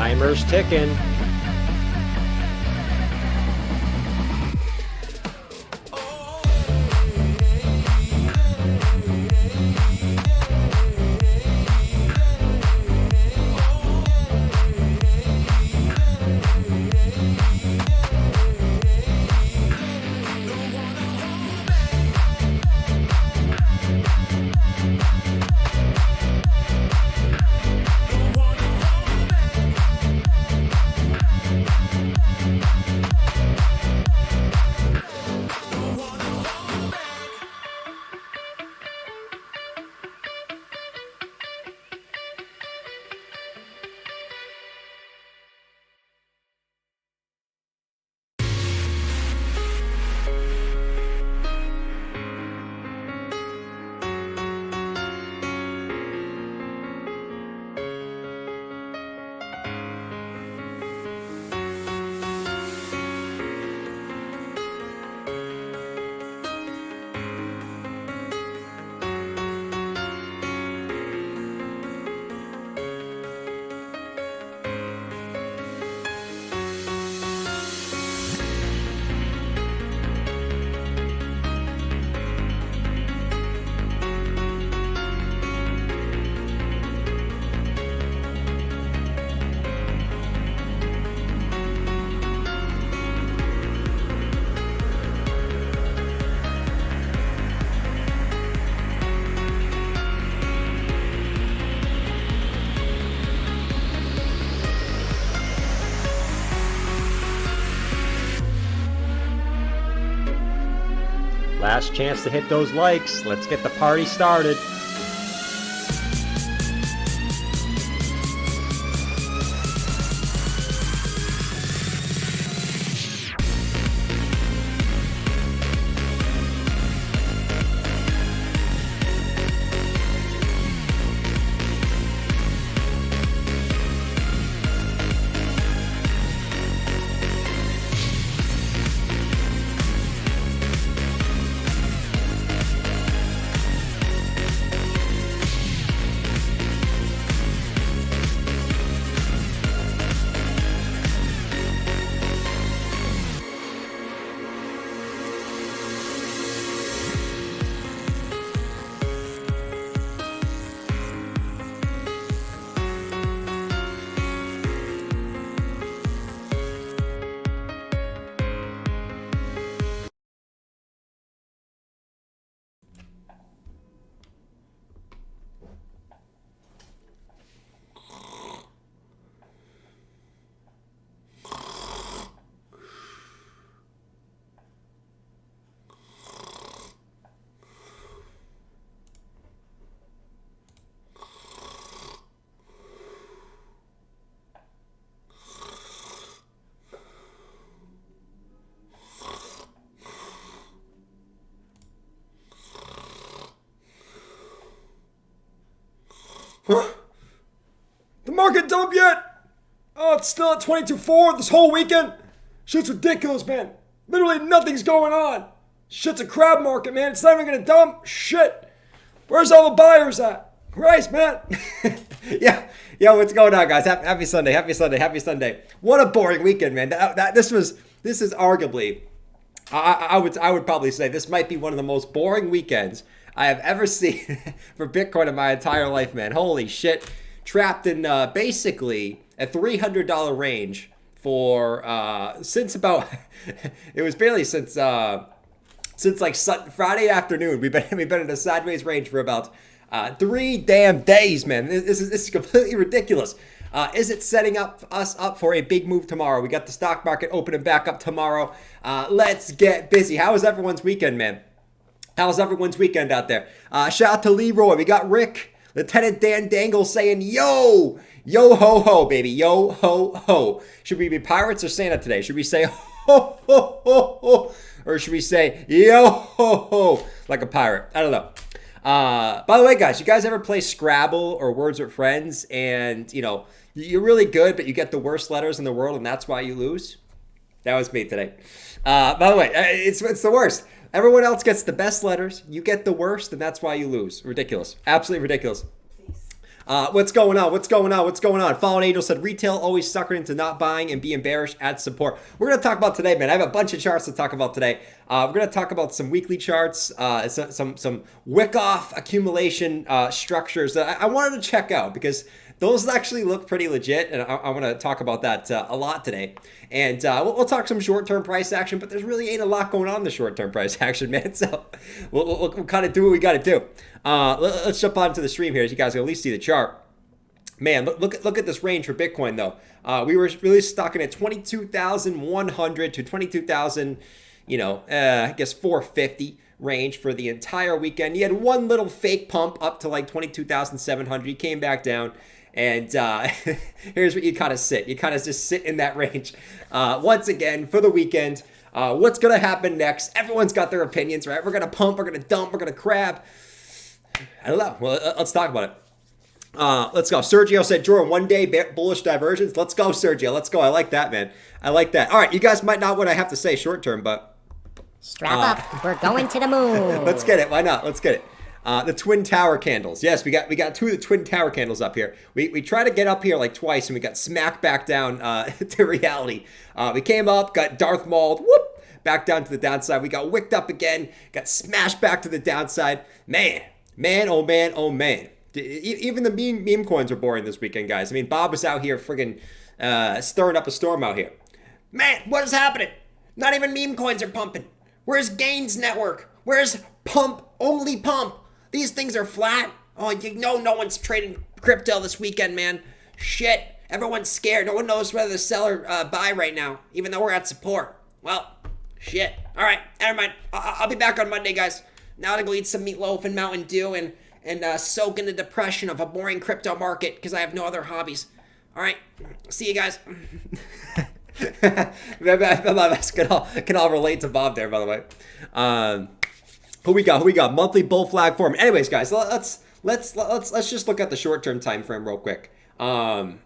Timer's ticking. Last chance to hit those likes. Let's get the party started. Huh? The market dump yet? Oh, it's still at 22.4 this whole weekend? Shit's ridiculous, man. Literally nothing's going on. Shit's a crab market, man. It's not even gonna dump. Shit. Where's all the buyers at? Christ, man. Yeah, what's going on, guys? Happy Sunday, happy Sunday, happy Sunday. What a boring weekend, man. This is arguably, I would probably say this might be one of the most boring weekends I have ever seen for Bitcoin in my entire life, man. Holy shit. Trapped in basically a $300 range for since about, it was barely since like Friday afternoon. We've been in a sideways range for about 3 damn days, man. This is completely ridiculous. Is it setting us up for a big move tomorrow? We got the stock market opening back up tomorrow. Let's get busy. How was everyone's weekend, man? How's everyone's weekend out there? Shout out to Leroy. We got Rick, Lieutenant Dan Dangle saying, yo ho ho, baby, yo ho ho. Should we be pirates or Santa today? Should we say ho ho ho ho? Or should we say yo ho ho like a pirate? I don't know. By the way, guys, you guys ever play Scrabble or Words with Friends and, you know, you're really good, but you get the worst letters in the world and that's why you lose? That was me today. By the way, it's the worst. Everyone else gets the best letters. You get the worst and that's why you lose. Ridiculous. Absolutely ridiculous. What's going on? What's going on? Fallen Angel said retail always suckered into not buying and being bearish at support. We're going to talk about today, man. I have a bunch of charts to talk about today. We're going to talk about some weekly charts, some Wyckoff accumulation structures that I wanted to check out because those actually look pretty legit, and I want to talk about that a lot today. And we'll talk some short-term price action, but there's really ain't a lot going on in the short-term price action, man. So we'll kind of do what we got to do. Let's jump onto the stream here, as you guys can at least see the chart. Man, look at this range for Bitcoin, though. We were really stuck in at 22,100 to 22,000, I guess 450 range for the entire weekend. You had one little fake pump up to like 22,700. You came back down. And here's what you kind of sit. You kind of just sit in that range. Once again, for the weekend, what's going to happen next? Everyone's got their opinions, right? We're going to pump, we're going to dump, we're going to crab. I don't know. Well, let's talk about it. Let's go. Sergio said, Jordan, 1 day bullish divergence. Let's go, Sergio. Let's go. I like that, man. I like that. All right. You guys might not what I have to say short term, but. Strap up. We're going to the moon. Let's get it. Why not? Let's get it. The Twin Tower candles. Yes, we got two of the Twin Tower candles up here. We tried to get up here like twice and we got smacked back down to reality. We came up, got Darth Mauled, whoop, back down to the downside. We got wicked up again, got smashed back to the downside. Man, oh man. Even the meme coins were boring this weekend, guys. I mean, Bob was out here friggin' stirring up a storm out here. Man, what is happening? Not even meme coins are pumping. Where's Gains Network? Where's Pump? Only Pump. These things are flat. Oh, no one's trading crypto this weekend, man. Shit. Everyone's scared. No one knows whether to sell or buy right now, even though we're at support. Well, shit. All right, never mind. I'll be back on Monday, guys. Now I'm going to go eat some meatloaf and Mountain Dew and soak in the depression of a boring crypto market because I have no other hobbies. All right. See you guys. can all relate to Bob there, by the way. Who we got? Monthly bull flag form. Anyways, guys, let's just look at the short-term time frame real quick. And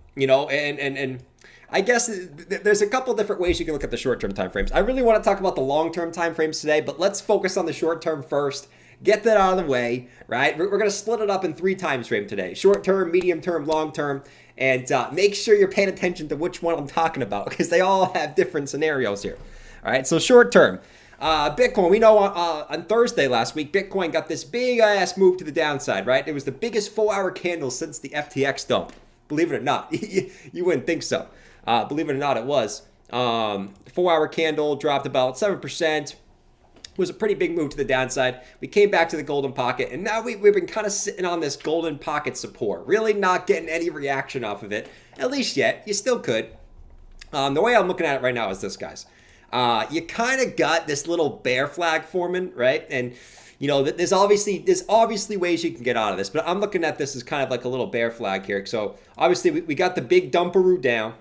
I guess there's a couple different ways you can look at the short-term time frames. I really want to talk about the long-term time frames today, but let's focus on the short-term first. Get that out of the way, right? We're going to split it up in 3 time frames today. Short-term, medium-term, long-term, and make sure you're paying attention to which one I'm talking about because they all have different scenarios here. All right, so short-term. Bitcoin, we know on Thursday last week, Bitcoin got this big ass move to the downside, right? It was the biggest 4-hour candle since the FTX dump. Believe it or not. You wouldn't think so. Believe it or not, it was. 4-hour candle dropped about 7%. Was a pretty big move to the downside. We came back to the golden pocket, and now we've been kind of sitting on this golden pocket support. Really not getting any reaction off of it, at least yet. You still could. The way I'm looking at it right now is this, guys. You kind of got this little bear flag forming, right? And there's obviously ways you can get out of this, but I'm looking at this as kind of like a little bear flag here. So obviously we got the big dumperoo down,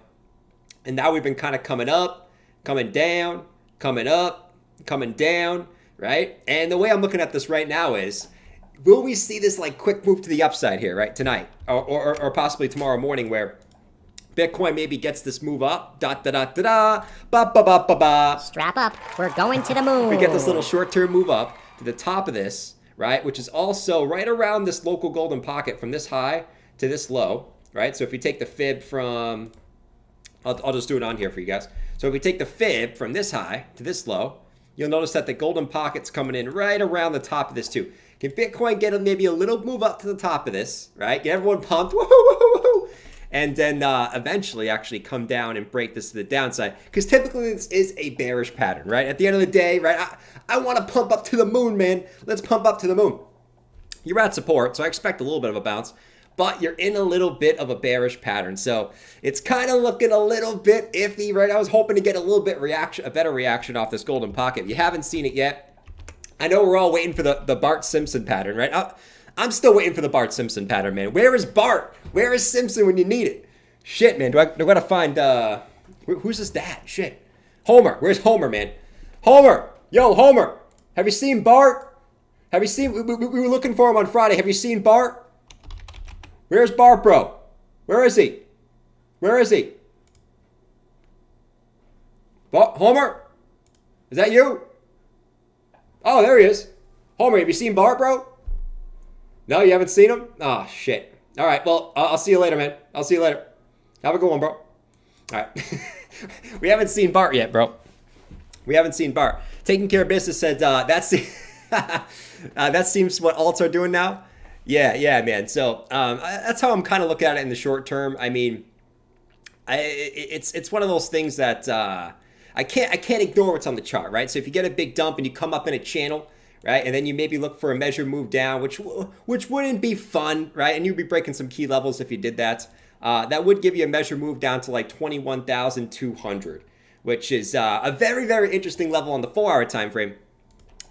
and now we've been kind of coming up, coming down, coming up, coming down, right? And the way I'm looking at this right now is, will we see this like quick move to the upside here, right, tonight, or possibly tomorrow morning, where Bitcoin maybe gets this move up, ba. Strap up. We're going to the moon. We get this little short-term move up to the top of this, right, which is also right around this local golden pocket from this high to this low, right? So if we take the fib from, I'll just do it on here for you guys. So if we take the fib from this high to this low, you'll notice that the golden pocket's coming in right around the top of this too. Can Bitcoin get maybe a little move up to the top of this, right? Get everyone pumped, woohoo, woohoo, woohoo, and then eventually actually come down and break this to the downside? Because typically this is a bearish pattern, right? At the end of the day, right? I want to pump up to the moon, man. Let's pump up to the moon. You're at support, so I expect a little bit of a bounce, but you're in a little bit of a bearish pattern. So it's kind of looking a little bit iffy, right? I was hoping to get a little bit a better reaction off this golden pocket. If you haven't seen it yet, I know we're all waiting for the Bart Simpson pattern, right? I'm still waiting for the Bart Simpson pattern, man. Where is Bart? Where is Simpson when you need it? Shit, man. Do I gotta find, who's his dad? Shit. Homer. Where's Homer, man? Homer. Yo, Homer. Have you seen Bart? Have you seen, we were looking for him on Friday. Have you seen Bart? Where's Bart, bro? Where is he? Where is he? Homer? Is that you? Oh, there he is. Homer, have you seen Bart, bro? No, you haven't seen him? Oh, shit. All right, well, I'll see you later, man. I'll see you later. Have a good one, bro. All right. We haven't seen Bart yet, bro. We haven't seen Bart. Taking Care of Business said, that seems what alts are doing now. Yeah, man. So that's how I'm kind of looking at it in the short term. I mean, it's one of those things that I can't ignore what's on the chart, right? So if you get a big dump and you come up in a channel, right, and then you maybe look for a measured move down, which wouldn't be fun, right? And you'd be breaking some key levels if you did that. That would give you a measured move down to like 21,200, which is a very, very interesting level on the 4-hour time frame,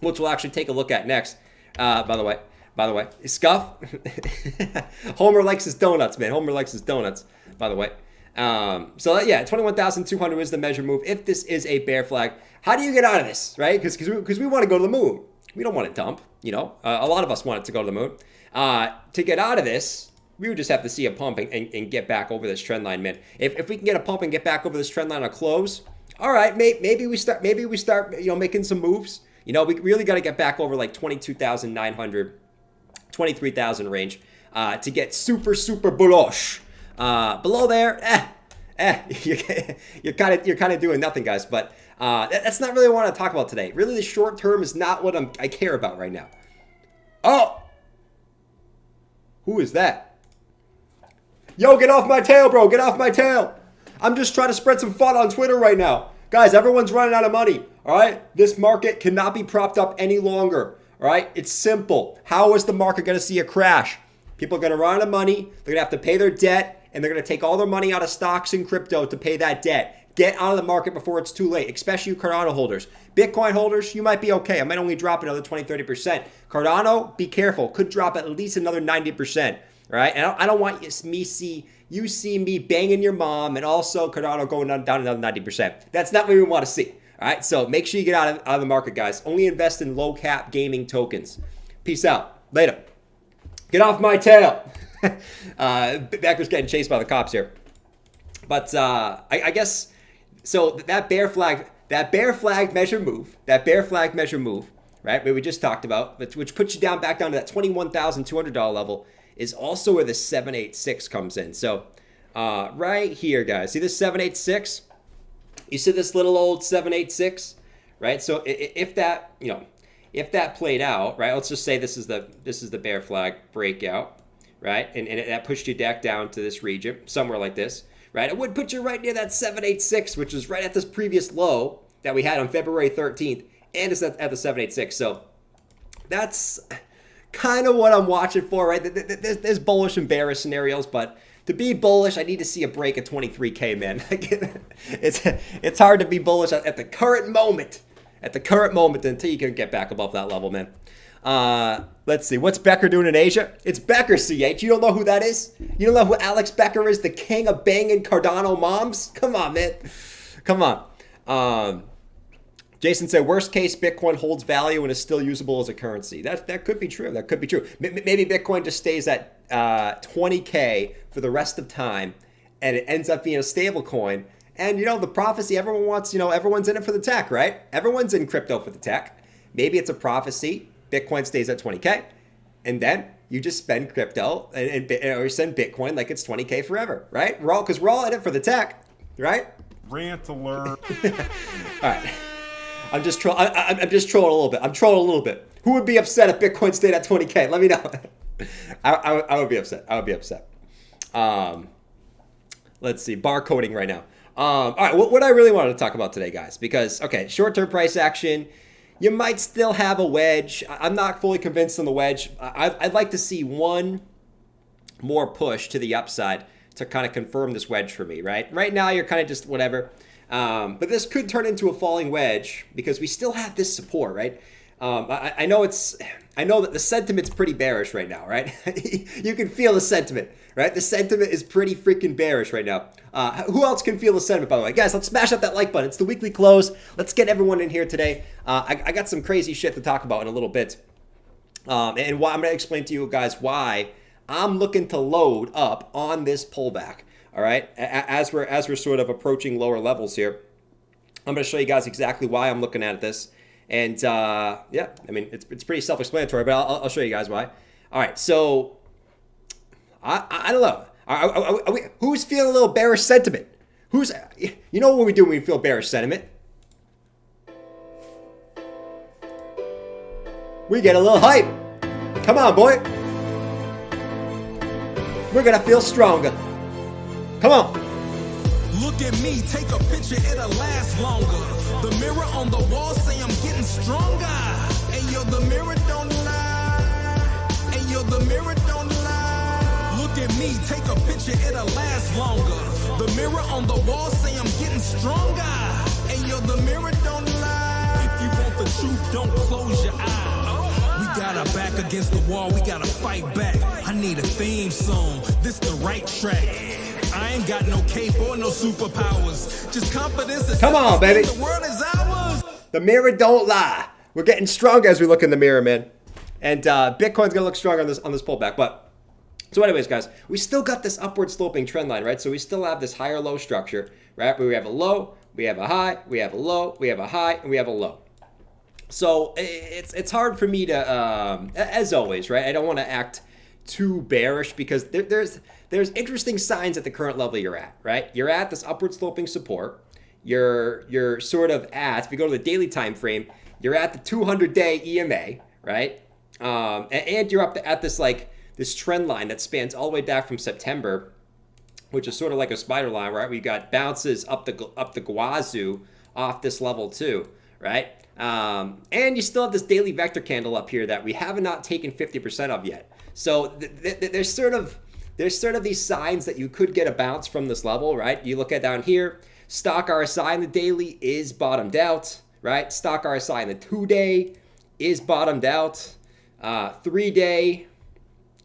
which we'll actually take a look at next. By the way, Scuff. Homer likes his donuts, man. Homer likes his donuts, by the way. So yeah, 21,200 is the measure move. If this is a bear flag, how do you get out of this, right? Because we want to go to the moon. We don't want to dump, you know. A lot of us want it to go to the moon. To get out of this, we would just have to see a pump and get back over this trend line, man. If we can get a pump and get back over this trend line on close, all right, maybe we start, you know, making some moves. You know, we really got to get back over like 22,900, 23,000 range to get super bullish. Below there, you're kind of doing nothing, guys. But that's not really what I want to talk about today. Really, the short term is not what I care about right now. Oh, who is that? Yo, get off my tail, bro. Get off my tail. I'm just trying to spread some fun on Twitter right now. Guys, everyone's running out of money. All right, this market cannot be propped up any longer. All right, it's simple. How is the market going to see a crash? People are going to run out of money. They're going to have to pay their debt, and they're going to take all their money out of stocks and crypto to pay that debt. Get out of the market before it's too late, especially you Cardano holders. Bitcoin holders, you might be okay. I might only drop another 20-30%. Cardano, be careful. Could drop at least another 90%. All right, and I don't want you see me banging your mom and also Cardano going down another 90%. That's not what we want to see. All right, so make sure you get out of the market, guys. Only invest in low cap gaming tokens. Peace out. Later. Get off my tail. Becker's getting chased by the cops here. But I guess, so that bear flag measure move, right, where we just talked about, which puts you back down to that $21,200 level, is also where the 786 comes in. So right here, guys, see this 786? You see this little old 786, right? So if that played out, right? Let's just say this is the bear flag breakout, right? And that pushed your deck down to this region, somewhere like this, right? It would put you right near that 786, which is right at this previous low that we had on February 13th, and it's at the 786. So that's kind of what I'm watching for, right? There's bullish and bearish scenarios, but to be bullish, I need to see a break at 23K, man. It's hard to be bullish at the current moment. Until you can get back above that level, man. Let's see. What's Becker doing in Asia? It's Becker, CH. You don't know who that is? You don't know who Alex Becker is, the king of banging Cardano moms? Come on, man. Come on. Jason said, worst case, Bitcoin holds value and is still usable as a currency. That could be true. That could be true. Maybe Bitcoin just stays at 20K for the rest of time, and it ends up being a stable coin. And, you know, the prophecy, everyone wants, you know, everyone's in it for the tech, right? Everyone's in crypto for the tech. Maybe it's a prophecy. Bitcoin stays at 20K, and then you just spend crypto or send Bitcoin like it's 20K forever, right? Because we're all in it for the tech, right? Rant alert. All right. I'm just trolling a little bit. Who would be upset if Bitcoin stayed at 20K? Let me know. I would be upset. I would be upset. Let's see, barcoding right now. All right, what I really wanted to talk about today, guys, because, okay, short-term price action, you might still have a wedge. I'm not fully convinced on the wedge. I'd like to see one more push to the upside to kind of confirm this wedge for me, right? Right now, you're kind of just whatever. But this could turn into a falling wedge because we still have this support, right? I know that the sentiment's pretty bearish right now, right? You can feel the sentiment, right? The sentiment is pretty freaking bearish right now. Who else can feel the sentiment, by the way? Guys, let's smash up that like button. It's the weekly close. Let's get everyone in here today. I got some crazy shit to talk about in a little bit. And why I'm going to explain to you guys why I'm looking to load up on this pullback, all right? As we're sort of approaching lower levels here. I'm going to show you guys exactly why I'm looking at this. And yeah, I mean, it's pretty self-explanatory, but I'll show you guys why. All right, so I don't know. Are we, who's feeling a little bearish sentiment? You know what we do when we feel bearish sentiment? We get a little hype. Come on, boy. We're gonna feel stronger. Come on. Look at me, take a picture, it'll last longer. The mirror on the wall say I'm getting stronger. And yo, the mirror don't lie. And yo, the mirror don't lie. Look at me, take a picture, it'll last longer. The mirror on the wall say I'm getting stronger. And yo, the mirror don't lie. If you want the truth, don't close your eyes. We got our back against the wall, we gotta fight back. I need a theme song, this the right track. I ain't got no cape or no superpowers. Just confidence. Come on, baby. The world is ours. The mirror don't lie. We're getting stronger as we look in the mirror, man. And Bitcoin's gonna look stronger on this pullback. But so, anyways, guys, we still got this upward sloping trend line, right? So we still have this higher low structure, right? Where we have a low, we have a high, we have a low, we have a high, and we have a low. So it's hard for me to, as always, right? I don't want to act too bearish because there's interesting signs at the current level you're at, right? You're at this upward sloping support. You're sort of at, if you go to the daily time frame, you're at the 200-day EMA, right? And you're up at this trend line that spans all the way back from September, which is sort of like a spider line, right? We got bounces up the Guazoo off this level too, right? And you still have this daily vector candle up here that we have not taken 50% of yet. So there's sort of these signs that you could get a bounce from this level, right? You look at down here, stock RSI in the daily is bottomed out, right? Stock RSI in the 2-day is bottomed out. 3-day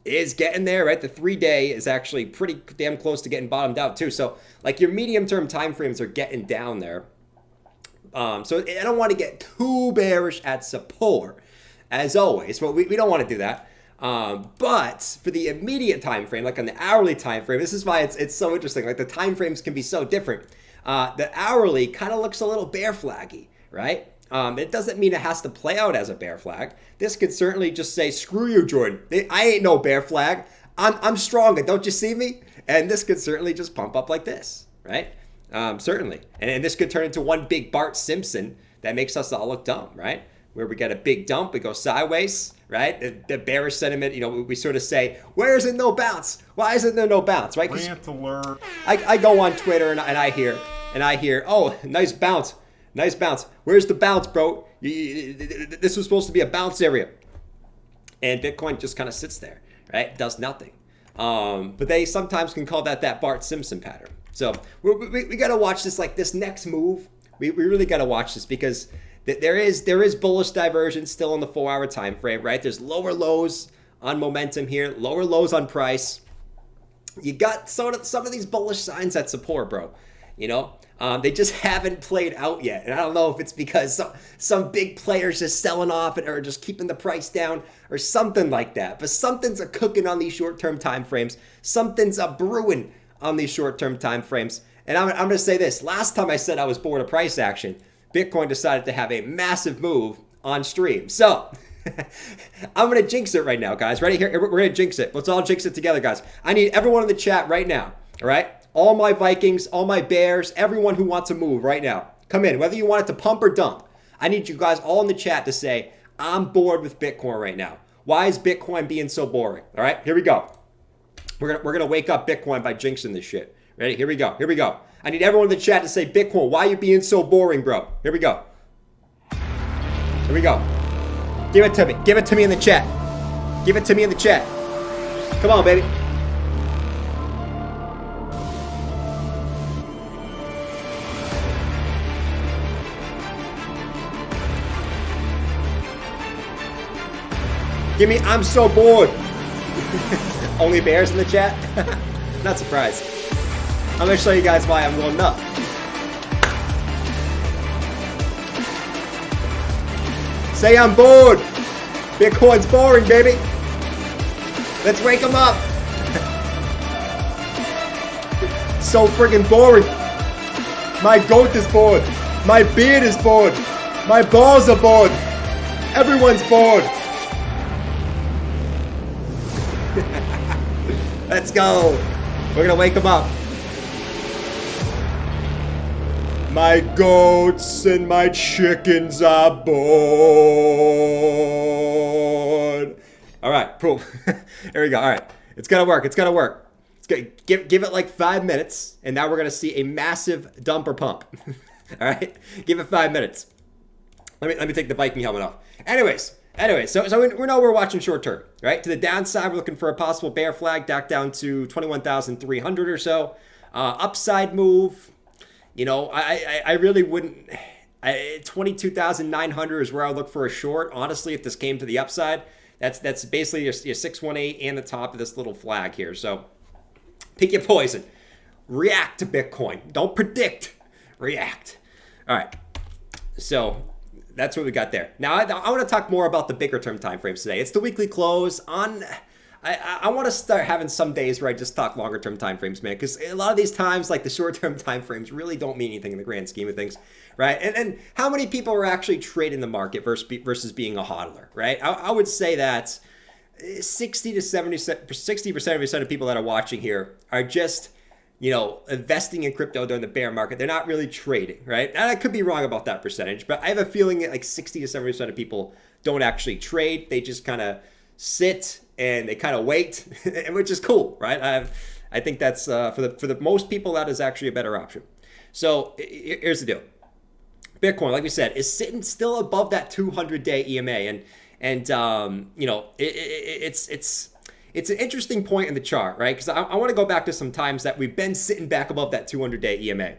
is getting there, right? The 3-day is actually pretty damn close to getting bottomed out too. So like your medium-term time frames are getting down there. So I don't want to get too bearish at support, as always, but we don't want to do that. But for the immediate time frame, like on the hourly time frame, this is why it's so interesting. Like the time frames can be so different. The hourly kind of looks a little bear flaggy, right? It doesn't mean it has to play out as a bear flag. This could certainly just say, screw you, Jordan. I ain't no bear flag. I'm stronger. Don't you see me? And this could certainly just pump up like this, right? Certainly. And this could turn into one big Bart Simpson that makes us all look dumb, right? Where we get a big dump, we go sideways, right? The bearish sentiment, we sort of say, where is it no bounce? Why isn't there no bounce, right? Rant alert. I go on Twitter and I hear, oh, nice bounce. Nice bounce. Where's the bounce, bro? This was supposed to be a bounce area. And Bitcoin just kind of sits there, right? Does nothing. But they sometimes can call that Bart Simpson pattern. So we got to watch this, like this next move. We really got to watch this because there is bullish divergence still in the 4-hour time frame, right? There's lower lows on momentum here, lower lows on price. You got some of these bullish signs that support, bro. They just haven't played out yet. And I don't know if it's because some big players just selling off or just keeping the price down or something like that. But something's a cooking on these short-term time frames. Something's a brewing on these short-term time frames. And I'm going to say this. Last time I said I was bored of price action, Bitcoin decided to have a massive move on stream. So I'm going to jinx it right now, guys. Ready? Here, we're going to jinx it. Let's all jinx it together, guys. I need everyone in the chat right now. All right? All my Vikings, all my Bears, everyone who wants to move right now. Come in, whether you want it to pump or dump. I need you guys all in the chat to say, I'm bored with Bitcoin right now. Why is Bitcoin being so boring? All right, here we go. We're gonna wake up Bitcoin by jinxing this shit. Ready? Here we go. Here we go. I need everyone in the chat to say, Bitcoin, why are you being so boring, bro? Here we go. Here we go. Give it to me. Give it to me in the chat. Give it to me in the chat. Come on, baby. Give me, I'm so bored. Only bears in the chat? Not surprised. I'm gonna show you guys why I'm going nuts. Say I'm bored. Bitcoin's boring, baby. Let's wake them up. So friggin' boring. My goat is bored. My beard is bored. My balls are bored. Everyone's bored. Let's go. We're gonna wake them up. My goats and my chickens are bored. All right, cool. Here we go. All right, it's gonna work. It's gonna work. It's gonna give it like 5 minutes, and now we're gonna see a massive dumper pump. All right, give it 5 minutes. Let me take the Viking helmet off. Anyways, so we know we're watching short term, right? To the downside, we're looking for a possible bear flag back down to 21,300 or so. Upside move. You know, I really wouldn't. 22,900 is where I look for a short. Honestly, if this came to the upside, that's basically your 618 and the top of this little flag here. So pick your poison. React to Bitcoin. Don't predict. React. All right. So that's what we got there. Now I want to talk more about the bigger term time frames today. It's the weekly close on. I want to start having some days where I just talk longer term time frames, man, because a lot of these times, like the short term time frames, really don't mean anything in the grand scheme of things, right? And how many people are actually trading the market versus being a hodler, right? I would say that 60 to 60% of people that are watching here are just, you know, investing in crypto during the bear market. They're not really trading, right? And I could be wrong about that percentage, but I have a feeling that like 60 to 70% of people don't actually trade. They just kind of sit and they kind of wait, which is cool, right? I think that's for the most people, that is actually a better option. So here's the deal: Bitcoin, like we said, is sitting still above that 200-day EMA, and you know, it's an interesting point in the chart, right? Because I want to go back to some times that we've been sitting back above that 200-day EMA,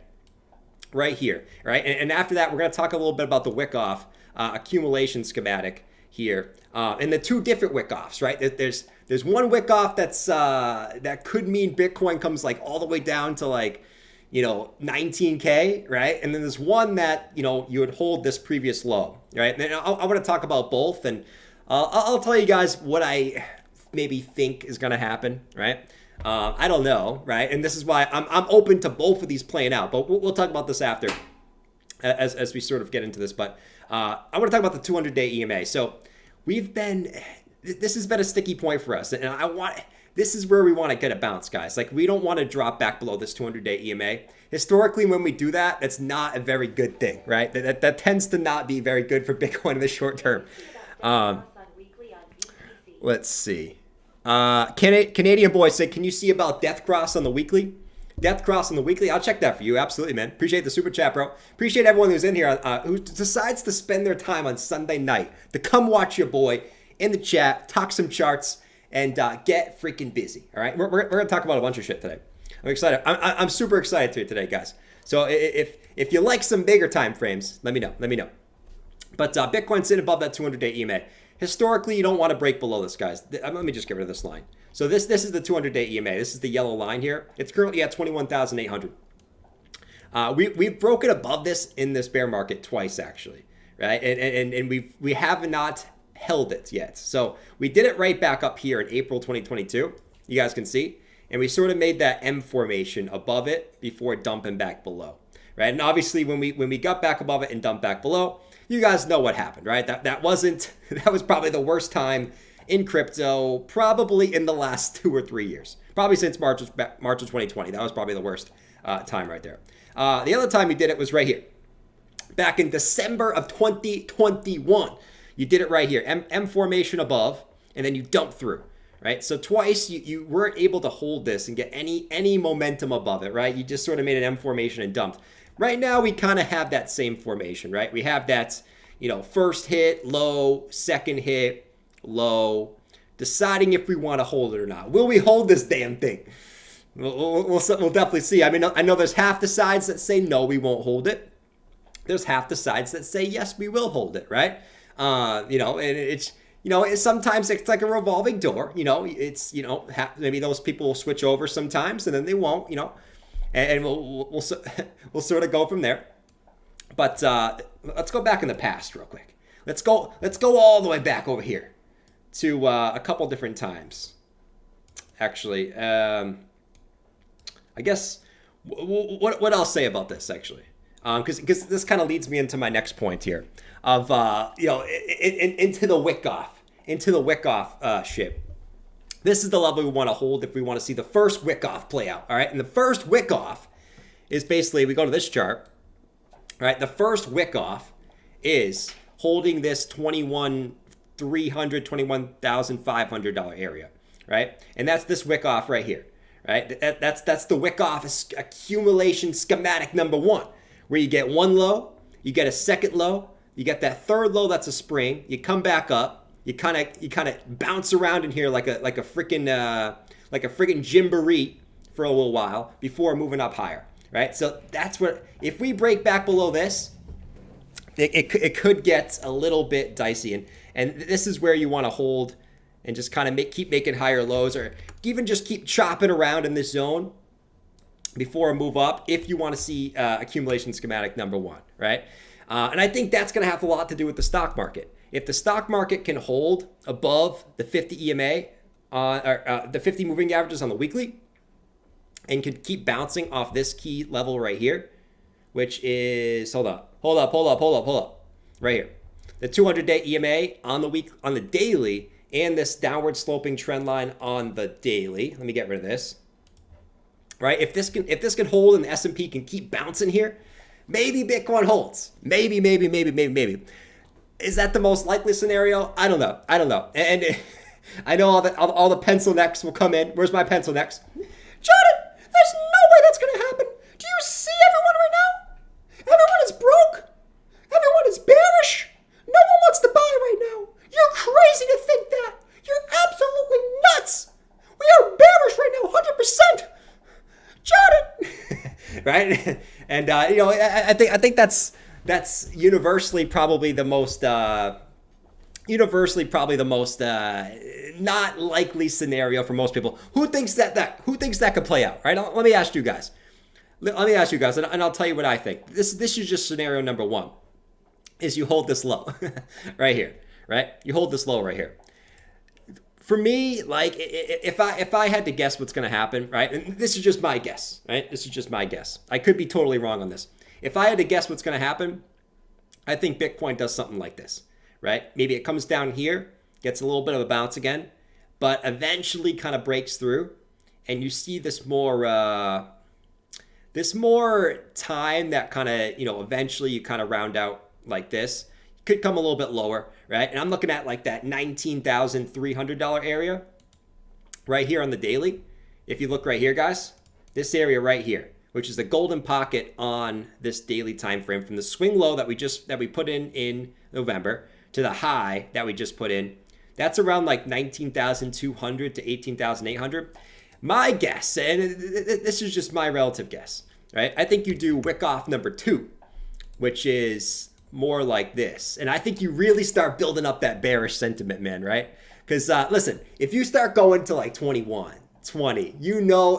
right here, right? And after that, we're going to talk a little bit about the Wyckoff accumulation schematic here, and the two different Wyckoffs, right? There's one Wyckoff that's that could mean Bitcoin comes like all the way down to like, you know, 19K, right? And then there's one that, you know, you would hold this previous low, right? And I want to talk about both, and I'll tell you guys what I maybe think is going to happen, right? I don't know, right? And this is why I'm open to both of these playing out, but we'll talk about this after as we sort of get into this. But I want to talk about the 200-day EMA. So this has been a sticky point for us, and this is where we want to get a bounce, guys. Like, we don't want to drop back below this 200-day EMA. Historically, when we do that, that's not a very good thing, right? That tends to not be very good for Bitcoin in the short term. Let's see. Canadian boy said, can you see about Death Cross on the weekly? Death Cross on the weekly? I'll check that for you. Absolutely, man. Appreciate the super chat, bro. Appreciate everyone who's in here, who decides to spend their time on Sunday night to come watch your boy in the chat, talk some charts, and get freaking busy. All right, we're gonna talk about a bunch of shit today. I'm excited. I'm super excited today, guys. So if you like some bigger time frames, let me know. But Bitcoin's sitting above that 200-day EMA. Historically, you don't want to break below this, guys. Let me just get rid of this line. So this is the 200-day EMA. This is the yellow line here. It's currently at 21,800. We've broken above this in this bear market twice, actually, right? And we have not held it yet. So we did it right back up here in April 2022. You guys can see. And we sort of made that M formation above it before dumping back below, right? And obviously, when we got back above it and dumped back below, you guys know what happened, right? That was probably the worst time in crypto, probably in the last 2 or 3 years. Probably since March of 2020. That was probably the worst time right there. The other time we did it was right here, back in December of 2021. You did it right here, M formation above, and then you dump through, right? So twice you weren't able to hold this and get any momentum above it, right? You just sort of made an M formation and dumped. Right now, we kind of have that same formation, right? We have that, first hit, low, second hit, low, deciding if we want to hold it or not. Will we hold this damn thing? We'll definitely see. I mean, I know there's half the sides that say no, we won't hold it. There's half the sides that say yes, we will hold it, right? And it's sometimes it's like a revolving door. It's maybe those people will switch over sometimes, and then they won't. And we'll sort of go from there. But let's go back in the past real quick. Let's go all the way back over here to a couple different times. Actually, I guess what I'll say about this actually, because this kind of leads me into my next point here of into the Wyckoff shit. This is the level we want to hold if we want to see the first Wyckoff play out. All right, and the first Wyckoff is basically, we go to this chart. All right, the first Wyckoff is holding this $21,500 area, right? And that's this Wyckoff right here, right? That's the Wyckoff accumulation schematic number 1, where you get one low, you get a second low, you get that third low that's a spring, you come back up, you kind of bounce around in here like a freaking jamboree for a little while before moving up higher, right? So that's what, if we break back below this, it could get a little bit dicey, and this is where you want to hold and just kind of keep making higher lows, or even just keep chopping around in this zone before a move up if you want to see accumulation schematic number 1, right? And I think that's going to have a lot to do with the stock market. If the stock market can hold above the 50 EMA, the 50 moving averages on the weekly, and can keep bouncing off this key level right here, which is, hold up, right here. The 200-day EMA on the daily, and this downward sloping trend line on the daily. Let me get rid of this. Right? If this can hold and the S&P can keep bouncing here, maybe Bitcoin holds. Maybe. Is that the most likely scenario? I don't know. And I know all the pencil necks will come in. Where's my pencil necks? Jordan, there's no way that's going to happen. Do you see everyone right now? Everyone is broke. Everyone is bearish. No one wants to buy right now. You're crazy to think that. You're absolutely nuts. We are bearish right now, 100%. Jordan. Right? And, I think that's universally probably the most not likely scenario for most people. Who thinks that could play out? Right? Let me ask you guys, and I'll tell you what I think. This is just scenario number 1, is you hold this low right here, right? You hold this low right here. For me, like, if I had to guess what's going to happen, right? And this is just my guess, right? This is just my guess. I could be totally wrong on this. If I had to guess what's going to happen, I think Bitcoin does something like this, right? Maybe it comes down here, gets a little bit of a bounce again, but eventually kind of breaks through, and you see this more time that kind of, eventually you kind of round out like this. Could come a little bit lower, right? And I'm looking at like that $19,300 area right here on the daily. If you look right here, guys, this area right here, which is the golden pocket on this daily time frame, from the swing low that we put in November to the high that we just put in, that's around like 19,200 to 18,800. My guess, and this is just my relative guess, right? I think you do Wyckoff number 2, which is more like this. And I think you really start building up that bearish sentiment, man, right? Because listen, if you start going to like 21, 20,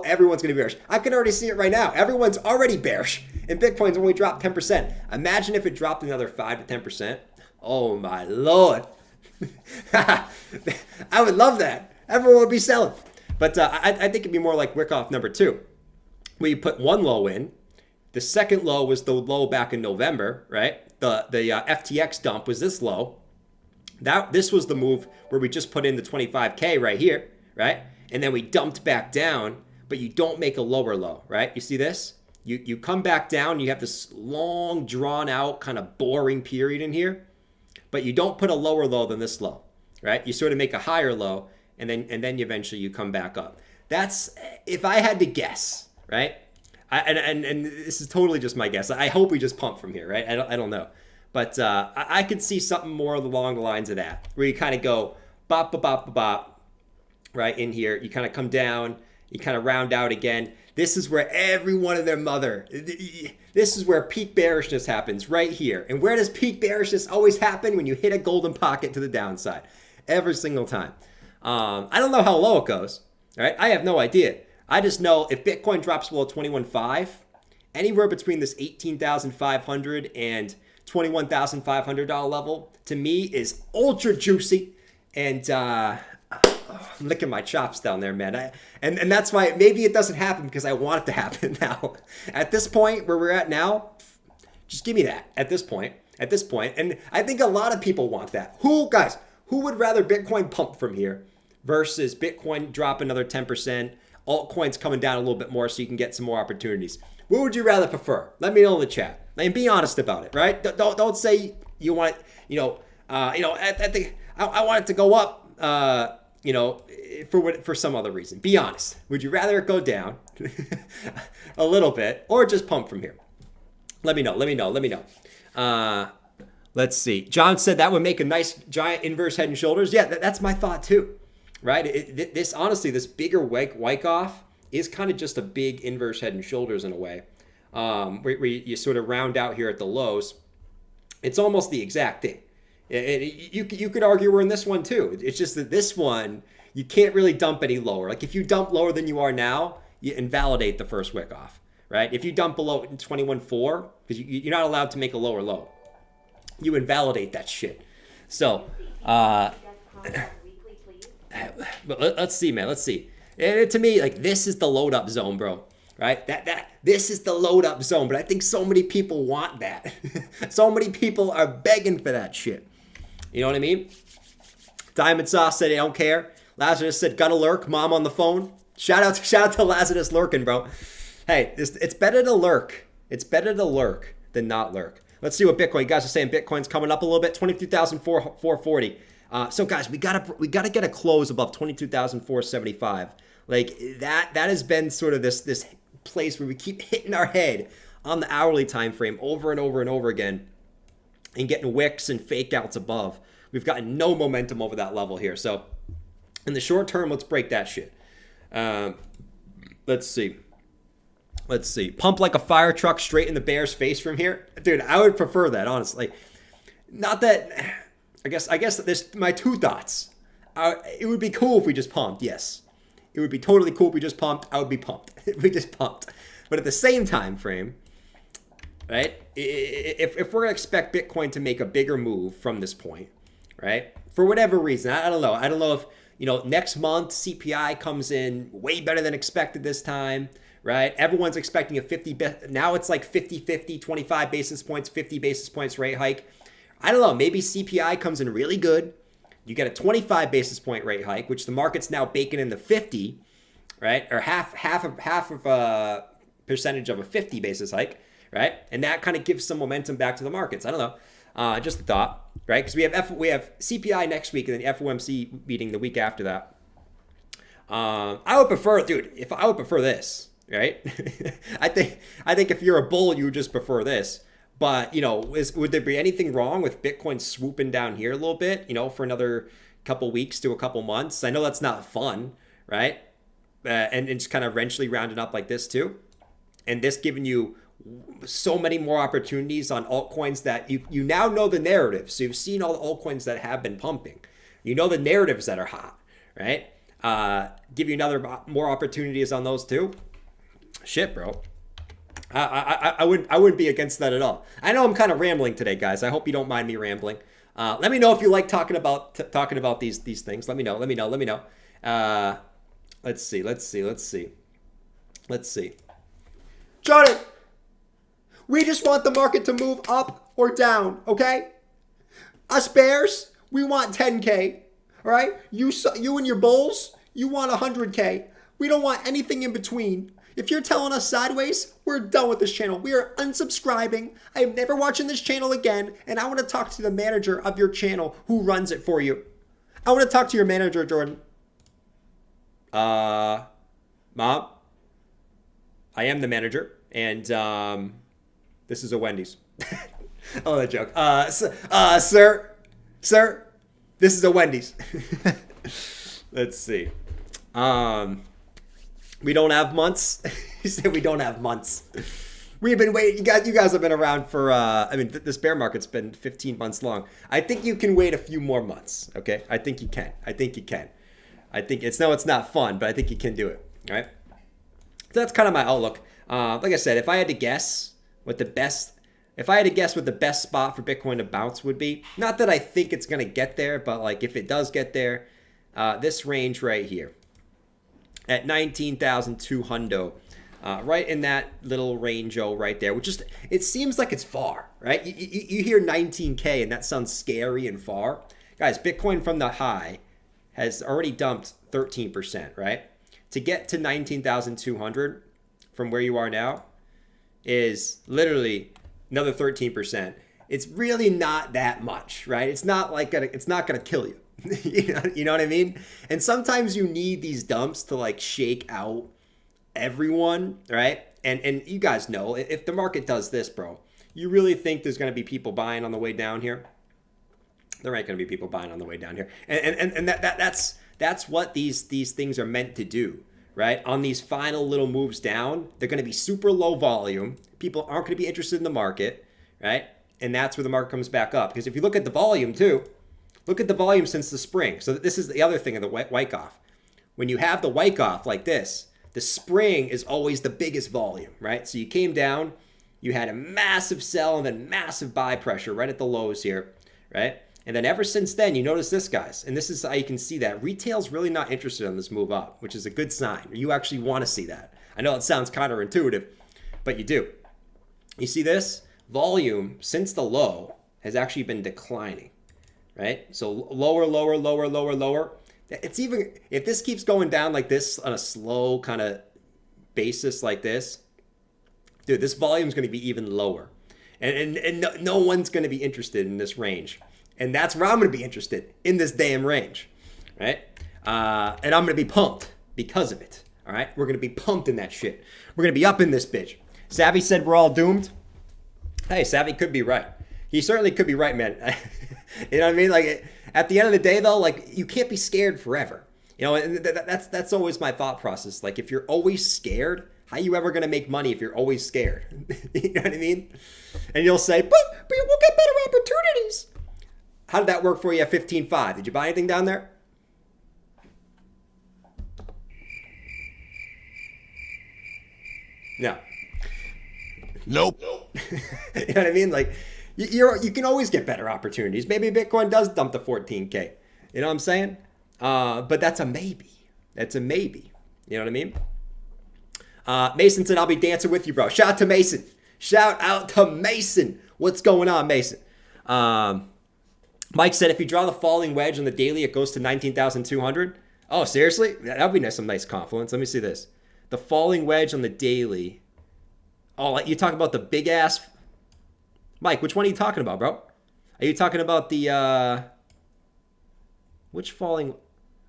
everyone's going to be bearish. I can already see it right now. Everyone's already bearish, and Bitcoin's only dropped 10%. Imagine if it dropped another 5 to 10%. Oh my Lord. I would love that. Everyone would be selling. But I think it'd be more like Wyckoff number 2, where you put one low in. The second low was the low back in November, right? The FTX dump was this low. This was the move where we just put in the 25K right here, right? And then we dumped back down, but you don't make a lower low, right? You see this? You come back down, you have this long, drawn out, kind of boring period in here. but you don't put a lower low than this low, right? You sort of make a higher low, and then eventually you come back up. That's, if I had to guess, right? And this is totally just my guess. I hope we just pump from here, right? I don't know. But I could see something more along the lines of that, where you kind of go bop, bop, bop, bop, bop, right in here. You kind of come down, you kind of round out again. This is where everyone and their mother, this is where peak bearishness happens, right here. And where does peak bearishness always happen? When you hit a golden pocket to the downside. Every single time. I don't know how low it goes, right? I have no idea. I just know if Bitcoin drops below 21.5, anywhere between this 18,500 and $21,500 level, to me is ultra juicy. And I'm licking my chops down there, man. And that's why maybe it doesn't happen, because I want it to happen now. At this point where we're at now, just give me that at this point. And I think a lot of people want that. Who would rather Bitcoin pump from here versus Bitcoin drop another 10%, altcoins coming down a little bit more so you can get some more opportunities? What would you rather prefer? Let me know in the chat. And be honest about it, right? Don't say you want, I want it to go up, for some other reason. Be honest. Would you rather it go down a little bit or just pump from here? Let me know. Let's see. John said that would make a nice giant inverse head and shoulders. Yeah, that's my thought too, right? This bigger Wyckoff is kind of just a big inverse head and shoulders in a way. Where you sort of round out here at the lows. It's almost the exact thing. You could argue we're in this one too. It's just that this one, you can't really dump any lower. Like if you dump lower than you are now, you invalidate the first Wyckoff, right? If you dump below 21.4, because you're not allowed to make a lower low, you invalidate that shit. So, but let's see, man. Let's see. And to me, like, this is the load up zone, bro. Right? This is the load up zone, but I think so many people want that. So many people are begging for that shit. You know what I mean? Diamond Sauce said, I don't care. Lazarus said, gotta lurk. Mom on the phone. Shout out to Lazarus lurking, bro. Hey, it's better to lurk. It's better to lurk than not lurk. Let's see what Bitcoin. You guys are saying Bitcoin's coming up a little bit. 22,440. So guys, we gotta get a close above 22,475. Like that has been sort of this place where we keep hitting our head on the hourly time frame over and over and over again and getting wicks and fake outs above. We've gotten no momentum over that level here. So in the short term, let's break that shit. Let's see. Pump like a fire truck straight in the bear's face from here. Dude, I would prefer that, honestly. Not that, I guess this, my two thoughts. It would be cool if we just pumped, yes. It would be totally cool if we just pumped. I would be pumped if we just pumped. But at the same time frame, right? If we're going to expect Bitcoin to make a bigger move from this point, right? For whatever reason, I don't know. I don't know if, next month CPI comes in way better than expected this time, right? Everyone's expecting a 50, now it's like 50-50, 25 basis points, 50 basis points rate hike. I don't know. Maybe CPI comes in really good. You get a 25 basis point rate hike, which the market's now baking in the 50, right? Or half of a percentage of a 50 basis hike, right? And that kind of gives some momentum back to the markets. I don't know. Just a thought, right? Because we have CPI next week and then FOMC meeting the week after that. I would prefer this, right? I think if you're a bull, you would just prefer this. But, would there be anything wrong with Bitcoin swooping down here a little bit, for another couple weeks to a couple months? I know that's not fun, right? And it's kind of eventually rounded up like this too. And this giving you so many more opportunities on altcoins that you now know the narrative. So you've seen all the altcoins that have been pumping. You know the narratives that are hot, right? Give you more opportunities on those too. Shit, bro. I wouldn't be against that at all. I know I'm kind of rambling today, guys. I hope you don't mind me rambling. Let me know if you like talking about these things. Let me know. Let's see. Johnny, we just want the market to move up or down, okay? Us bears, we want 10K, all right? You and your bulls, you want 100K. We don't want anything in between. If you're telling us sideways, we're done with this channel. We are unsubscribing. I am never watching this channel again. And I want to talk to the manager of your channel who runs it for you. I want to talk to your manager, Jordan. Mom, I am the manager. And this is a Wendy's. Oh, that joke. Sir, this is a Wendy's. Let's see. We don't have months. He said we don't have months. We've been waiting. You guys have been around for, this bear market's been 15 months long. I think you can wait a few more months, okay? I think you can. I think it's not fun, but I think you can do it, all right? So that's kind of my outlook. Like I said, if I had to guess what the best spot for Bitcoin to bounce would be, not that I think it's going to get there, but like if it does get there, this range right here at 19,200, right in that little range right there, which just, it seems like it's far, right? You hear 19K and that sounds scary and far. Guys, Bitcoin from the high has already dumped 13%, right? To get to 19,200 from where you are now is literally another 13%. It's really not that much, right? It's not gonna kill you. You know what I mean? And sometimes you need these dumps to like shake out everyone, right? And you guys know, if the market does this, bro, you really think there's gonna be people buying on the way down here? There ain't gonna be people buying on the way down here. And that's what these things are meant to do, right? On these final little moves down, they're gonna be super low volume. People aren't gonna be interested in the market, right? And that's where the market comes back up. Because if you look at the volume too, look at the volume since the spring. So this is the other thing of the Wyckoff. When you have the Wyckoff like this, the spring is always the biggest volume, right? So you came down, you had a massive sell and then massive buy pressure right at the lows here, right? And then ever since then, you notice this, guys. And this is how you can see that. Retail's really not interested in this move up, which is a good sign. You actually want to see that. I know it sounds counterintuitive, but you do. You see this? Volume since the low has actually been declining. Right? So lower. It's even, if this keeps going down like this on a slow kind of basis like this, dude, this volume is going to be even lower. And no one's going to be interested in this range. And that's where I'm going to be interested, in this damn range. Right? And I'm going to be pumped because of it. All right? We're going to be pumped in that shit. We're going to be up in this bitch. Savvy said we're all doomed. Hey, Savvy could be right. He certainly could be right, man. You know what I mean? Like, at the end of the day, though, like, you can't be scared forever. You know, and that's always my thought process. Like, if you're always scared, how are you ever going to make money if you're always scared? You know what I mean? And you'll say, but we'll get better opportunities. How did that work for you at 15.5? Did you buy anything down there? No. Nope. You know what I mean? Like, you can always get better opportunities. Maybe Bitcoin does dump to 14K. You know what I'm saying? But that's a maybe. That's a maybe. You know what I mean? Mason said, I'll be dancing with you, bro. Shout out to Mason. Shout out to Mason. What's going on, Mason? Mike said, if you draw the falling wedge on the daily, it goes to 19,200. Oh, seriously? That would be nice, some nice confluence. Let me see this. The falling wedge on the daily. Oh, you talking about the big ass... Mike, which one are you talking about, bro? Are you talking about the, which falling?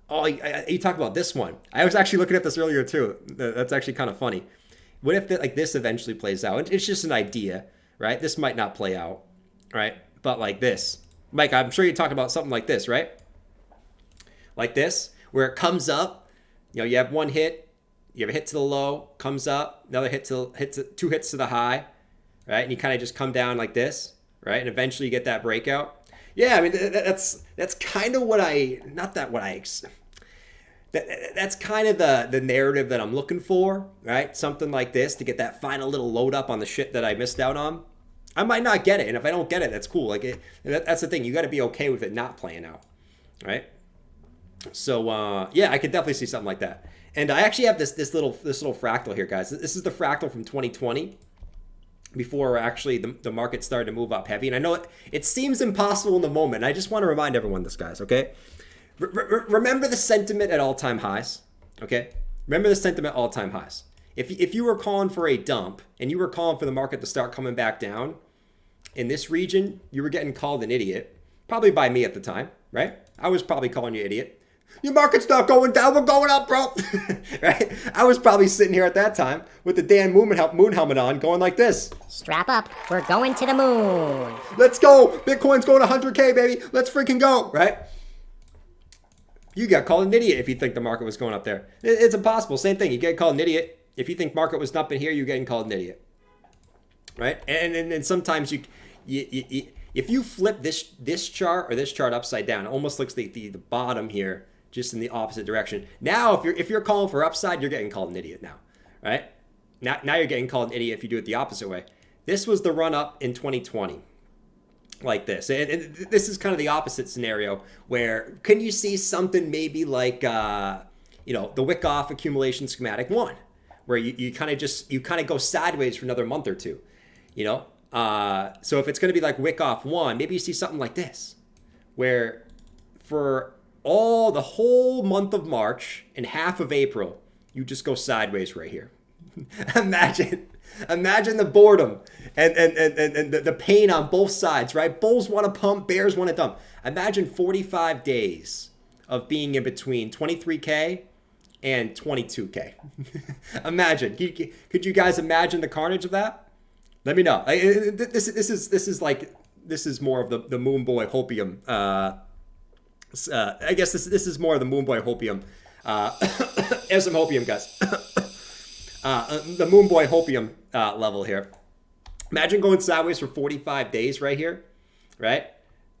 Oh, are you talking about this one? I was actually looking at this earlier too. That's actually kind of funny. What if like this eventually plays out? It's just an idea, right? This might not play out, right? But like this. Mike, I'm sure you're talking about something like this, right? Like this, where it comes up, you know, you have one hit, you have a hit to the low, comes up, another two hits to the high, right? And you kind of just come down like this, right? And eventually you get that breakout. Yeah, I mean, that's kind of what that's kind of the narrative that I'm looking for, right? Something like this to get that final little load up on the shit that I missed out on. I might not get it, and if I don't get it, that's cool. Like that's the thing. You got to be okay with it not playing out, right? So yeah, I could definitely see something like that. And I actually have this little fractal here, guys. This is the fractal from 2020. Before actually the market started to move up heavy. And I know it seems impossible in the moment. I just want to remind everyone this, guys, okay? Remember the sentiment at all-time highs, okay? Remember the sentiment all-time highs. If you were calling for a dump and you were calling for the market to start coming back down in this region, you were getting called an idiot. Probably by me at the time, right? I was probably calling you idiot. Your market's not going down, we're going up, bro. Right? I was probably sitting here at that time with the Dan moon helmet on going like this. Strap up, we're going to the moon. Let's go. Bitcoin's going to 100K, baby. Let's freaking go, right? You got called an idiot if you think the market was going up there. It's impossible. Same thing. You get called an idiot. If you think market was dumping here, you're getting called an idiot, right? And sometimes you if you flip this chart or this chart upside down, it almost looks like the bottom here, just in the opposite direction. Now, if you're calling for upside, you're getting called an idiot now, right? Now you're getting called an idiot if you do it the opposite way. This was the run up in 2020, like this, and this is kind of the opposite scenario where can you see something maybe like the Wyckoff Accumulation Schematic 1, where you kind of go sideways for another month or two, so if it's going to be like Wyckoff 1, maybe you see something like this, where for the whole month of March and half of April, you just go sideways right here. Imagine the boredom and the pain on both sides, right? Bulls want to pump, bears want to dump. Imagine 45 days of being in between 23K and 22K. Imagine. Could you guys imagine the carnage of that? Let me know. This is more of the Moon Boy Hopium. I guess this is more of the Moon Boy Hopium. Here's some hopium, guys. The Moon Boy Hopium level here. Imagine going sideways for 45 days right here, right?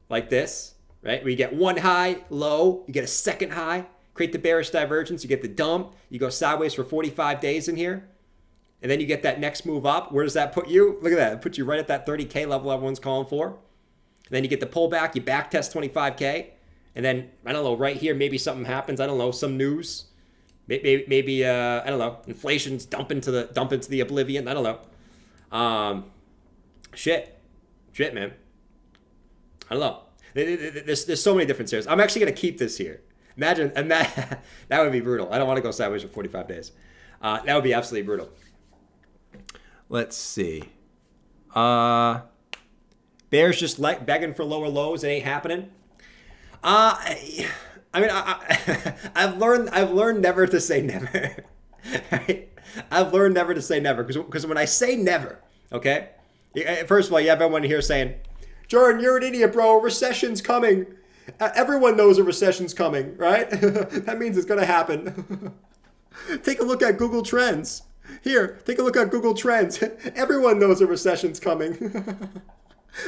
Like this, right? Where you get one high, low, you get a second high, create the bearish divergence, you get the dump, you go sideways for 45 days in here. And then you get that next move up. Where does that put you? Look at that. It puts you right at that 30K level everyone's calling for. And then you get the pullback. You back test 25K. And then, I don't know, right here, maybe something happens. I don't know, some news. Maybe I don't know, inflation's dump into the oblivion. I don't know. Shit, man. I don't know. There's so many different scenarios. I'm actually going to keep this here. Imagine, that would be brutal. I don't want to go sideways for 45 days. That would be absolutely brutal. Let's see. Bears just begging for lower lows. It ain't happening. I've learned never to say never. Right? I've learned never to say never because when I say never, okay. First of all, you have everyone here saying, "Jordan, you're an idiot, bro. A recession's coming. Everyone knows a recession's coming, right? That means it's gonna happen." Take a look at Google Trends. Here, take a look at Google Trends. Everyone knows a recession's coming.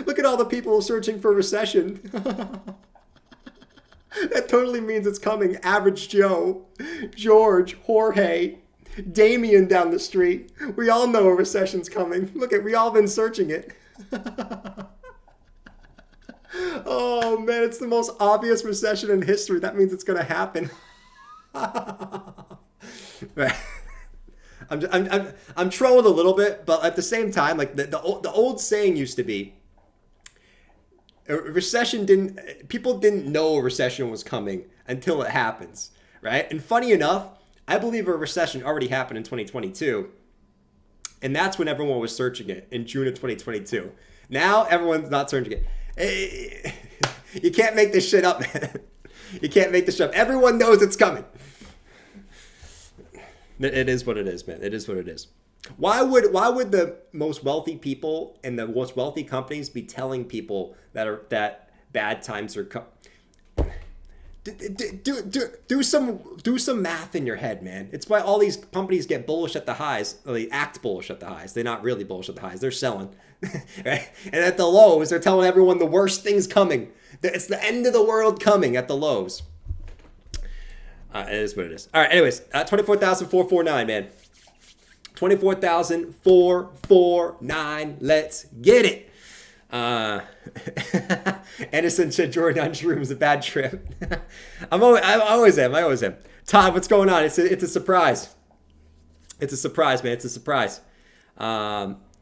Look at all the people searching for recession. That totally means it's coming. Average Joe, George, Jorge, Damien down the street. We all know a recession's coming. Look we all been searching it. Oh man, it's the most obvious recession in history. That means it's gonna happen. I'm trolling a little bit, but at the same time, like the old saying used to be, people didn't know a recession was coming until it happens, right? And funny enough, I believe a recession already happened in 2022, and that's when everyone was searching it in June of 2022. Now everyone's not searching it. You can't make this shit up, man. You can't make this shit up. Everyone knows it's coming. It is what it is, man. It is what it is. Why would the most wealthy people and the most wealthy companies be telling people that bad times are coming? Do some math in your head, man. It's why all these companies get bullish at the highs. Or they act bullish at the highs. They're not really bullish at the highs. They're selling, right? And at the lows, they're telling everyone the worst thing's coming. It's the end of the world coming at the lows. It is what it is. All right. Anyways, 24,449, man. 24,449. Let's get it. Edison said Jordan on Shroom was a bad trip. I always am. Todd, what's going on? It's a surprise. It's a surprise, man. It's a surprise.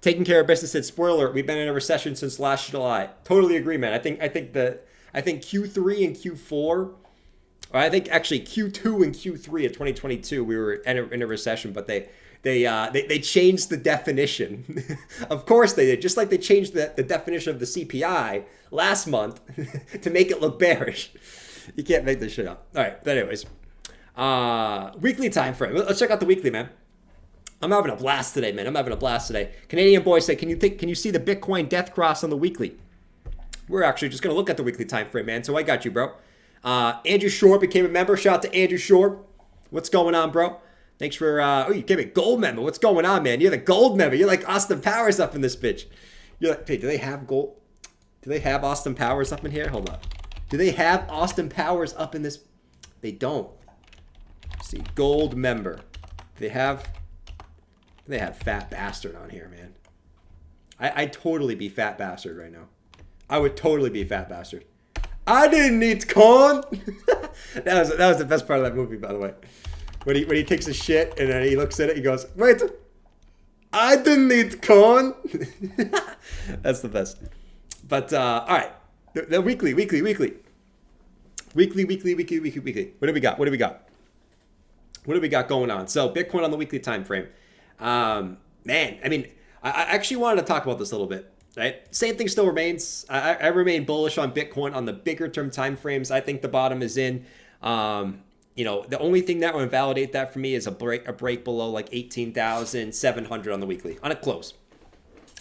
Taking care of business said, spoiler, we've been in a recession since last July. Totally agree, man. I think Q3 and Q4 or I think actually Q2 and Q3 of 2022, we were in a recession, but they changed the definition. Of course they did, just like they changed the definition of the CPI last month to make it look bearish. You can't make this shit up. All right, but anyways, weekly time frame. Let's check out the weekly, man. I'm having a blast today, man. I'm having a blast today. Canadian boy say, can you see the Bitcoin death cross on the weekly? We're actually just gonna look at the weekly time frame, man. So I got you, bro. Andrew Shore became a member. Shout out to Andrew Shore. What's going on, bro? Thanks for, you gave me a gold member. What's going on, man? You're the gold member. You're like Austin Powers up in this bitch. You're like, hey, do they have gold? Do they have Austin Powers up in here? Hold on. Do they have Austin Powers up in this? They don't. Let's see, gold member. They have Fat Bastard on here, man. I'd totally be Fat Bastard right now. I would totally be Fat Bastard. I didn't eat corn. that was the best part of that movie, by the way. When he takes a shit and then he looks at it, he goes, "Wait, I didn't eat corn." That's the best. But all right, the weekly. What do we got? What do we got going on? So Bitcoin on the weekly time frame. Man, I mean, I actually wanted to talk about this a little bit. Right, same thing still remains. I remain bullish on Bitcoin on the bigger term time frames. I think the bottom is in. You know, the only thing that would validate that for me is a break below like 18,700 on the weekly on a close.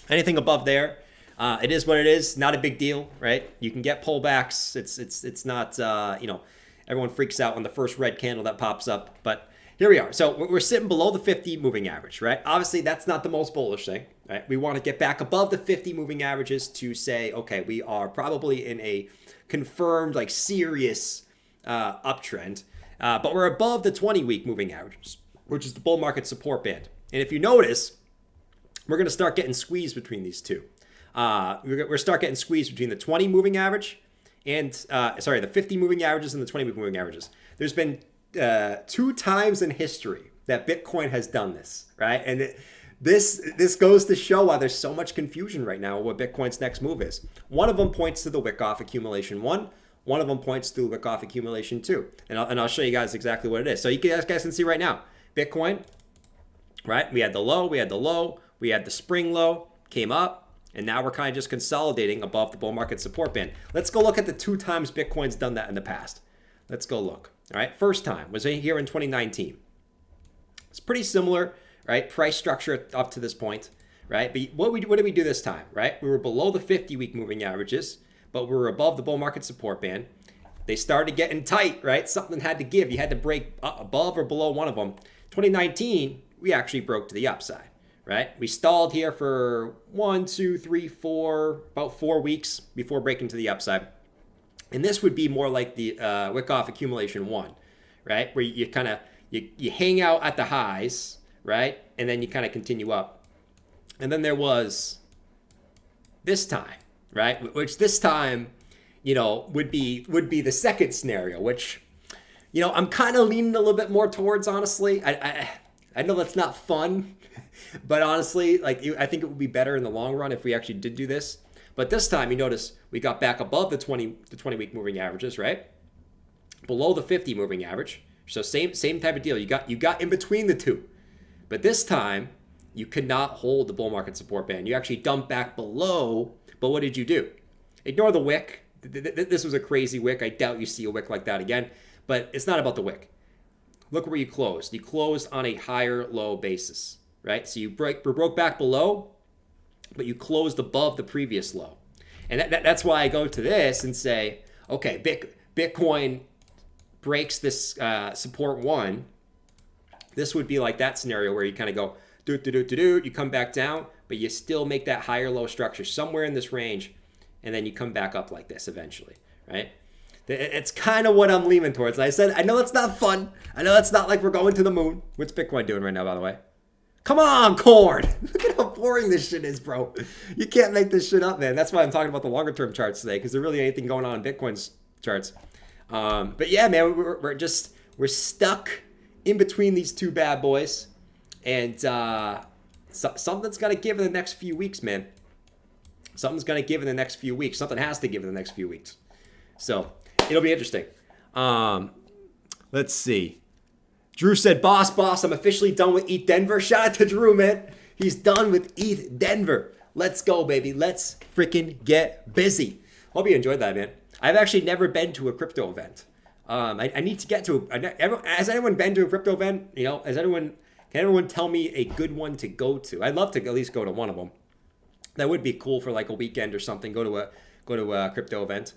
Anything above there, it is what it is. Not a big deal, right? You can get pullbacks. It's not you know, everyone freaks out when the first red candle that pops up, but here we are. So we're sitting below the 50 moving average, right? Obviously, that's not the most bullish thing, right? We want to get back above the 50 moving averages to say, okay, we are probably in a confirmed, like, serious uptrend. But we're above the 20-week moving averages, which is the bull market support band. And if you notice, we're going to start getting squeezed between these two. We're start getting squeezed between the 20 moving average and, the 50 moving averages and the 20-week moving averages. There's been 2 times in history that Bitcoin has done this, right? And this goes to show why there's so much confusion right now what Bitcoin's next move is. One of them points to the Wyckoff Accumulation 1. One of them points to Wyckoff Accumulation 2. And I'll show you guys exactly what it is. So you guys can see right now, Bitcoin, right? We had the low, we had the spring low, came up, and now we're kind of just consolidating above the bull market support band. Let's go look at the 2 times Bitcoin's done that in the past. Let's go look. All right, first time was here in 2019. It's pretty similar, right? Price structure up to this point, right? But what did we do this time, right? We were below the 50-week moving averages, but we were above the bull market support band. They started getting tight, right? Something had to give. You had to break above or below one of them. 2019, we actually broke to the upside, right? We stalled here for 1, 2, 3, 4, about 4 weeks before breaking to the upside. And this would be more like the Wyckoff Accumulation 1, right? Where you kind of, you hang out at the highs, right? And then you kind of continue up. And then there was this time, right? Which this time, you know, would be the second scenario, which, you know, I'm kind of leaning a little bit more towards, honestly. I know that's not fun, but honestly, like, I think it would be better in the long run if we actually did do this. But this time, you notice we got back above the 20-week moving averages, right? Below the 50 moving average. So same type of deal. You got in between the two. But this time, you could not hold the bull market support band. You actually dumped back below. But what did you do? Ignore the wick. This was a crazy wick. I doubt you see a wick like that again. But it's not about the wick. Look where you closed. You closed on a higher low basis, right? So you broke back below, but you closed above the previous low. And that's why I go to this and say, okay, Bitcoin breaks this support 1. This would be like that scenario where you kind of go, you come back down, but you still make that higher low structure somewhere in this range, and then you come back up like this eventually, right? It's kind of what I'm leaning towards. I said, I know it's not fun. I know it's not like we're going to the moon. What's Bitcoin doing right now, by the way? Come on, corn. Look at how boring this shit is, bro. You can't make this shit up, man. That's why I'm talking about the longer term charts today, because there really ain't anything going on in Bitcoin's charts. But yeah, man, we're stuck in between these two bad boys. And something's got to give in the next few weeks, man. Something's going to give in the next few weeks. Something has to give in the next few weeks. So it'll be interesting. Let's see. Drew said, boss, I'm officially done with ETH Denver. Shout out to Drew, man. He's done with ETH Denver. Let's go, baby. Let's freaking get busy. Hope you enjoyed that, man. I've actually never been to a crypto event. I need to get to has anyone been to a crypto event? You know, can everyone tell me a good one to go to? I'd love to at least go to one of them. That would be cool for like a weekend or something. Go to a crypto event.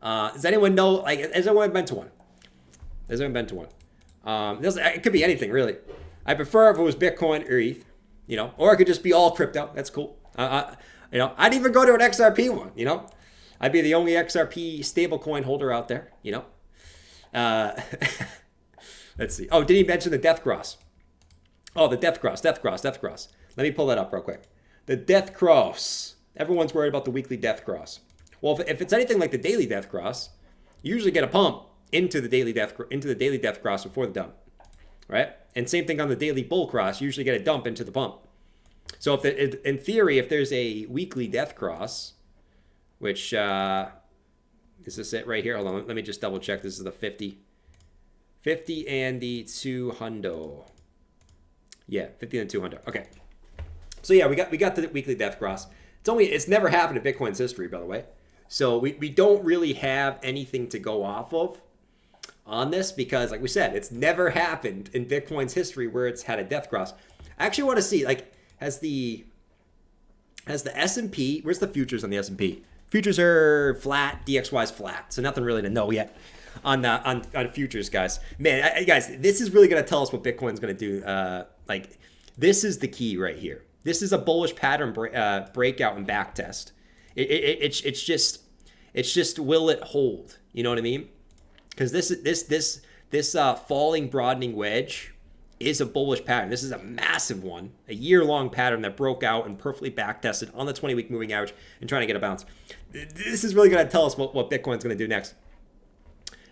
Does anyone know? Like, has anyone been to one? Has anyone been to one? It could be anything really. I prefer if it was Bitcoin or ETH, you know, or it could just be all crypto. That's cool. You know, I'd even go to an XRP one. You know, I'd be the only XRP stablecoin holder out there. You know. Let's see. Oh, did he mention the Death Cross? Oh, the Death Cross. Let me pull that up real quick. The Death Cross. Everyone's worried about the weekly Death Cross. Well, if it's anything like the daily Death Cross, you usually get a pump into the daily Death Cross before the dump, right? And same thing on the daily Bull Cross. You usually get a dump into the pump. So in theory, if there's a weekly Death Cross, which is this it right here? Hold on, let me just double check. This is the 50 and the 200. Yeah, 50 and 200. Okay. So yeah, we got the weekly Death Cross. It's never happened in Bitcoin's history, by the way. So we don't really have anything to go off of on this because, like we said, it's never happened in Bitcoin's history where it's had a Death Cross. I actually want to see, like, has the S&P, where's the futures on the S&P? Futures are flat, DXY is flat, so nothing really to know yet on futures, guys. Man, guys, this is really going to tell us what Bitcoin's going to do. Like, this is the key right here. This is a bullish pattern breakout and back test. It's just will it hold? You know what I mean? Because this falling broadening wedge is a bullish pattern. This is a massive one, a year-long pattern that broke out and perfectly back tested on the 20-week moving average and trying to get a bounce. This is really going to tell us what Bitcoin's going to do next.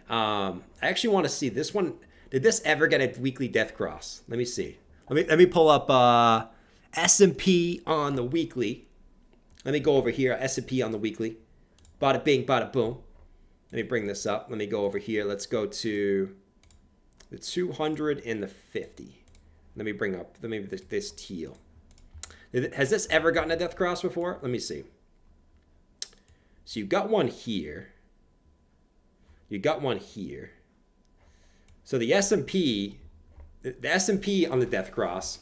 I actually want to see this one. Did this ever get a weekly Death Cross? Let me see. Let me pull up S&P on the weekly. Let me go over here, S&P on the weekly. Bada bing, bada boom. Let me bring this up. Let me go over here. Let's go to the 200 and the 50. Let me bring up this teal. Has this ever gotten a Death Cross before? Let me see. So you got one here. You got one here. So the S&P on the Death Cross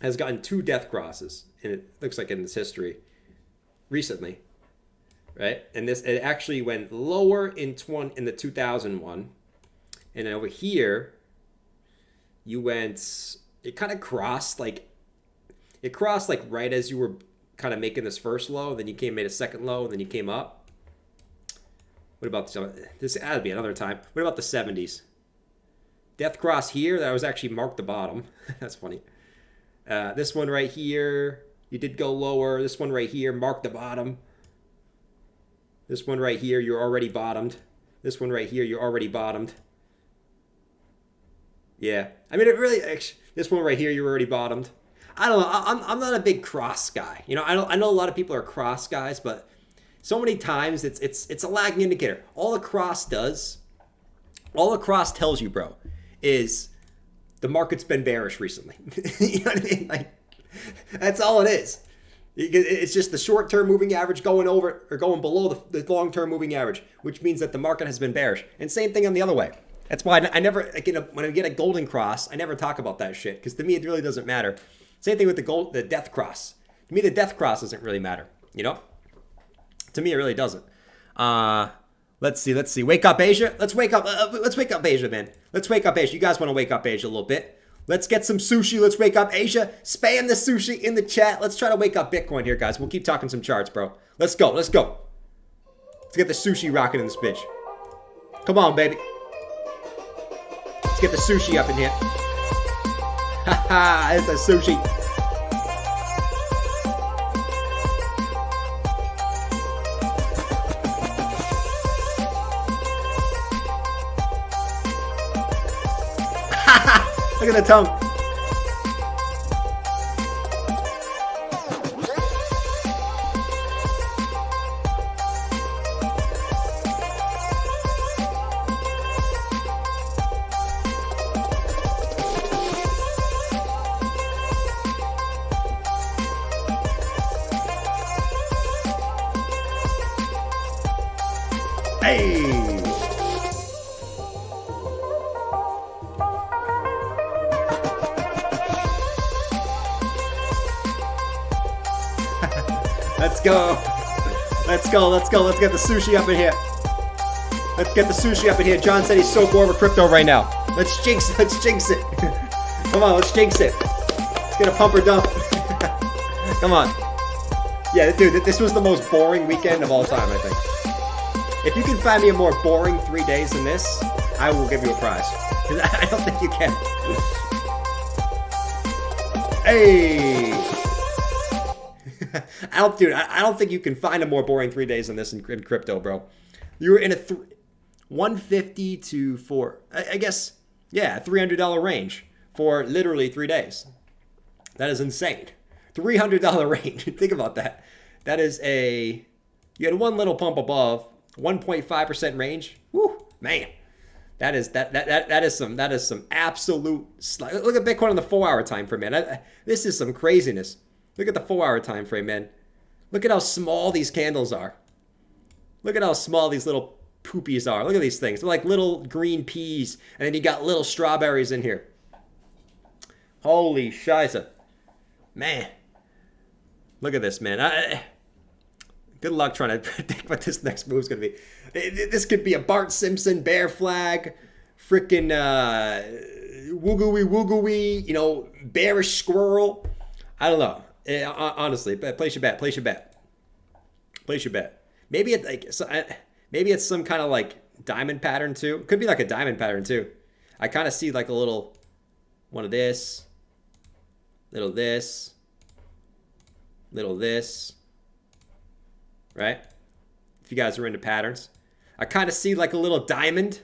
has gotten 2 Death Crosses, and it looks like in this history recently, right? And it actually went lower in the 2001, and then over here it kind of crossed like right as you were kind of making this first low, then you made a second low, and then you came up. What about this? That'd be another time. What about the 70s? Death Cross here, that was actually marked the bottom. That's funny. This one right here, you did go lower. This one right here, marked the bottom. This one right here, you're already bottomed. This one right here, you're already bottomed. Yeah, I mean, this one right here, you're already bottomed. I don't know. I'm not a big cross guy. You know, I know a lot of people are cross guys, but so many times it's a lagging indicator. All the cross tells you, bro, is the market's been bearish recently. You know what I mean? Like, that's all it is. It's just the short-term moving average going over or going below the long-term moving average, which means that the market has been bearish. And same thing on the other way. That's why I never, when I get a golden cross, I never talk about that shit, because to me it really doesn't matter. Same thing with the Death Cross. To me, the Death Cross doesn't really matter. You know? To me, it really doesn't. Let's see. Wake up, Asia. Let's wake up Asia, man. Let's wake up Asia. You guys want to wake up Asia a little bit? Let's get some sushi. Let's wake up Asia. Spam the sushi in the chat. Let's try to wake up Bitcoin here, guys. We'll keep talking some charts, bro. Let's go. Let's get the sushi rocking in this bitch. Come on, baby. Let's get the sushi up in here. Haha, it's a sushi. Look at the tongue. Let's go. Let's go. Let's go. Let's get the sushi up in here. Let's get the sushi up in here. John said he's so bored with crypto right now. Let's jinx it. Let's jinx it. Come on, let's jinx it. Let's get a pump or dump. Come on. Yeah, dude, this was the most boring weekend of all time, I think. If you can find me a more boring 3 days than this, I will give you a prize. Because I don't think you can. Hey! I don't think you can find a more boring 3 days than this in crypto, bro. You were in a $150 to I guess, yeah, $300 range for literally 3 days. That is insane. $300 range. Think about that. That is you had one little pump above, 1.5% range. Woo, man. That is some absolute. Look at Bitcoin on the 4-hour time frame, man. This is some craziness. Look at the 4-hour time frame, man. Look at how small these candles are. Look at how small these little poopies are. Look at these things. They're like little green peas, and then you got little strawberries in here. Holy shiza, man. Look at this, man. Good luck trying to predict what this next move is going to be. This could be a Bart Simpson bear flag, freaking woogooey, bearish squirrel. I don't know. Honestly, place your bet. Place your bet. Place your bet. Maybe it's some kind of like diamond pattern too. Could be like a diamond pattern too. I kind of see like a little one of this, little this, little this. Right? If you guys are into patterns. I kind of see like a little diamond.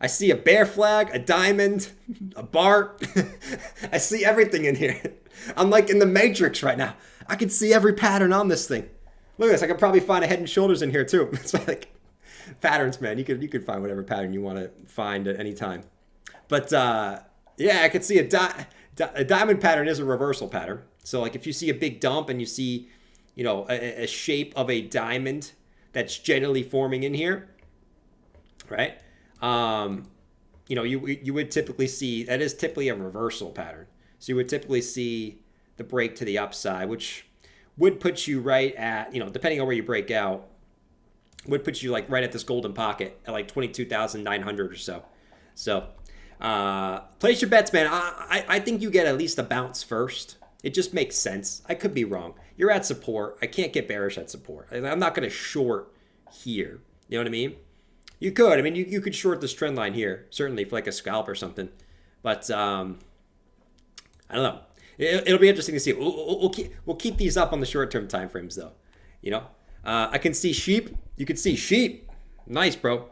I see a bear flag, a diamond, a Bart. I see everything in here. I'm like in the Matrix right now. I can see every pattern on this thing. Look at this. I could probably find a Head and Shoulders in here too. It's like patterns, man. You could find whatever pattern you want to find at any time. But yeah, I could see a diamond pattern is a reversal pattern. So like if you see a big dump and you see, a shape of a diamond that's generally forming in here, right? You would typically see, that is typically a reversal pattern. So you would typically see the break to the upside, which would put you right at, depending on where you break out, would put you like right at this golden pocket at like 22,900 or so. So place your bets, man. I think you get at least a bounce first. It just makes sense. I could be wrong. You're at support. I can't get bearish at support. I'm not going to short here. You know what I mean? You could. I mean, you could short this trend line here, certainly for like a scalp or something. But I don't know. It'll be interesting to see. We'll keep these up on the short-term time frames, though. I can see sheep. You can see sheep. Nice, bro.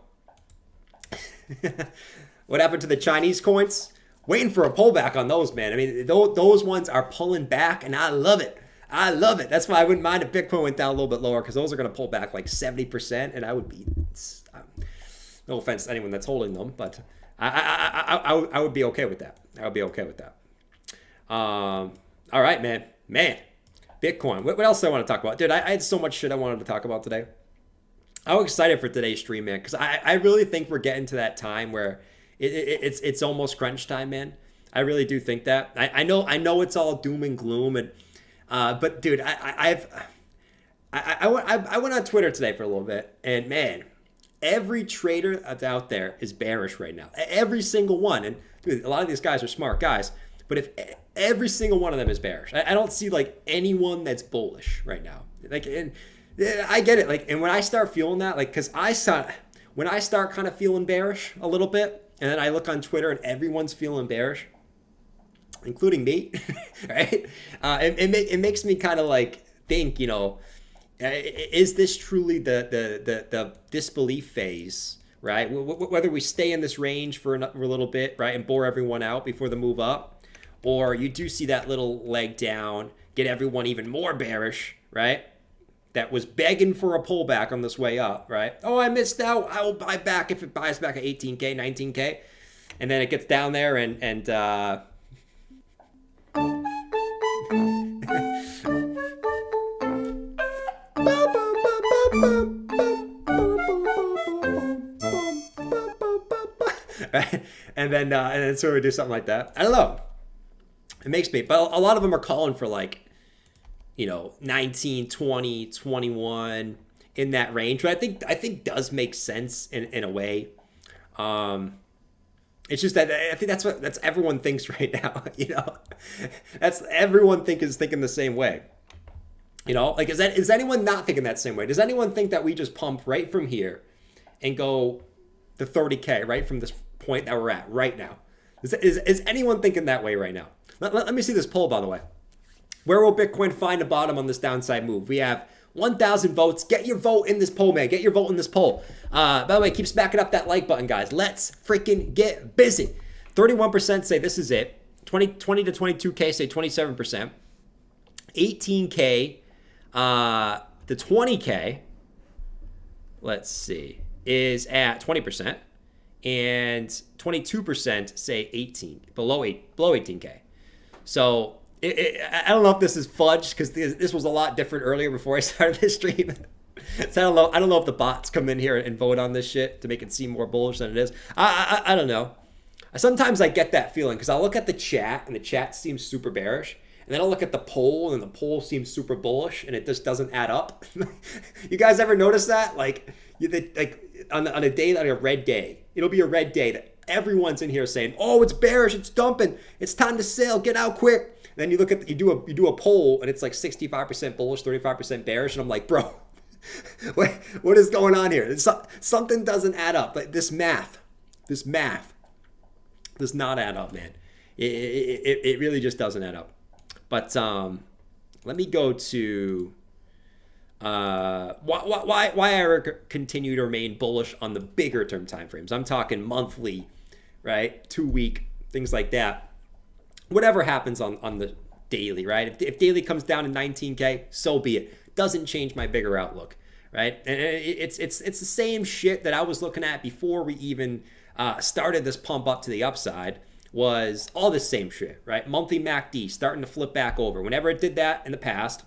What happened to the Chinese coins? Waiting for a pullback on those, man. I mean, those ones are pulling back, and I love it. I love it. That's why I wouldn't mind if Bitcoin went down a little bit lower, because those are going to pull back like 70%, and I would be... no offense to anyone that's holding them, but I would be okay with that. I would be okay with that. All right, man. Bitcoin. What else do I want to talk about? Dude, I had so much shit I wanted to talk about today. I was excited for today's stream, man, because I really think we're getting to that time where it's almost crunch time, man. I really do think that. I know it's all doom and gloom, and but dude, I went on Twitter today for a little bit, and man, every trader that's out there is bearish right now. Every single one, and dude, a lot of these guys are smart guys. But if every single one of them is bearish, I don't see like anyone that's bullish right now. Like, and I get it. Like, and when I start feeling that, like, because when I start kind of feeling bearish a little bit, and then I look on Twitter and everyone's feeling bearish, including me, right? It makes me kind of like think, is this truly the disbelief phase, right? Whether we stay in this range for a little bit, right, and bore everyone out before the move up, or you do see that little leg down, get everyone even more bearish, right? That was begging for a pullback on this way up, right? Oh, I missed out. I will buy back if it buys back at 18K, 19K. And then it gets down there and right? And then sort of do something like that. I don't know. It makes me, but a lot of them are calling for like 19, 20, 21 in that range. But I think does make sense in a way. It's just that I think that's everyone thinks right now. That's everyone is thinking the same way. Like is anyone not thinking that same way? Does anyone think that we just pump right from here and go to 30K right from this point that we're at right now? Is anyone thinking that way right now? Let me see this poll, by the way. Where will Bitcoin find a bottom on this downside move? We have 1,000 votes. Get your vote in this poll, man. Get your vote in this poll. By the way, keep smacking up that like button, guys. Let's freaking get busy. 31% say this is it. 20 to 22K say 27%. 18K to 20K, let's see, is at 20%. And 22% say below 18K. So I don't know if this is fudged because this was a lot different earlier before I started this stream. So I don't know if the bots come in here and vote on this shit to make it seem more bullish than it is. I don't know. Sometimes I get that feeling because I'll look at the chat and the chat seems super bearish. And then I'll look at the poll and the poll seems super bullish and it just doesn't add up. You guys ever notice that? Like on a day, like a red day, it'll be a red day that everyone's in here saying, "Oh, it's bearish, it's dumping, it's time to sell, get out quick." And then you look at you do a poll and it's like 65% bullish, 35% bearish, and I'm like, bro, what is going on here? Something doesn't add up. Like this math does not add up, man. It really just doesn't add up. But let me go to why I continue to remain bullish on the bigger term time frames. I'm talking monthly, right? 2 week, things like that. Whatever happens on the daily, right? If daily comes down to 19K, so be it. Doesn't change my bigger outlook, right? And it's the same shit that I was looking at before we even started this pump up to the upside. Was all the same shit, right? Monthly MACD starting to flip back over. Whenever it did that in the past,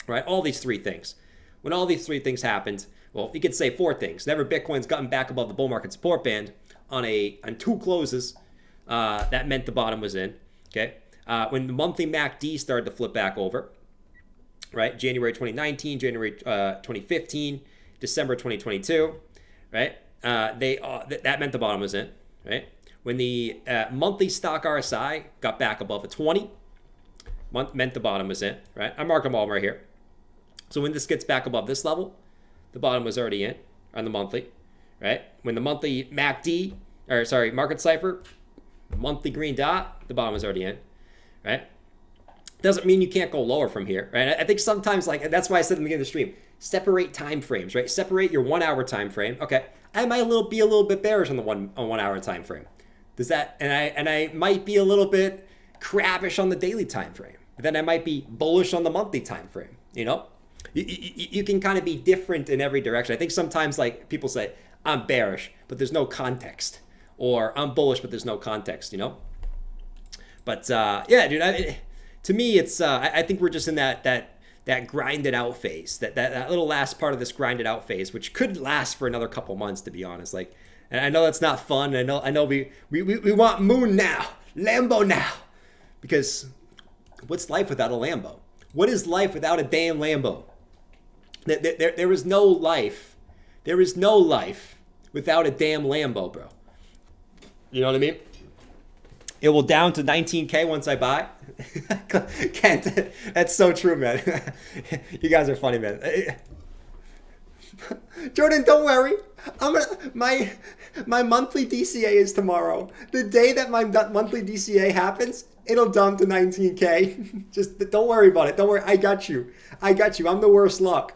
right? All these three things. When all these three things happened, well, you could say four things. Whenever Bitcoin's gotten back above the bull market support band on two closes, that meant the bottom was in. Okay. When the monthly MACD started to flip back over, right? January 2019, January 2015, December 2022, right? That meant the bottom was in, right? When the monthly stock RSI got back above a 20, meant the bottom was in, right? I mark them all right here. So when this gets back above this level, the bottom was already in on the monthly, right? When the monthly market cipher, monthly green dot, the bottom was already in, right? Doesn't mean you can't go lower from here, right? I think sometimes, like, that's why I said in the beginning of the stream, separate time frames, right? Separate your 1 hour time frame. Okay, I might be a little bit bearish on the 1 hour time frame. Does that, and I might be a little bit crabbish on the daily time frame, but then I might be bullish on the monthly time frame. You can kind of be different in every direction. I think sometimes, like, people say I'm bearish, but there's no context, or I'm bullish, but there's no context. But yeah, dude. To me, it's I think we're just in that grinded out phase, that little last part of this grinded out phase, which could last for another couple months, to be honest. Like. And I know that's not fun. I know we want Moon now, Lambo now, because what's life without a Lambo? What is life without a damn Lambo? There is no life. There is no life without a damn Lambo, bro. You know what I mean? It will down to 19K once I buy. Can't. That's so true, man. You guys are funny, man. Jordan, don't worry. My monthly DCA is tomorrow. The day that my monthly DCA happens, it'll dump to 19K. Just don't worry about it. Don't worry. I got you. I'm the worst luck.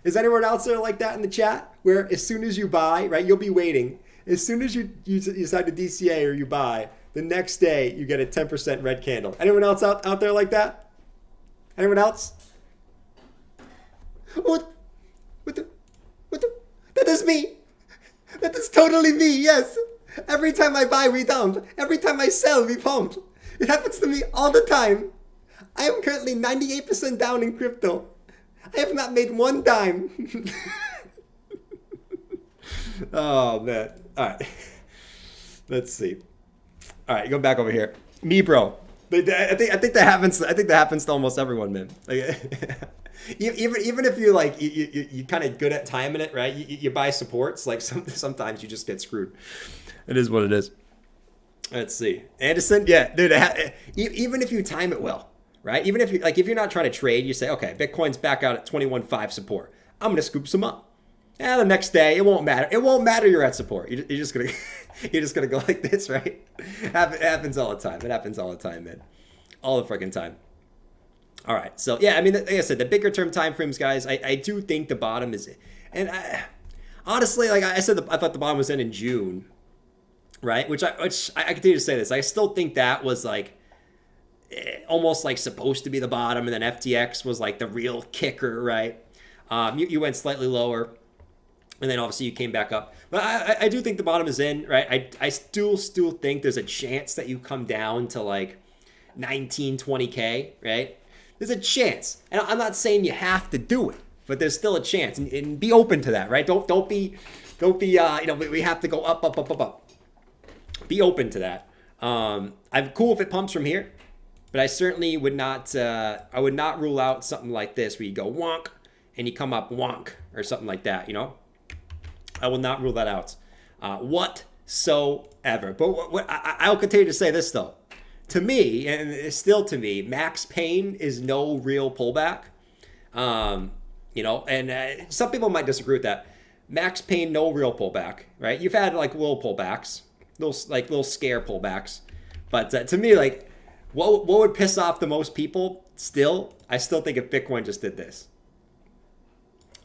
Is anyone else there like that in the chat? Where as soon as you buy, right, you'll be waiting. As soon as you decide to DCA or you buy, the next day you get a 10% red candle. Anyone else out there like that? Anyone else? What the? That is me. That is totally me, yes. Every time I buy, we dump. Every time I sell, we pump. It happens to me all the time. I am currently 98% down in crypto. I have not made one dime. Oh, man. All right. Let's see. All right, go back over here. Me, bro. I think that happens. I think that happens to almost everyone, man. Like, even if you like you kind of good at timing it, right? You buy supports. Like sometimes you just get screwed. It is what it is. Let's see, Anderson. Yeah, dude. Even if you time it well, right? Even if if you're not trying to trade, you say, okay, Bitcoin's back out at 21.5 support. I'm gonna scoop some up. And the next day, it won't matter. It won't matter you're at support. You're just gonna you're just gonna go like this, right? It happens all the time. It happens all the time, man. All the freaking time. All right. So yeah, I mean, like I said, the bigger term time frames, guys. I do think the bottom is, and honestly, like I said, I thought the bottom was in June, right? Which I continue to say this. I still think that was like almost like supposed to be the bottom, and then FTX was like the real kicker, right? You went slightly lower. And then obviously you came back up. But I do think the bottom is in, right? I still think there's a chance that you come down to like 19, 20K, right? There's a chance. And I'm not saying you have to do it, but there's still a chance. And be open to that, right? Don't be we have to go up. Be open to that. I'm cool if it pumps from here, but I certainly would not rule out something like this where you go wonk and you come up wonk or something like that, you know? I will not rule that out whatsoever. But I'll continue to say this, though. To me, and still to me, max pain is no real pullback. You know, and some people might disagree with that. Max pain, no real pullback, right? You've had like little pullbacks, little scare pullbacks. But to me, like, what would piss off the most people still? I still think if Bitcoin just did this.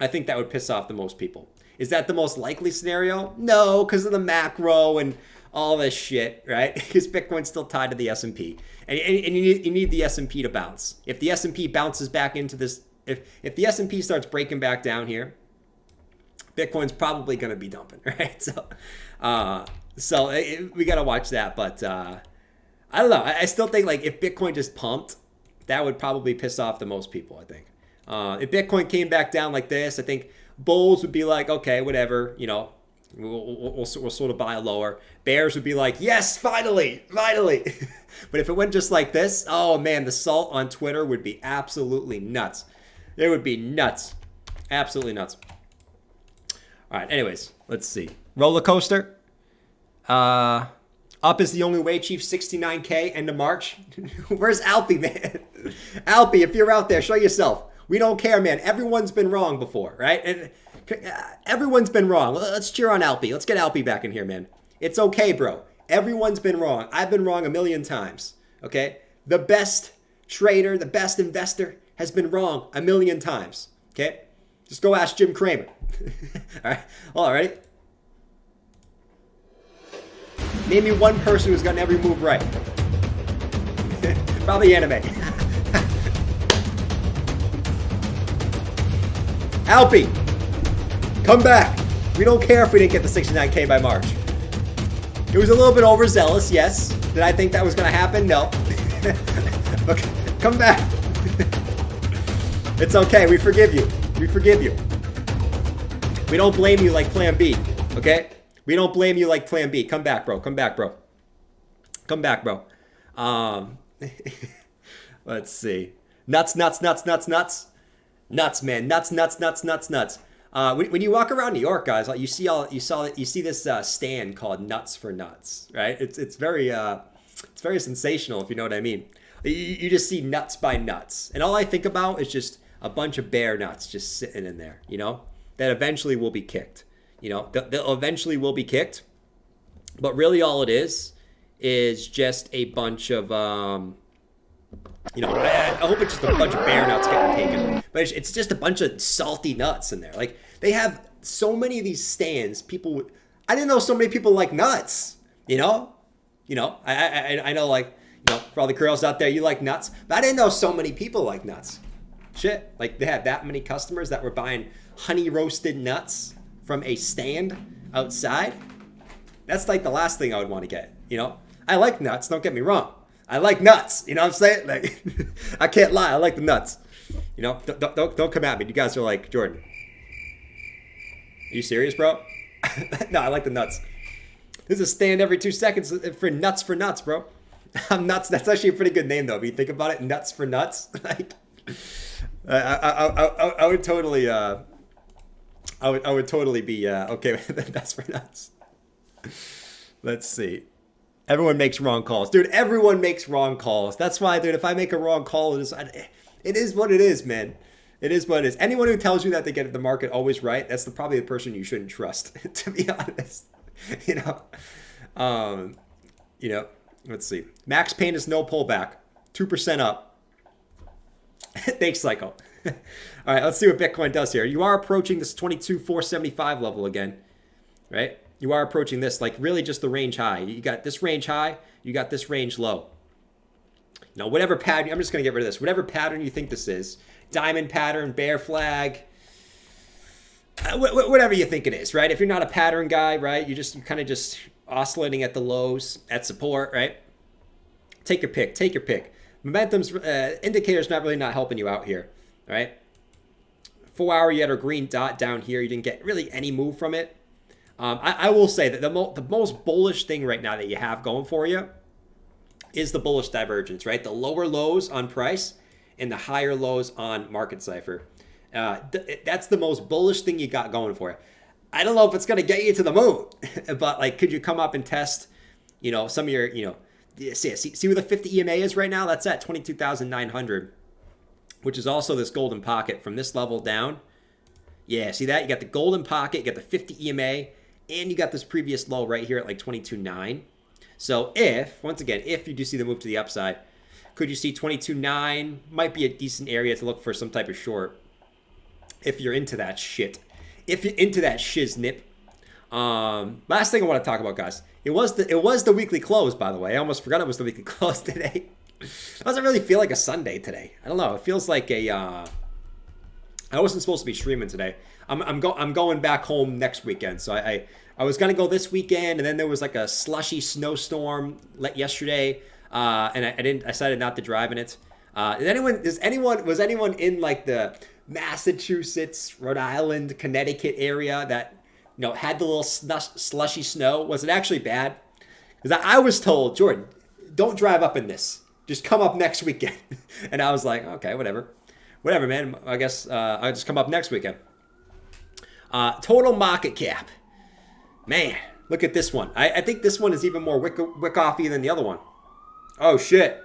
I think that would piss off the most people. Is that the most likely scenario? No, because of the macro and all this shit, right? Because Bitcoin's still tied to the S&P. And you need the S&P to bounce. If the S&P bounces back into this, if the S&P starts breaking back down here, Bitcoin's probably going to be dumping, right? So we got to watch that. But I don't know. I still think like if Bitcoin just pumped, that would probably piss off the most people, I think. If Bitcoin came back down like this, I think bulls would be like, okay, whatever, you know, we'll sort of buy lower. Bears would be like, yes, finally. But if it went just like this, oh man, the salt on Twitter would be absolutely nuts. It would be nuts. Absolutely nuts. All right, anyways, let's see. Roller coaster. Up is the only way, Chief. 69K, end of March. Where's Alpy, man? Alpy, if you're out there, show yourself. We don't care, man. Everyone's been wrong before, right? And everyone's been wrong. Let's cheer on Alpy. Let's get Alpy back in here, man. It's okay, bro. Everyone's been wrong. I've been wrong a million times, okay? The best trader, the best investor has been wrong a million times, okay? Just go ask Jim Cramer. All right, ready? Name me one person who's gotten every move right. Probably anime. Alpy, come back. We don't care if we didn't get the 69K by March. It was a little bit overzealous, yes. Did I think that was going to happen? No. Okay, come back. It's okay. We forgive you. We forgive you. We don't blame you like Plan B, okay? We don't blame you like Plan B. Come back, bro. Come back, bro. Come back, bro. Let's see. Nuts. Nuts, man. Nuts. When you walk around New York, guys, like you see this stand called Nuts for Nuts, right? It's very sensational, if you know what I mean. You just see nuts by nuts, and all I think about is just a bunch of bear nuts just sitting in there, you know, that eventually will be kicked. You know, they'll eventually will be kicked, but really all it is just a bunch of you know, I hope it's just a bunch of bear nuts getting taken, but it's just a bunch of salty nuts in there. Like they have so many of these stands. I didn't know so many people like nuts. You know, I know, like, you know, for all the girls out there, you like nuts, but I didn't know so many people like nuts. Shit, like they had that many customers that were buying honey roasted nuts from a stand outside. That's like the last thing I would want to get. You know, I like nuts. Don't get me wrong. I like nuts. You know what I'm saying? Like, I can't lie. I like the nuts. You know, don't come at me. You guys are like, Jordan, are you serious, bro? No, I like the nuts. There's a stand every 2 seconds for nuts, bro. Nuts. That's actually a pretty good name though. If you think about it, nuts for nuts. Like, I would totally, I would totally be okay with the nuts for nuts. Let's see. Everyone makes wrong calls, dude. Everyone makes wrong calls. That's why, dude. If I make a wrong call, it is what it is, man. It is what it is. Anyone who tells you that they get the market always right, that's probably the person you shouldn't trust. To be honest, you know. Let's see. Max pain is no pullback. 2% up. Thanks, Cycle. All right, let's see what Bitcoin does here. You are approaching this 22,475 level again, right? You are approaching this, like really just the range high. You got this range high, you got this range low. Now, whatever pattern, I'm just going to get rid of this. Whatever pattern you think this is, diamond pattern, bear flag, whatever you think it is, right? If you're not a pattern guy, right, you're kind of just oscillating at the lows, at support, right? Take your pick. Take your pick. Momentum's indicator's not helping you out here, right? 4 hour, you had a green dot down here. You didn't get really any move from it. I will say that the most bullish thing right now that you have going for you is the bullish divergence, right? The lower lows on price and the higher lows on market cipher. That's the most bullish thing you got going for you. I don't know if it's going to get you to the moon, but like, could you come up and test, some of your, see where the 50 EMA is right now? That's at 22,900, which is also this golden pocket from this level down. Yeah, see that? You got the golden pocket, you got the 50 EMA, and you got this previous low right here at like 22.9. So once again, if you do see the move to the upside, could you see 22.9? Might be a decent area to look for some type of short if you're into that shit. If you're into that shiznip. Last thing I want to talk about, guys. It was the weekly close, by the way. I almost forgot it was the weekly close today. It doesn't really feel like a Sunday today. I don't know. It feels like I wasn't supposed to be streaming today. I'm going back home next weekend. So I was gonna go this weekend, and then there was like a slushy snowstorm yesterday, and I decided not to drive in it. Was anyone in like the Massachusetts, Rhode Island, Connecticut area that had the little slushy snow? Was it actually bad? Because I was told, Jordan, don't drive up in this. Just come up next weekend. And I was like, okay, whatever, man. I guess I'll just come up next weekend. Total market cap. Man, look at this one. I think this one is even more Wyckoff-y than the other one. Oh, shit.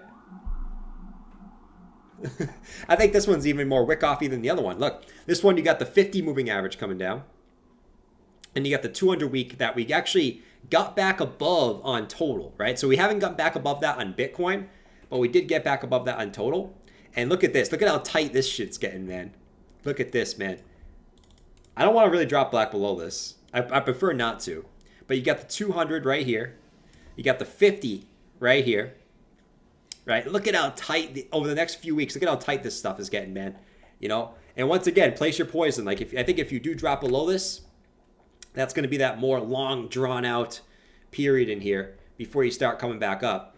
I think this one's even more Wyckoff-y than the other one. Look, this one, you got the 50 moving average coming down. And you got the 200 week that we actually got back above on total, right? So we haven't got back above that on Bitcoin, but we did get back above that on total. And look at this. Look at how tight this shit's getting, man. Look at this, man. I don't want to really drop back below this. I prefer not to. But you got the 200 right here. You got the 50 right here. Right? Look at how tight, over the next few weeks, look at how tight this stuff is getting, man. And once again, place your poison. Like, I think if you do drop below this, that's going to be that more long, drawn-out period in here before you start coming back up.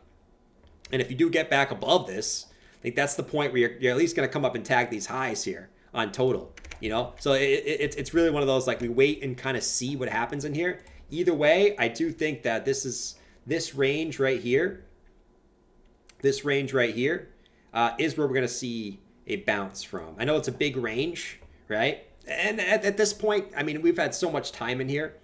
And if you do get back above this, I think that's the point where you're at least going to come up and tag these highs here on total. So it's really one of those, like, we wait and kind of see what happens in here. Either way, I do think that this range right here, is where we're going to see a bounce from. I know it's a big range, right? And at this point, I mean, we've had so much time in here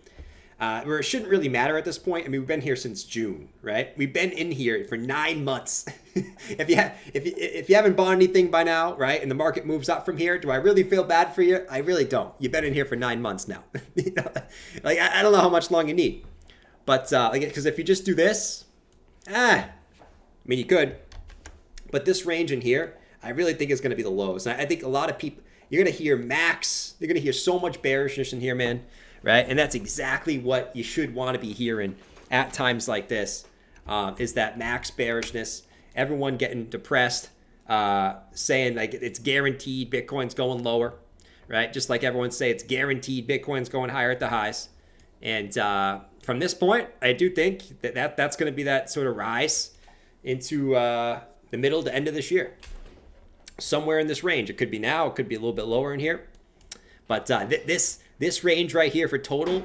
where it shouldn't really matter at this point. I mean, we've been here since June, right? We've been in here for 9 months. If you haven't bought anything by now, right, and the market moves up from here, do I really feel bad for you? I really don't. You've been in here for 9 months now. Like, I don't know how much long you need, but because if you just do this, I mean, you could, but this range in here, I really think is going to be the lows. And I think a lot of people, you're going to hear max. You're going to hear so much bearishness in here, man. Right? And that's exactly what you should want to be hearing at times like this, is that max bearishness. Everyone getting depressed, saying like it's guaranteed Bitcoin's going lower, right? Just like everyone say it's guaranteed Bitcoin's going higher at the highs. And from this point, I do think that's going to be that sort of rise into the middle to end of this year. Somewhere in this range. It could be now, it could be a little bit lower in here. But this range right here for total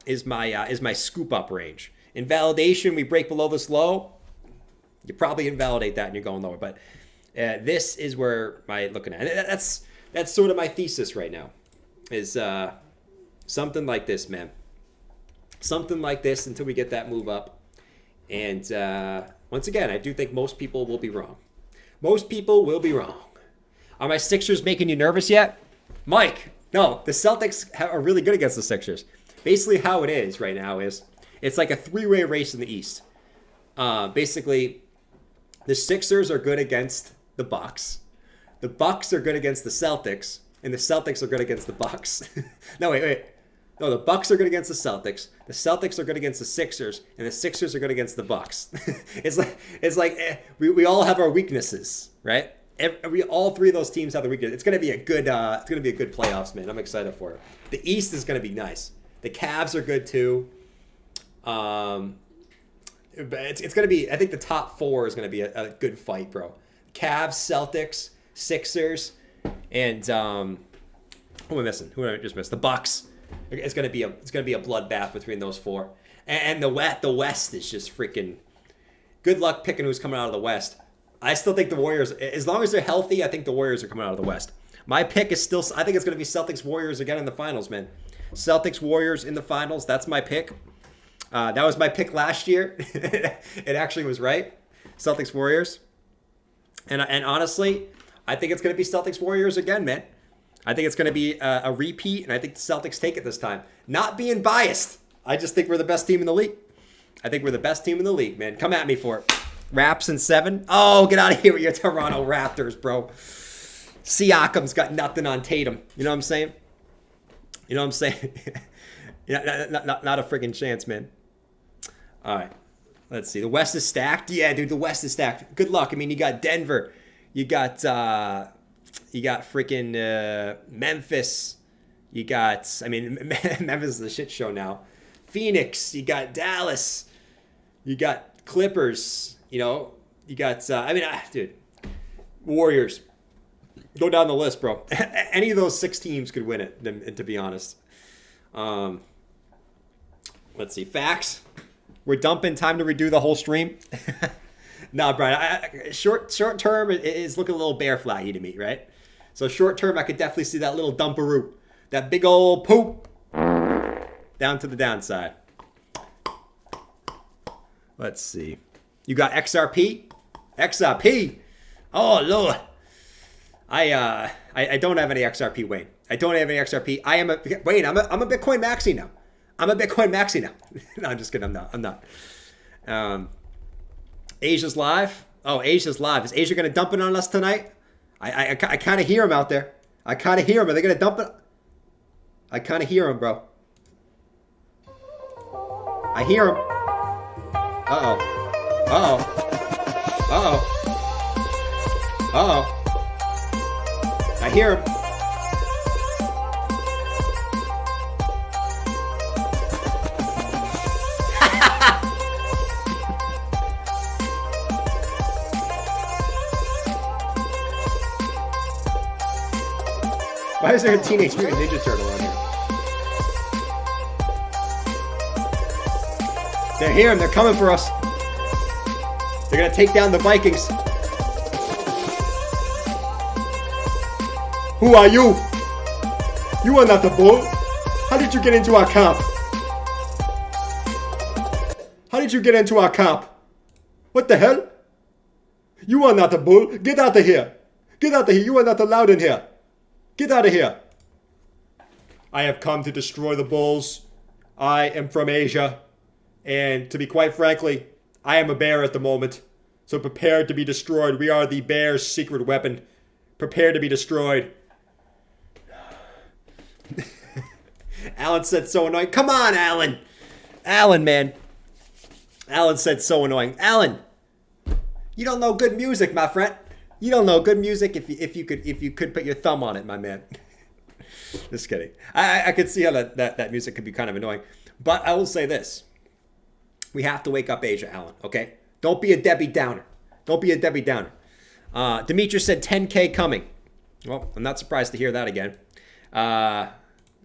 is my scoop up range. In validation, we break below this low. You probably invalidate that and you're going lower. But this is where I'm looking at it. That's sort of my thesis right now, is something like this, man. Something like this until we get that move up. And once again, I do think most people will be wrong. Most people will be wrong. Are my Sixers making you nervous yet? Mike, no. The Celtics are really good against the Sixers. Basically how it is right now is it's like a three-way race in the East. Basically, the Sixers are good against the Bucks. The Bucks are good against the Celtics. And the Celtics are good against the Bucks. No, wait. No, the Bucks are good against the Celtics. The Celtics are good against the Sixers, and the Sixers are good against the Bucks. it's like we all have our weaknesses, right? All three of those teams have the weaknesses. It's gonna be a good playoffs, man. I'm excited for it. The East is gonna be nice. The Cavs are good too. It's gonna be. I think the top four is gonna be a good fight, bro. Cavs, Celtics, Sixers, and who am I missing? Who did I just miss? The Bucks. It's gonna be a bloodbath between those four, and the West is just freaking. Good luck picking who's coming out of the West. I still think the Warriors, as long as they're healthy, I think the Warriors are coming out of the West. My pick is still. I think it's gonna be Celtics Warriors again in the finals, man. Celtics Warriors in the finals. That's my pick. That was my pick last year. It actually was right. Celtics Warriors, and honestly, I think it's gonna be Celtics Warriors again, man. I think it's going to be a repeat, and I think the Celtics take it this time. Not being biased. I just think we're the best team in the league. I think we're the best team in the league, man. Come at me for it. Raps in 7. Oh, get out of here with your Toronto Raptors, bro. Siakam's got nothing on Tatum. You know what I'm saying? Not a freaking chance, man. All right. Let's see. The West is stacked. Yeah, dude, the West is stacked. Good luck. I mean, you got Denver. You got freaking Memphis. You got, Memphis is a shit show now. Phoenix. You got Dallas. You got Clippers. You got, dude, Warriors. Go down the list, bro. Any of those 6 teams could win it, to be honest. Let's see. Facts. We're dumping. Time to redo the whole stream. Nah, Brian. Short term is looking a little bear flaggy to me, right? So short term, I could definitely see that little dumperoo, that big old poop, down to the downside. Let's see. You got XRP. Oh Lord. I don't have any XRP, Wayne. I don't have any XRP. I'm a Bitcoin maxi now. No, I'm just kidding. I'm not. Asia's live. Oh, Asia's live. Is Asia going to dump it on us tonight? I kind of hear him out there. I kind of hear him. Are they going to dump it? I kind of hear him, bro. I hear him. Uh-oh. I hear him. Why is there a Teenage Mutant Ninja Turtle on here? They're here and they're coming for us. They're going to take down the Vikings. Who are you? You are not the bull. How did you get into our camp? What the hell? You are not the bull. Get out of here. You are not allowed in here. Get out of here. I have come to destroy the bulls. I am from Asia. And to be quite frankly, I am a bear at the moment. So prepare to be destroyed. We are the bear's secret weapon. Prepare to be destroyed. Alan said so annoying. Come on, Alan. Alan, man. Alan said so annoying. Alan, you don't know good music, my friend. You don't know good music if you could put your thumb on it, my man. Just kidding. I could see how that music could be kind of annoying. But I will say this. We have to wake up Asia, Alan, okay? Don't be a Debbie Downer. Demetrius said 10K coming. Well, I'm not surprised to hear that again.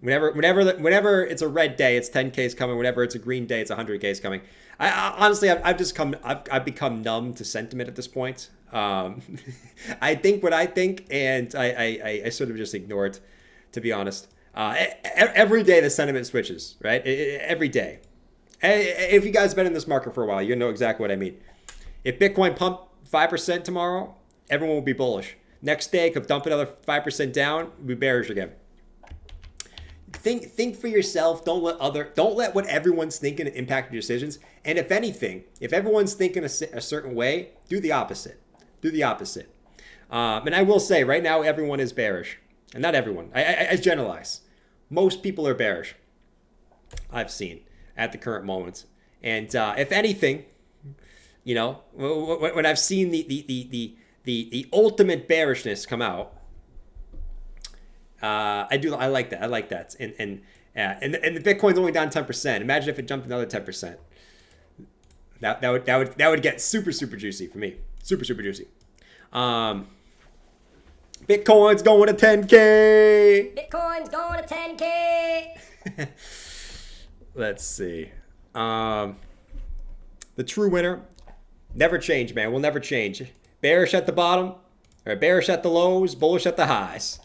Whenever it's a red day, it's 10K's coming. Whenever it's a green day, it's 100K's coming. Honestly, I've become numb to sentiment at this point. I think what I think, and I sort of just ignore it, to be honest. Every day the sentiment switches, right? Every day. If you guys have been in this market for a while, you know exactly what I mean. If Bitcoin pump 5% tomorrow, everyone will be bullish. Next day, it could dump another 5% down, we'll be bearish again. Think for yourself. Don't let what everyone's thinking impact your decisions. And if anything, if everyone's thinking a certain way, do the opposite. Do the opposite. And I will say, right now, everyone is bearish. And not everyone. I generalize. Most people are bearish, I've seen, at the current moment. And if anything, you know, when I've seen the ultimate bearishness come out, I like that. I like that. And the Bitcoin's only down 10%. Imagine if it jumped another 10%. That would get super juicy for me. Super juicy. Bitcoin's going to 10K. Bitcoin's going to 10K. Let's see. The true winner, never change, man. We'll never change. Bearish at the bottom, or bearish at the lows, bullish at the highs.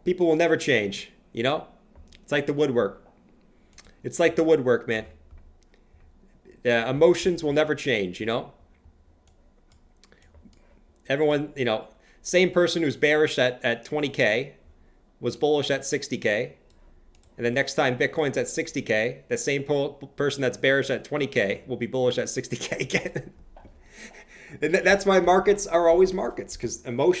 People will never change, you know? It's like the woodwork. It's like the woodwork, man. Emotions will never change, you know? Everyone, you know, same person who's bearish at 20K was bullish at 60K. And then next time Bitcoin's at 60K, the same person that's bearish at 20K will be bullish at 60K again. And that's why markets are always markets, because no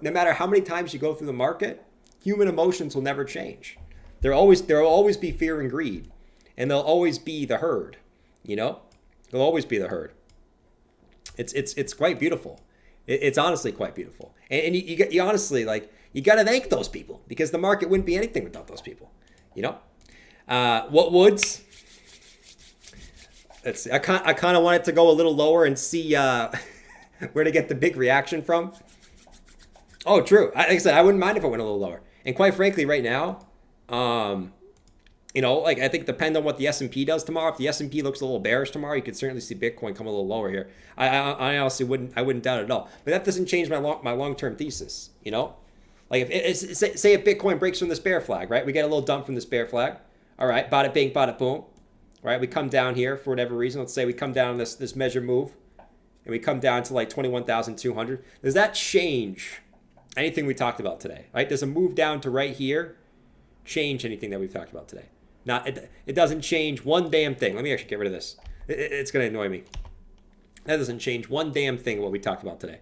matter how many times you go through the market, human emotions will never change. There will always be fear and greed, and there'll always be the herd. You know, there'll always be the herd. It's quite beautiful. It's honestly quite beautiful, and you honestly, like, you got to thank those people, because the market wouldn't be anything without those people. You know, what woods? Let's see. I kind of want it to go a little lower and see where to get the big reaction from. Oh, true. Like I said, I wouldn't mind if it went a little lower. And quite frankly, right now, you know, like, I think depend on what the S&P does tomorrow. If the S&P looks a little bearish tomorrow, you could certainly see Bitcoin come a little lower here. I honestly wouldn't doubt it at all. But that doesn't change my long-term thesis. You know, like, say if Bitcoin breaks from this bear flag, right? We get a little dump from this bear flag. All right, bada bing, bada boom. Right, we come down here for whatever reason. Let's say we come down this measure move, and we come down to like 21,200. Does that change anything we talked about today? Right? Does a move down to right here change anything that we've talked about today? It doesn't change one damn thing. Let me actually get rid of this. It's going to annoy me. That doesn't change one damn thing what we talked about today.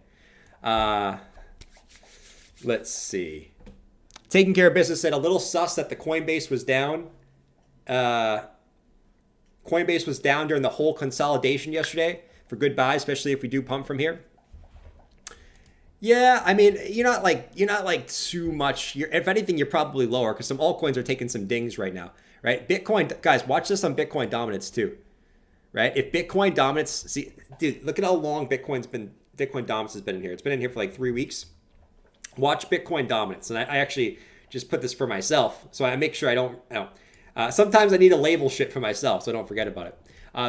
Let's see. Taking care of business said a little sus that the Coinbase was down. Coinbase was down during the whole consolidation yesterday for good buys, especially if we do pump from here. Yeah, I mean, you're not like too much. If anything, you're probably lower, because some altcoins are taking some dings right now, right? Bitcoin, guys, watch this on Bitcoin dominance too, right? If Bitcoin dominance, see, dude, look at how long Bitcoin dominance has been in here. It's been in here for like 3 weeks. Watch Bitcoin dominance, and I actually just put this for myself, so I make sure I don't. Sometimes I need to label shit for myself, so I don't forget about it.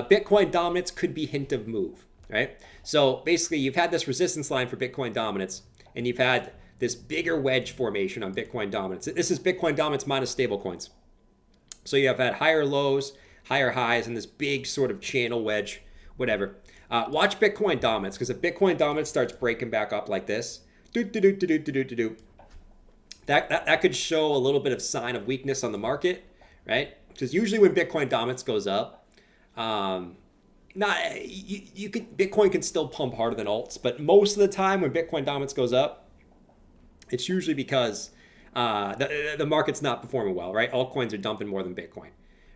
Bitcoin dominance could be hint of move, right? So basically, you've had this resistance line for Bitcoin dominance, and you've had this bigger wedge formation on Bitcoin dominance. This is Bitcoin dominance minus stablecoins. So you have had higher lows, higher highs, and this big sort of channel wedge, whatever. Watch Bitcoin dominance, because if Bitcoin dominance starts breaking back up like this, that could show a little bit of sign of weakness on the market. Right? Because usually when Bitcoin dominance goes up, Bitcoin can still pump harder than alts, but most of the time when Bitcoin dominance goes up, it's usually because the market's not performing well, right? Altcoins are dumping more than Bitcoin,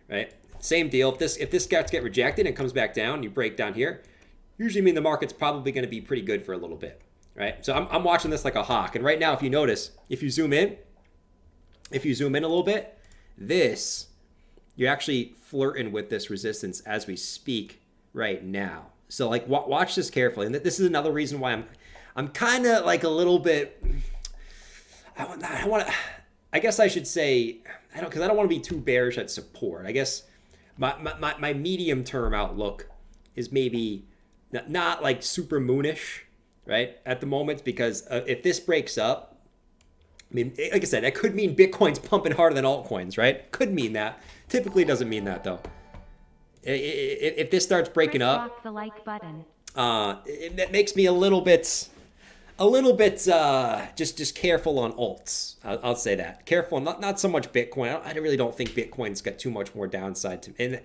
right? Same deal. If this starts to get rejected and comes back down, you break down here, usually mean the market's probably going to be pretty good for a little bit, right? So I'm watching this like a hawk, and right now, if you notice, if you zoom in a little bit, you're actually flirting with this resistance as we speak right now. So like, watch this carefully. And this is another reason why I'm kind of like a little bit, I guess I should say, because I don't want to be too bearish at support. I guess my medium term outlook is maybe not like super moonish, right, at the moment, because if this breaks up, I mean, like I said, that could mean Bitcoin's pumping harder than altcoins, right? Could mean that. Typically doesn't mean that, though. If this starts breaking up, rock the like button. that makes me a little bit just careful on alts. I'll say that. Careful, not so much Bitcoin. I really don't think Bitcoin's got too much more downside to,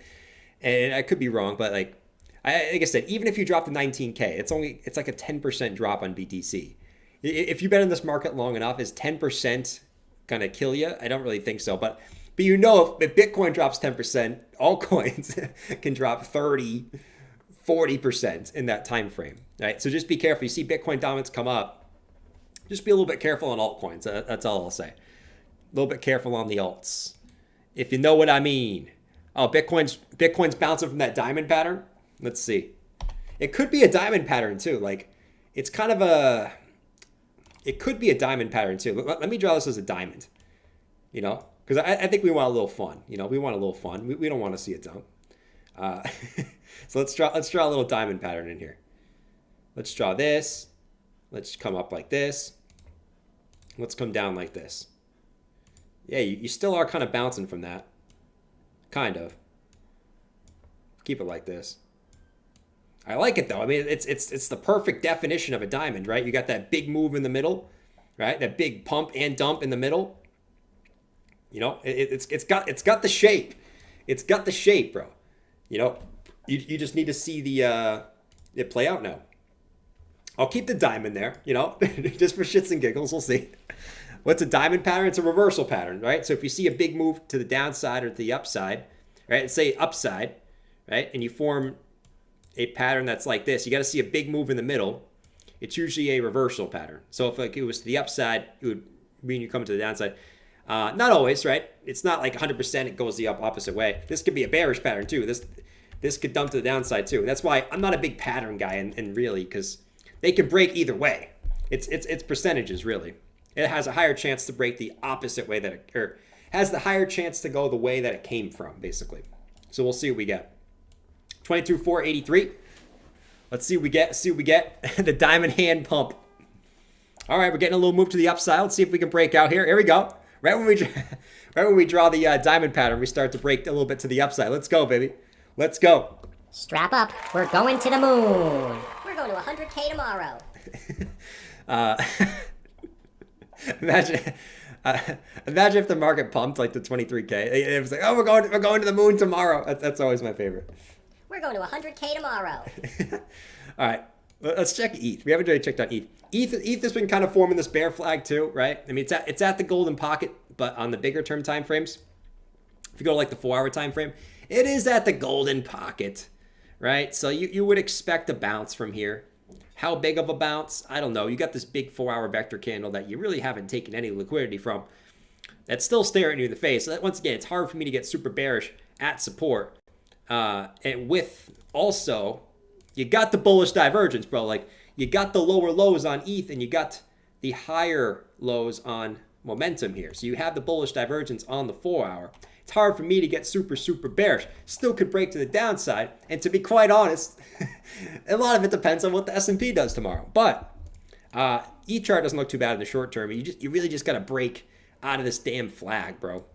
and I could be wrong, but like I said, even if you drop to 19K, it's like a 10% drop on BTC. If you've been in this market long enough, is 10% gonna kill you? I don't really think so, but you know, if Bitcoin drops 10%, altcoins can drop 30, 40% in that time frame, right? So just be careful. You see Bitcoin dominance come up, just be a little bit careful on altcoins. That's all I'll say. A little bit careful on the alts, if you know what I mean. Oh, Bitcoin's bouncing from that diamond pattern. Let's see. It could be a diamond pattern too. Like, it's kind of it could be a diamond pattern too. Let me draw this as a diamond, you know, because I think we want a little fun. You know, we want a little fun. We don't want to see a dump. So let's draw a little diamond pattern in here. Let's draw this. Let's come up like this. Let's come down like this. Yeah, you still are kind of bouncing from that. Kind of. Keep it like this. I like it though. I mean, it's the perfect definition of a diamond, right? You got that big move in the middle, right? That big pump and dump in the middle. You know, it's got the shape. It's got the shape, bro. You know, you just need to see it play out now. I'll keep the diamond there, you know, just for shits and giggles. We'll see. What's a diamond pattern? It's a reversal pattern, right? So if you see a big move to the downside or to the upside, right? Say upside, right? And you form a pattern that's like this. You got to see a big move in the middle. It's usually a reversal pattern. So if like it was to the upside, it would mean you come to the downside. Not always, right? It's not like 100% it goes the opposite way. This could be a bearish pattern too. This could dump to the downside too. That's why I'm not a big pattern guy, and really, because they can break either way. It's percentages, really. It has a higher chance to break the opposite way or has the higher chance to go the way that it came from, basically. So we'll see what we get. 22,483. Let's see what we get. The diamond hand pump. All right, we're getting a little move to the upside. Let's see if we can break out here. Here we go. Right when we draw the diamond pattern, we start to break a little bit to the upside. Let's go, baby. Let's go. Strap up. We're going to the moon. We're going to 100K tomorrow. Imagine if the market pumped like to 23K. It was like, oh, we're going to the moon tomorrow. That's always my favorite. We're going to 100K tomorrow. All right, let's check ETH. We haven't really checked on ETH. ETH has been kind of forming this bear flag too, right? I mean, it's at the golden pocket, but on the bigger term time frames, if you go to like the 4-hour time frame, it is at the golden pocket, right? So you would expect a bounce from here. How big of a bounce? I don't know. You got this big 4-hour vector candle that you really haven't taken any liquidity from. That's still staring you in the face. So that, once again, it's hard for me to get super bearish at support. And with also, you got the bullish divergence, bro. Like, you got the lower lows on ETH and you got the higher lows on momentum here. So you have the bullish divergence on the 4-hour. It's hard for me to get super, super bearish. Still could break to the downside. And to be quite honest, a lot of it depends on what the S&P does tomorrow. But ETH chart doesn't look too bad in the short term. You really just got to break out of this damn flag, bro.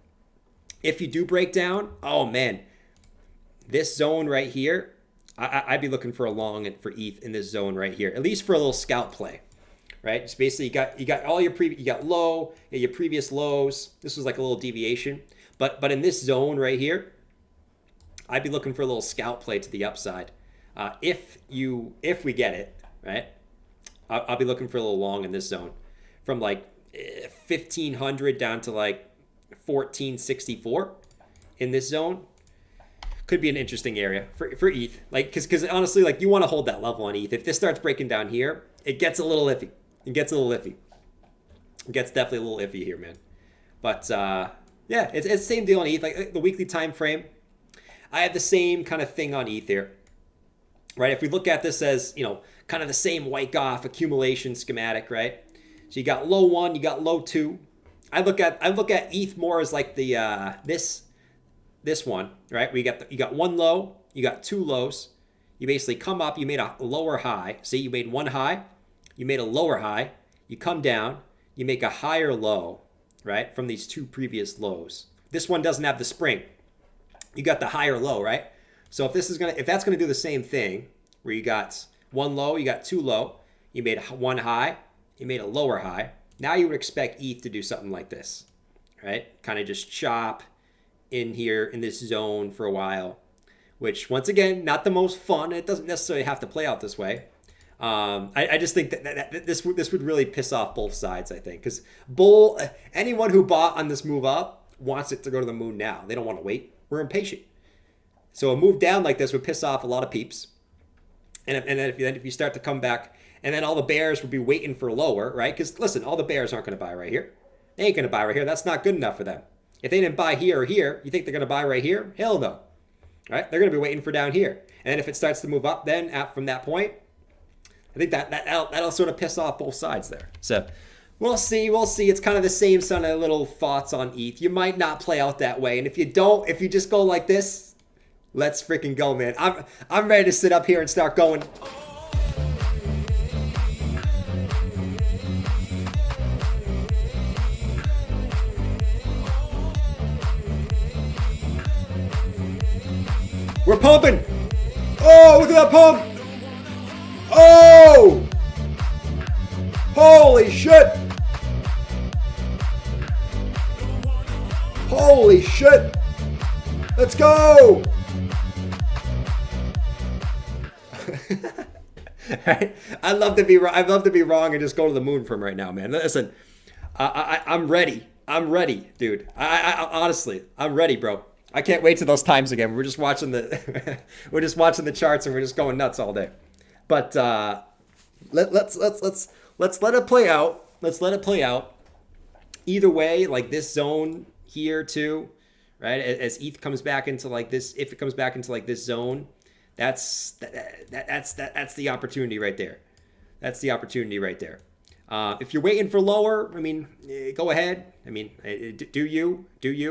If you do break down, oh man, this zone right here, I'd be looking for a long for ETH in this zone right here, at least for a little scalp play, right? It's basically you got all your you got low, your previous lows. This was like a little deviation, but in this zone right here, I'd be looking for a little scalp play to the upside. If we get it, right, I'll be looking for a little long in this zone, from like 1,500 down to like 1,464 in this zone. Could be an interesting area for ETH, like because honestly, like you want to hold that level on ETH. If this starts breaking down here, it gets a little iffy. It gets definitely a little iffy here, man. But yeah, it's the same deal on ETH. Like the weekly time frame, I have the same kind of thing on ETH here, right? If we look at this as, you know, kind of the same Wyckoff accumulation schematic, right? So you got low 1, you got low 2. I look at ETH more as like the this one, right? You got one low, you got 2 lows, You basically come up, you made a lower high. See, you made one high, you made a lower high, you come down, you make a higher low, right, from these two previous lows. This one doesn't have the spring. You got the higher low, right? So if that's gonna do the same thing, where you got one low, you got two low, you made one high, you made a lower high. Now you would expect ETH to do something like this, right? Kind of just chop in here in this zone for a while, which once again, not the most fun. It doesn't necessarily have to play out this way. I just think that this would really piss off both sides, I think, because anyone who bought on this move up wants it to go to the moon now. They don't want to wait. We're impatient. So a move down like this would piss off a lot of peeps. And then if you start to come back, and then all the bears would be waiting for lower, right? Because listen, all the bears aren't going to buy right here. They ain't going to buy right here. That's not good enough for them. If they didn't buy here or here, you think they're going to buy right here? Hell no. Right? They're going to be waiting for down here. And then if it starts to move up then from that point, I think that'll sort of piss off both sides there. So we'll see. It's kind of the same sort of little thoughts on ETH. You might not play out that way. And if you just go like this, let's freaking go, man. I'm ready to sit up here and start going. We're pumping. Oh, look at that pump. Oh! Holy shit. Holy shit. Let's go. Right? I'd love to be wrong and just go to the moon from right now, man. Listen, I'm ready. I'm ready, dude. I honestly, I'm ready, bro. I can't wait till those times again. We're just watching the charts and we're just going nuts all day. But let's let it play out. Let's let it play out. Either way, like this zone here too, right? As ETH comes back into like this, if it comes back into like this zone, that's the opportunity right there. That's the opportunity right there. If you're waiting for lower, I mean, go ahead. I mean, do you?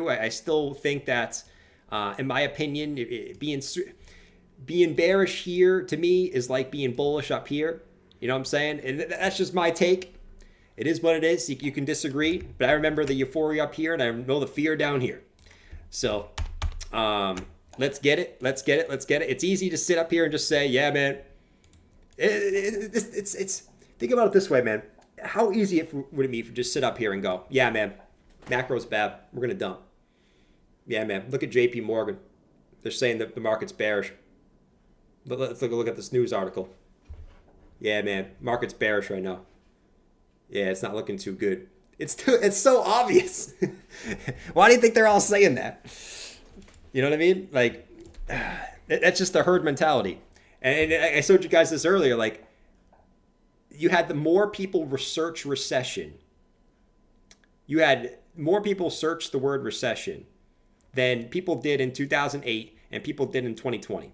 I still think that, in my opinion, being bearish here to me is like being bullish up here. You know what I'm saying? And that's just my take. It is what it is. You can disagree, but I remember the euphoria up here and I know the fear down here. So, let's get it. Let's get it. It's easy to sit up here and just say, yeah, man. It's think about it this way, man. How easy would it be if you just sit up here and go, yeah, man, macro's bad. We're going to dump. Yeah, man. Look at JP Morgan. They're saying that the market's bearish. But let's look at this news article. Yeah, man. Market's bearish right now. Yeah, it's not looking too good. It's so obvious. Why do you think they're all saying that? You know what I mean? Like, that's just the herd mentality. And I showed you guys this earlier. Like, you had more people research recession. You had more people search the word recession than people did in 2008 and people did in 2020.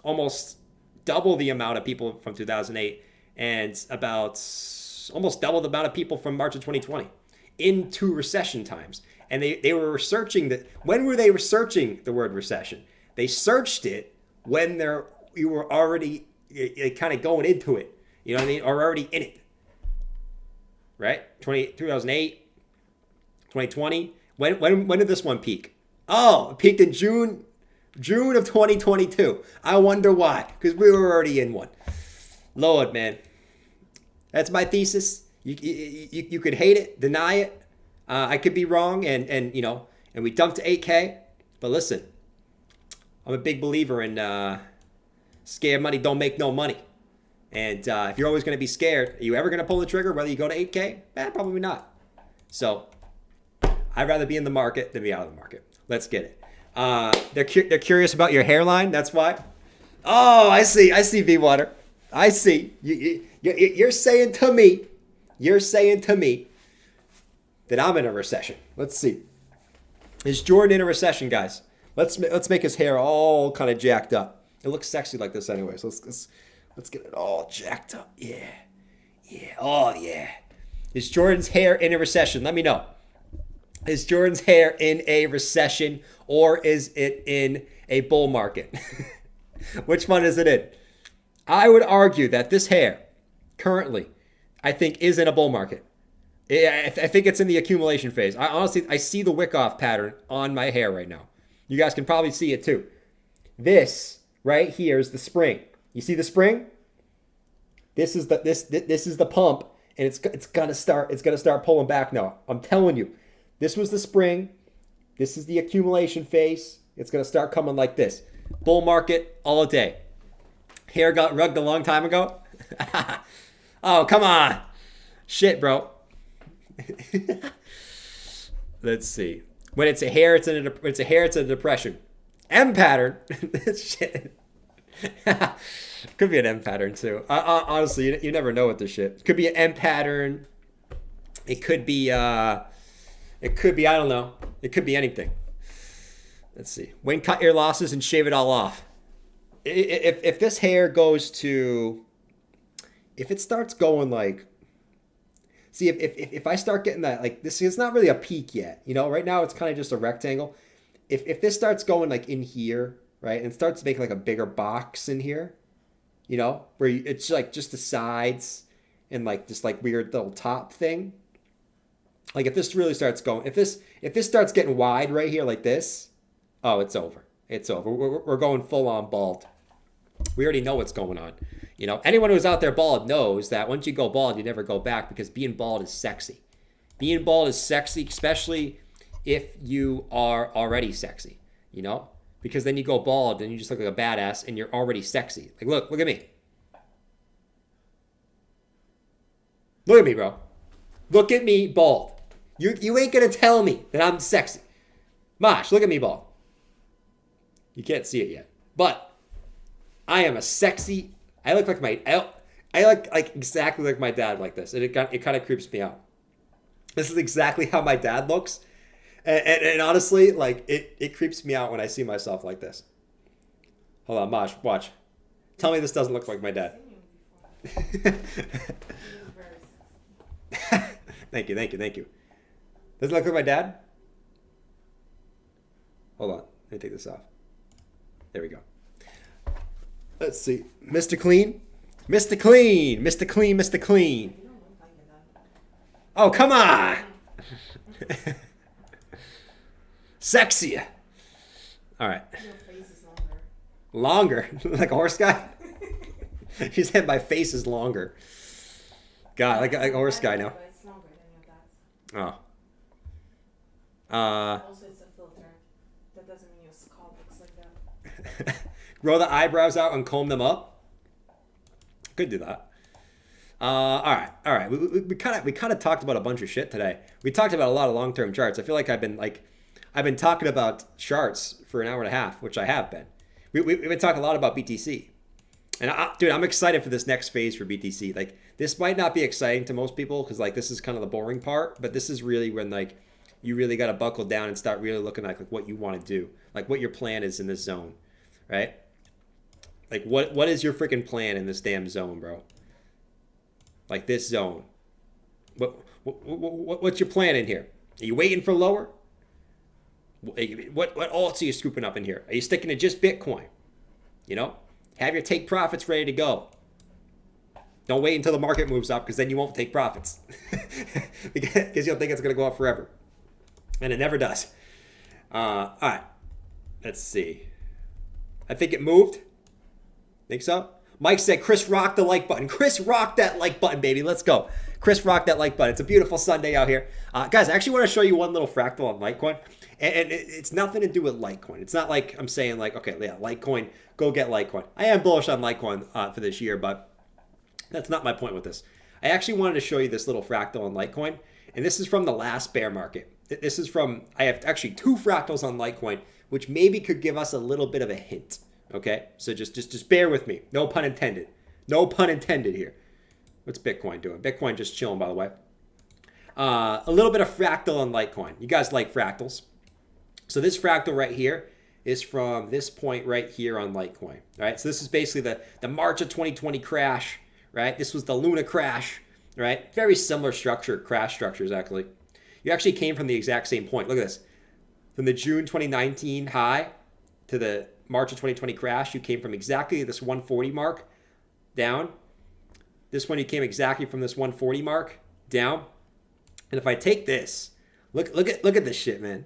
Almost double the amount of people from 2008 and about almost double the amount of people from March of 2020 into recession times. And they were researching when were they researching the word recession? They searched it when you were already kind of going into it. You know what I mean? Or already in it. Right? 2008, 2020. When did this one peak? Oh, it peaked in June of 2022. I wonder why. Because we were already in one. Lord, man. That's my thesis. You could hate it, deny it. I could be wrong, and we dumped to 8K. But listen, I'm a big believer in scared money don't make no money. And if you're always going to be scared, are you ever going to pull the trigger whether you go to 8K? Probably not. So I'd rather be in the market than be out of the market. Let's get it. They're curious about your hairline. That's why. Oh, I see, V-Water. I see. You're saying to me that I'm in a recession. Let's see. Is Jordan in a recession, guys? Let's make his hair all kind of jacked up. It looks sexy like this anyways. Let's get it all jacked up. Yeah. Oh, yeah. Is Jordan's hair in a recession? Let me know. Is Jordan's hair in a recession or is it in a bull market? Which one is it in? I would argue that this hair, currently, I think is in a bull market. I think it's in the accumulation phase. I see the Wyckoff pattern on my hair right now. You guys can probably see it too. This right here is the spring. You see the spring? This is the pump, and it's gonna start pulling back now. I'm telling you, this was the spring. This is the accumulation phase. It's gonna start coming like this. Bull market all day. Hair got rugged a long time ago. Oh, come on. Shit, bro. Let's see. When it's a hair, it's a depression. M pattern. Shit. Could be an M pattern too. Honestly, you never know with this shit. It could be an M pattern. It could be I don't know. It could be anything. Let's see. When cut your losses and shave it all off. If this hair goes to, if it starts going like, see, if I start getting that, like this, it's not really a peak yet. You know, right now it's kind of just a rectangle. If this starts going like in here, right, and starts to make like a bigger box in here, you know, where it's like just the sides and like this like weird little top thing. Like if this really starts going, if this starts getting wide right here like this, oh, it's over. It's over. We're going full on bald. We already know what's going on. You know, anyone who's out there bald knows that once you go bald, you never go back, because being bald is sexy. Being bald is sexy, especially if you are already sexy, you know, because then you go bald and you just look like a badass and you're already sexy. Like, look at me. Look at me, bro. Look at me bald. You ain't going to tell me that I'm sexy. Mosh, look at me bald. You can't see it yet, but I am a sexy. I look like I look like exactly like my dad like this, and it kind of creeps me out. This is exactly how my dad looks, and honestly, like it creeps me out when I see myself like this. Hold on, Mosh, watch. Tell me this doesn't look like my dad. Thank you. Doesn't it look like my dad? Hold on, let me take this off. There we go. Let's see. Mr. Clean. Oh, come on. Sexy. All right. Your face is longer. Longer? Like a horse guy? He said my face is longer. God, like a horse guy now. But it's longer than your dad's. Oh. Also, it's a filter. That doesn't mean your scalp looks like that. Grow the eyebrows out and comb them up. Could do that. All right. We kind of talked about a bunch of shit today. We talked about a lot of long-term charts. I feel like I've been talking about charts for an hour and a half, which I have been. We've been talking a lot about BTC, and dude, I'm excited for this next phase for BTC. Like, this might not be exciting to most people because like this is kind of the boring part, but this is really when like you really got to buckle down and start really looking at like what you want to do, like what your plan is in this zone, right? Like what is your freaking plan in this damn zone, bro? Like this zone. What's your plan in here? Are you waiting for lower? What alts are you scooping up in here? Are you sticking to just Bitcoin? You know, have your take profits ready to go. Don't wait until the market moves up, because then you won't take profits. Because you'll think it's going to go up forever. And it never does. All right. Let's see. I think it moved. Think so? Mike said, Chris, rock the like button. Chris, rock that like button, baby. Let's go. Chris, rock that like button. It's a beautiful Sunday out here. Guys, I actually want to show you one little fractal on Litecoin. And it's nothing to do with Litecoin. It's not like I'm saying like, okay, yeah, Litecoin, go get Litecoin. I am bullish on Litecoin for this year, but that's not my point with this. I actually wanted to show you this little fractal on Litecoin. And this is from the last bear market. This is from, I have actually 2 fractals on Litecoin, which maybe could give us a little bit of a hint. Okay, so just bear with me. No pun intended. No pun intended here. What's Bitcoin doing? Bitcoin just chilling, by the way. A little bit of fractal on Litecoin. You guys like fractals. So this fractal right here is from this point right here on Litecoin. All right, so this is basically the March of 2020 crash, right? This was the Luna crash, right? Very similar structure, crash structures actually. You actually came from the exact same point. Look at this. From the June 2019 high to the March of 2020 crash, you came from exactly this 140 mark down. This one, you came exactly from this 140 mark down. And if I take this, look at this shit, man.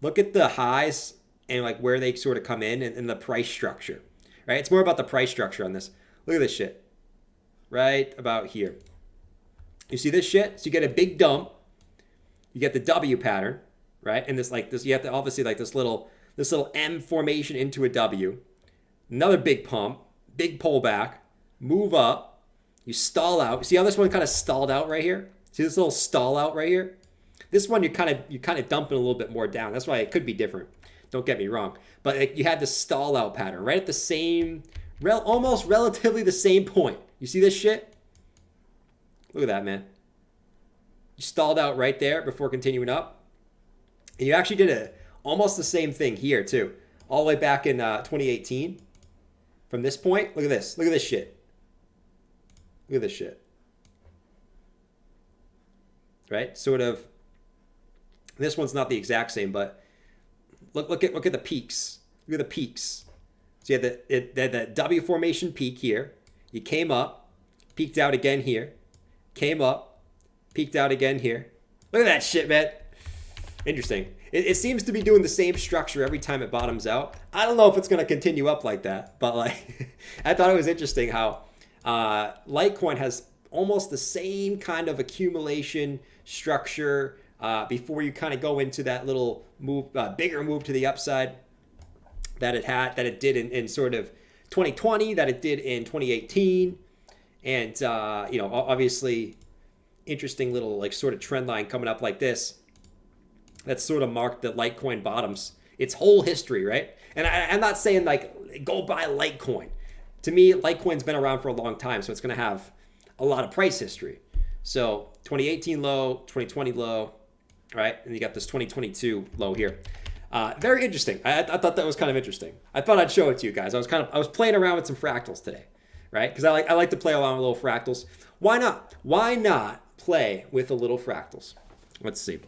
Look at the highs and like where they sort of come in and the price structure, right? It's more about the price structure on this. Look at this shit, right about here. You see this shit? So you get a big dump. You get the W pattern, right? And this like this, you have to obviously like this little M formation into a W. Another big pump, big pullback, move up. You stall out. See how this one kind of stalled out right here? See this little stall out right here? This one you kind of dumping a little bit more down. That's why it could be different. Don't get me wrong. But you had the stall out pattern right at the same, almost relatively the same point. You see this shit? Look at that, man. You stalled out right there before continuing up. And you actually did almost the same thing here too. All the way back in 2018. From this point, look at this. Look at this shit. Look at this shit. Right? Sort of. This one's not the exact same, but look at the peaks. Look at the peaks. So you had the W formation peak here. You came up, peaked out again here, came up, peaked out again here. Look at that shit, man. Interesting. It seems to be doing the same structure every time it bottoms out. I don't know if it's going to continue up like that, but like I thought it was interesting how Litecoin has almost the same kind of accumulation structure before you kind of go into that little move, bigger move to the upside that it did in sort of 2020, that it did in 2018, and obviously interesting little like sort of trend line coming up like this. That sort of marked the Litecoin bottoms its whole history, right? And I'm not saying like go buy Litecoin. To me, Litecoin's been around for a long time, so it's going to have a lot of price history. So 2018 low, 2020 low, right? And you got this 2022 low here. Very interesting. I thought that was kind of interesting. I thought I'd show it to you guys. I was playing around with some fractals today, right? Because I like to play around with little fractals. Why not? Why not play with a little fractals? Let's see.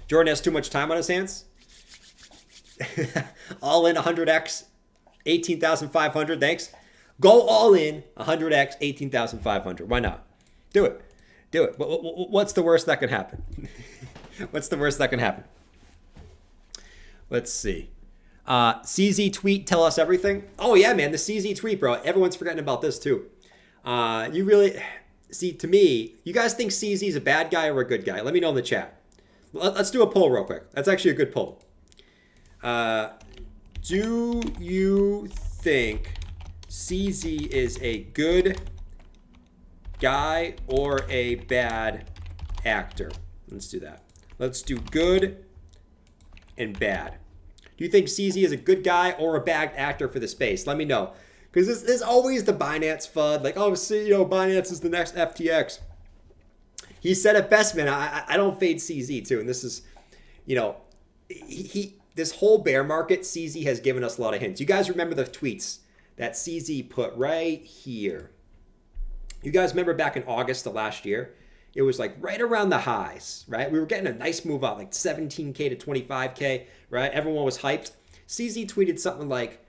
Jordan has too much time on his hands. All in 100x, 18,500. Thanks. Go all in 100x, 18,500. Why not? Do it. Do it. What's the worst that can happen? What's the worst that can happen? Let's see. CZ tweet, tell us everything. Oh yeah, man, the CZ tweet, bro. Everyone's forgetting about this too. You really see, to me, you guys think CZ is a bad guy or a good guy? Let me know in the chat. Let's do a poll real quick. That's actually a good poll. Do you think CZ is a good guy or a bad actor? Let's do that. Let's do good and bad. Do you think CZ is a good guy or a bad actor for the space? Let me know. Because there's always the Binance FUD. Like, oh, see, Binance is the next FTX. He said it best, man. I don't fade CZ too. And this is, this whole bear market, CZ has given us a lot of hints. You guys remember the tweets that CZ put right here. You guys remember back in August of last year? It was like right around the highs, right? We were getting a nice move up, like 17K to 25K, right? Everyone was hyped. CZ tweeted something like,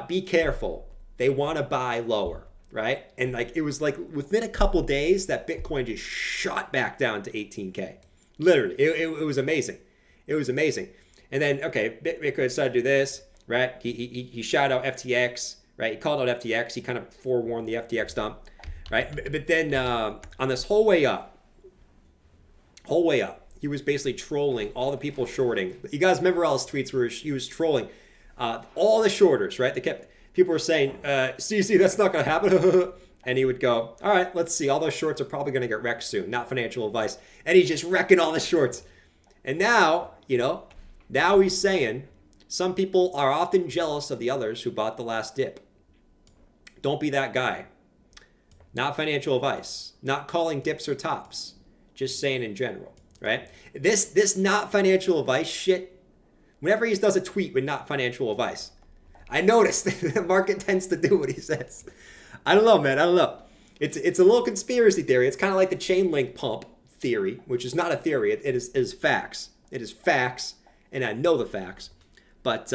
be careful. They want to buy lower, right? And like it was like within a couple days that Bitcoin just shot back down to 18K. Literally, it was amazing. It was amazing. And then, okay, Bitcoin started to do this, right? He shot out FTX, right? He called out FTX. He kind of forewarned the FTX dump. Right, but then on this whole way up, he was basically trolling all the people shorting. You guys remember all his tweets where he was trolling all the shorters, right? People were saying, CC, that's not going to happen. And he would go, all right, let's see. All those shorts are probably going to get wrecked soon. Not financial advice. And he's just wrecking all the shorts. And now, now he's saying some people are often jealous of the others who bought the last dip. Don't be that guy. Not financial advice, not calling dips or tops, just saying in general, right? This not financial advice shit, whenever he does a tweet with not financial advice, I noticed the market tends to do what he says. I don't know, man. I don't know. It's a little conspiracy theory. It's kind of like the chain link pump theory, which is not a theory. It is facts. It is facts, and I know the facts. But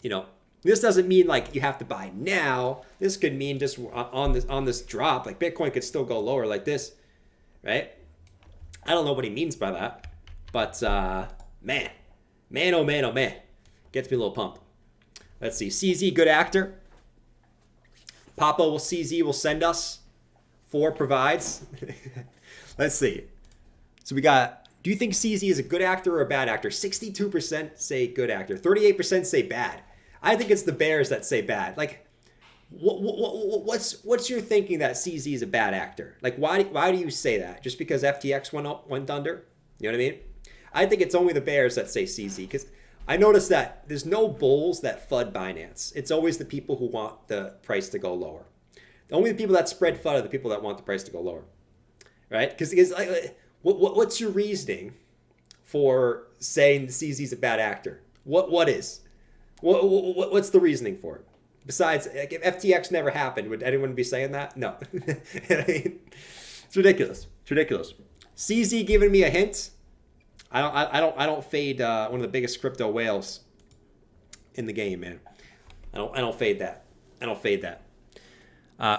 you know, this doesn't mean like you have to buy now. This could mean just on this drop, like Bitcoin could still go lower like this, right? I don't know what he means by that, but man, oh man, gets me a little pumped. Let's see, CZ, good actor. Papa will CZ will send us 4 provides. Let's see. So we got, do you think CZ is a good actor or a bad actor? 62% say good actor, 38% say bad. I think it's the bears that say bad. Like, what's your thinking that CZ is a bad actor? Like, why do you say that? Just because FTX went under? You know what I mean? I think it's only the bears that say CZ, because I noticed that there's no bulls that FUD Binance. It's always the people who want the price to go lower. Only the people that spread FUD are the people that want the price to go lower, right? Because what's your reasoning for saying CZ is a bad actor? What's the reasoning for it? Besides, like, if FTX never happened, would anyone be saying that? No. It's ridiculous. It's ridiculous. CZ giving me a hint. I don't fade one of the biggest crypto whales in the game, man. I don't fade that. I don't fade that.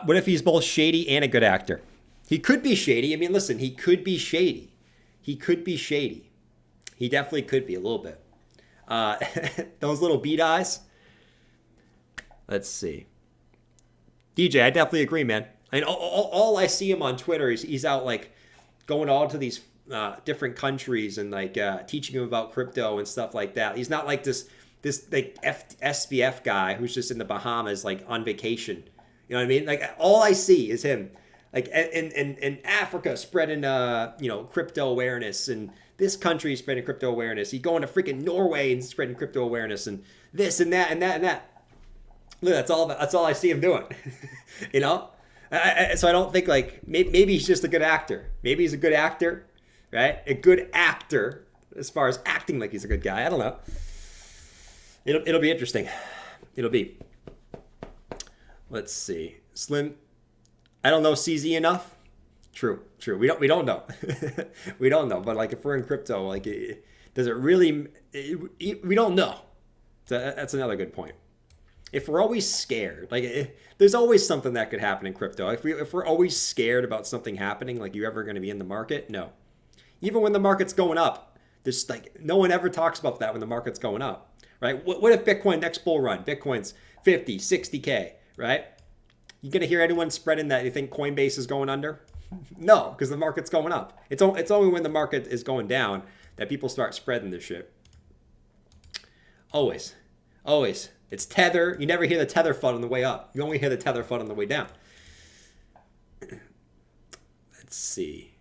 What if he's both shady and a good actor? He could be shady. I mean, listen, he could be shady. He could be shady. He definitely could be a little bit. Those little bead eyes. Let's see. DJ, I definitely agree, man. I mean, all I see him on Twitter is he's out like going all to these different countries and like teaching them about crypto and stuff like that. He's not like this like SBF guy who's just in the Bahamas like on vacation. You know what I mean? Like all I see is him like in Africa spreading crypto awareness, and this country spreading crypto awareness. He's going to freaking Norway and spreading crypto awareness, and this and that and that and that. Look, that's all I see him doing. You know? So I don't think like maybe he's just a good actor. Maybe he's a good actor, right? A good actor as far as acting like he's a good guy. I don't know. It'll be interesting. It'll be. Let's see. Slim. I don't know CZ enough. True. We don't know. We don't know. But like if we're in crypto, like does it really? We don't know. That's another good point. If we're always scared, like there's always something that could happen in crypto. If we're always scared about something happening, like you're ever going to be in the market, no. Even when the market's going up, there's like no one ever talks about that when the market's going up, right? What if Bitcoin next bull run, Bitcoin's 50, 60K, right? You gonna hear anyone spreading that you think Coinbase is going under? No, because the market's going up. It's only when the market is going down that people start spreading this shit. Always. It's Tether. You never hear the Tether FUD on the way up. You only hear the Tether FUD on the way down. Let's see.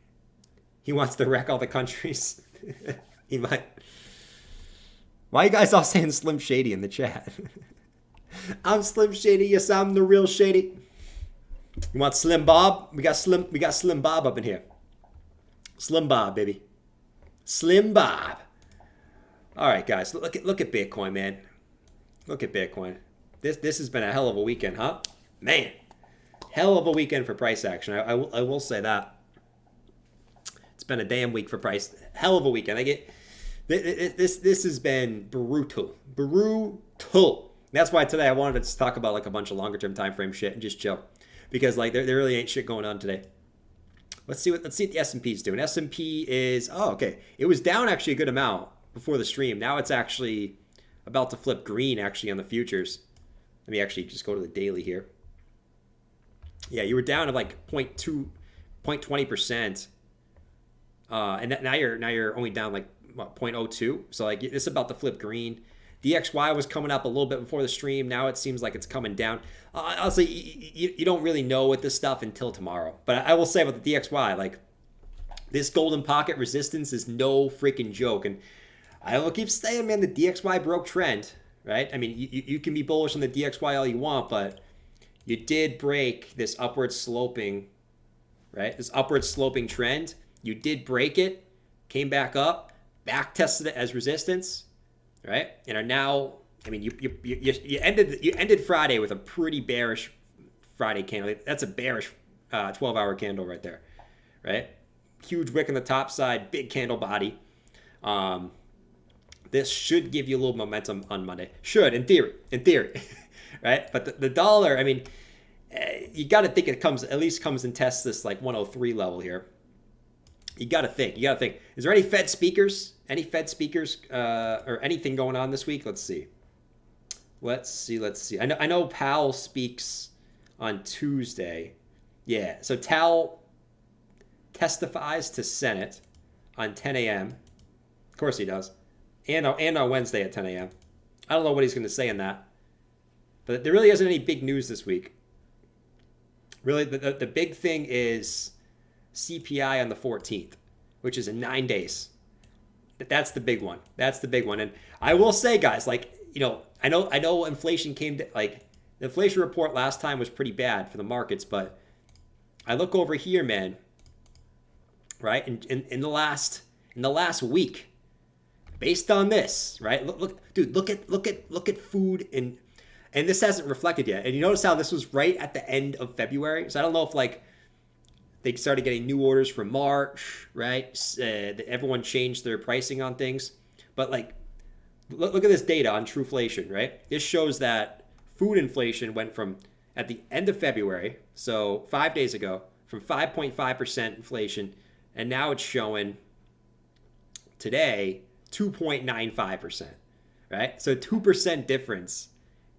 He wants to wreck all the countries. He might. Why are you guys all saying Slim Shady in the chat? I'm Slim Shady. Yes, I'm the real Shady. You want Slim Bob? We got Slim Bob up in here. Slim Bob, baby. Slim Bob. All right, guys. Look at Bitcoin, man. Look at Bitcoin. This has been a hell of a weekend, huh? Man, hell of a weekend for price action. I will say that. It's been a damn week for price. Hell of a weekend. This has been brutal. That's why today I wanted to talk about like a bunch of longer term time frame shit and just chill, because like there really ain't shit going on today. Let's see what the S&P is doing. S&P is okay. It was down actually a good amount before the stream. Now it's actually about to flip green actually on the futures. Let me actually just go to the daily here. Yeah, you were down to like 0.20%. And now you're only down like what, 0.02. So like this is about to flip green. DXY was coming up a little bit before the stream. Now it seems like it's coming down. Honestly, you don't really know with this stuff until tomorrow. But I will say about the DXY, like this golden pocket resistance is no freaking joke. And I will keep saying, man, the DXY broke trend, right? I mean, you can be bullish on the DXY all you want, but you did break this upward sloping, right? This upward sloping trend. You did break it, came back up, back tested it as resistance, right? And are now, I mean, you ended Friday with a pretty bearish Friday candle. That's a bearish 12-hour candle right there, right? Huge wick on the top side, big candle body. this should give you a little momentum on Monday. Should, in theory, right? But the dollar, I mean, you got to think it at least comes and tests this like 103 level here. You got to think. Is there any Fed speakers? Or anything going on this week? Let's see. I know Powell speaks on Tuesday. Yeah, so Powell testifies to Senate on 10 a.m. Of course he does. And on Wednesday at 10 a.m. I don't know what he's going to say in that. But there really isn't any big news this week. Really, the big thing is CPI on the 14th, which is in 9 days. That's the big one. And I will say, guys, like, you know, I know inflation came to, like, the inflation report last time was pretty bad for the markets, but I look over here, man, right? In the last week, based on this, right? Look at food and this hasn't reflected yet. And you notice how this was right at the end of February. So I don't know if like they started getting new orders for March, right? Everyone changed their pricing on things, but like look at this data on Trueflation, right? This shows that food inflation went from at the end of February, so 5 days ago, from 5.5% inflation, and now it's showing today 2.95%, right? So 2% difference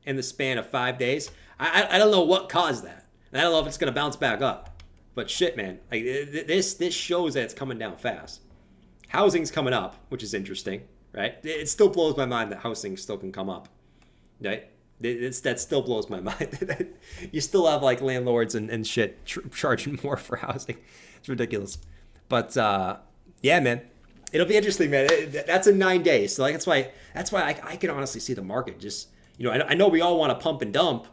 in the span of 5 days. I don't know what caused that. And I don't know if it's going to bounce back up. But shit, man, like this shows that it's coming down fast. Housing's coming up, which is interesting, right? It still blows my mind that housing still can come up, right? That still blows my mind. You still have like landlords and shit charging more for housing. It's ridiculous. But yeah, man, it'll be interesting, man. That's in 9 days. So like that's why I can honestly see the market just, you know, I know we all want to pump and dump,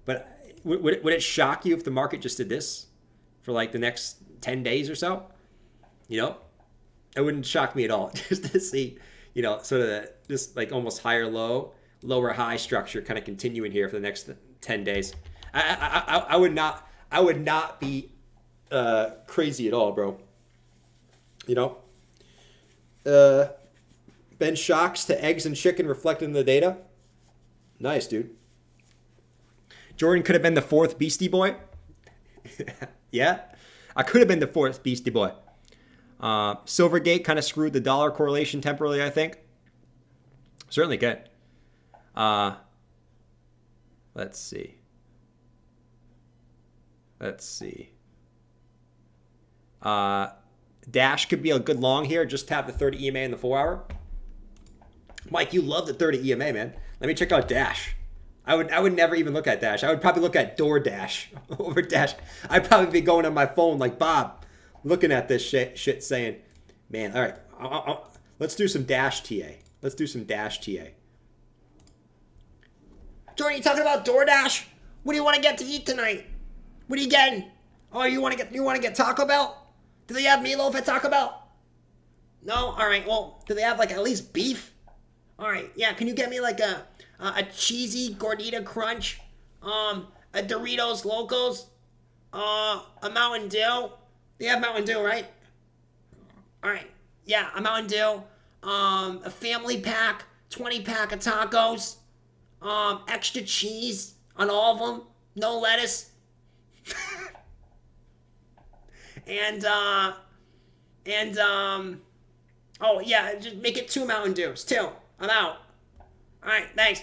but would it shock you if the market just did this for like the next 10 days or so? You know, it wouldn't shock me at all just to see, you know, sort of just like almost higher low, lower high structure kind of continuing here for the next 10 days. I would not be crazy at all, bro. You know, Ben shocks to eggs and chicken reflected in the data. Nice, dude. Jordan could have been the fourth Beastie Boy. Yeah, I could have been the fourth Beastie Boy. Silvergate kind of screwed the dollar correlation temporarily, I think. Certainly could. Let's see. Dash could be a good long here. Just tap the 30 EMA in the 4 hour. Mike, you love the 30 EMA, man. Let me check out Dash. I would never even look at Dash. I would probably look at DoorDash over Dash. I'd probably be going on my phone like Bob, looking at this shit saying, man, all right, let's do some Dash TA. Jordan, you talking about DoorDash? What do you want to get to eat tonight? What are you getting? Oh, you want to get Taco Bell? Do they have meatloaf at Taco Bell? No? All right, well, do they have like at least beef? All right, yeah, can you get me like a cheesy gordita crunch, a Doritos Locos, a Mountain Dew? They have Mountain Dew, right? All right, yeah, a Mountain Dew, a family pack, 20-pack of tacos, extra cheese on all of them, no lettuce, oh yeah, just make it 2 Mountain Dews, 2. I'm out. All right, thanks.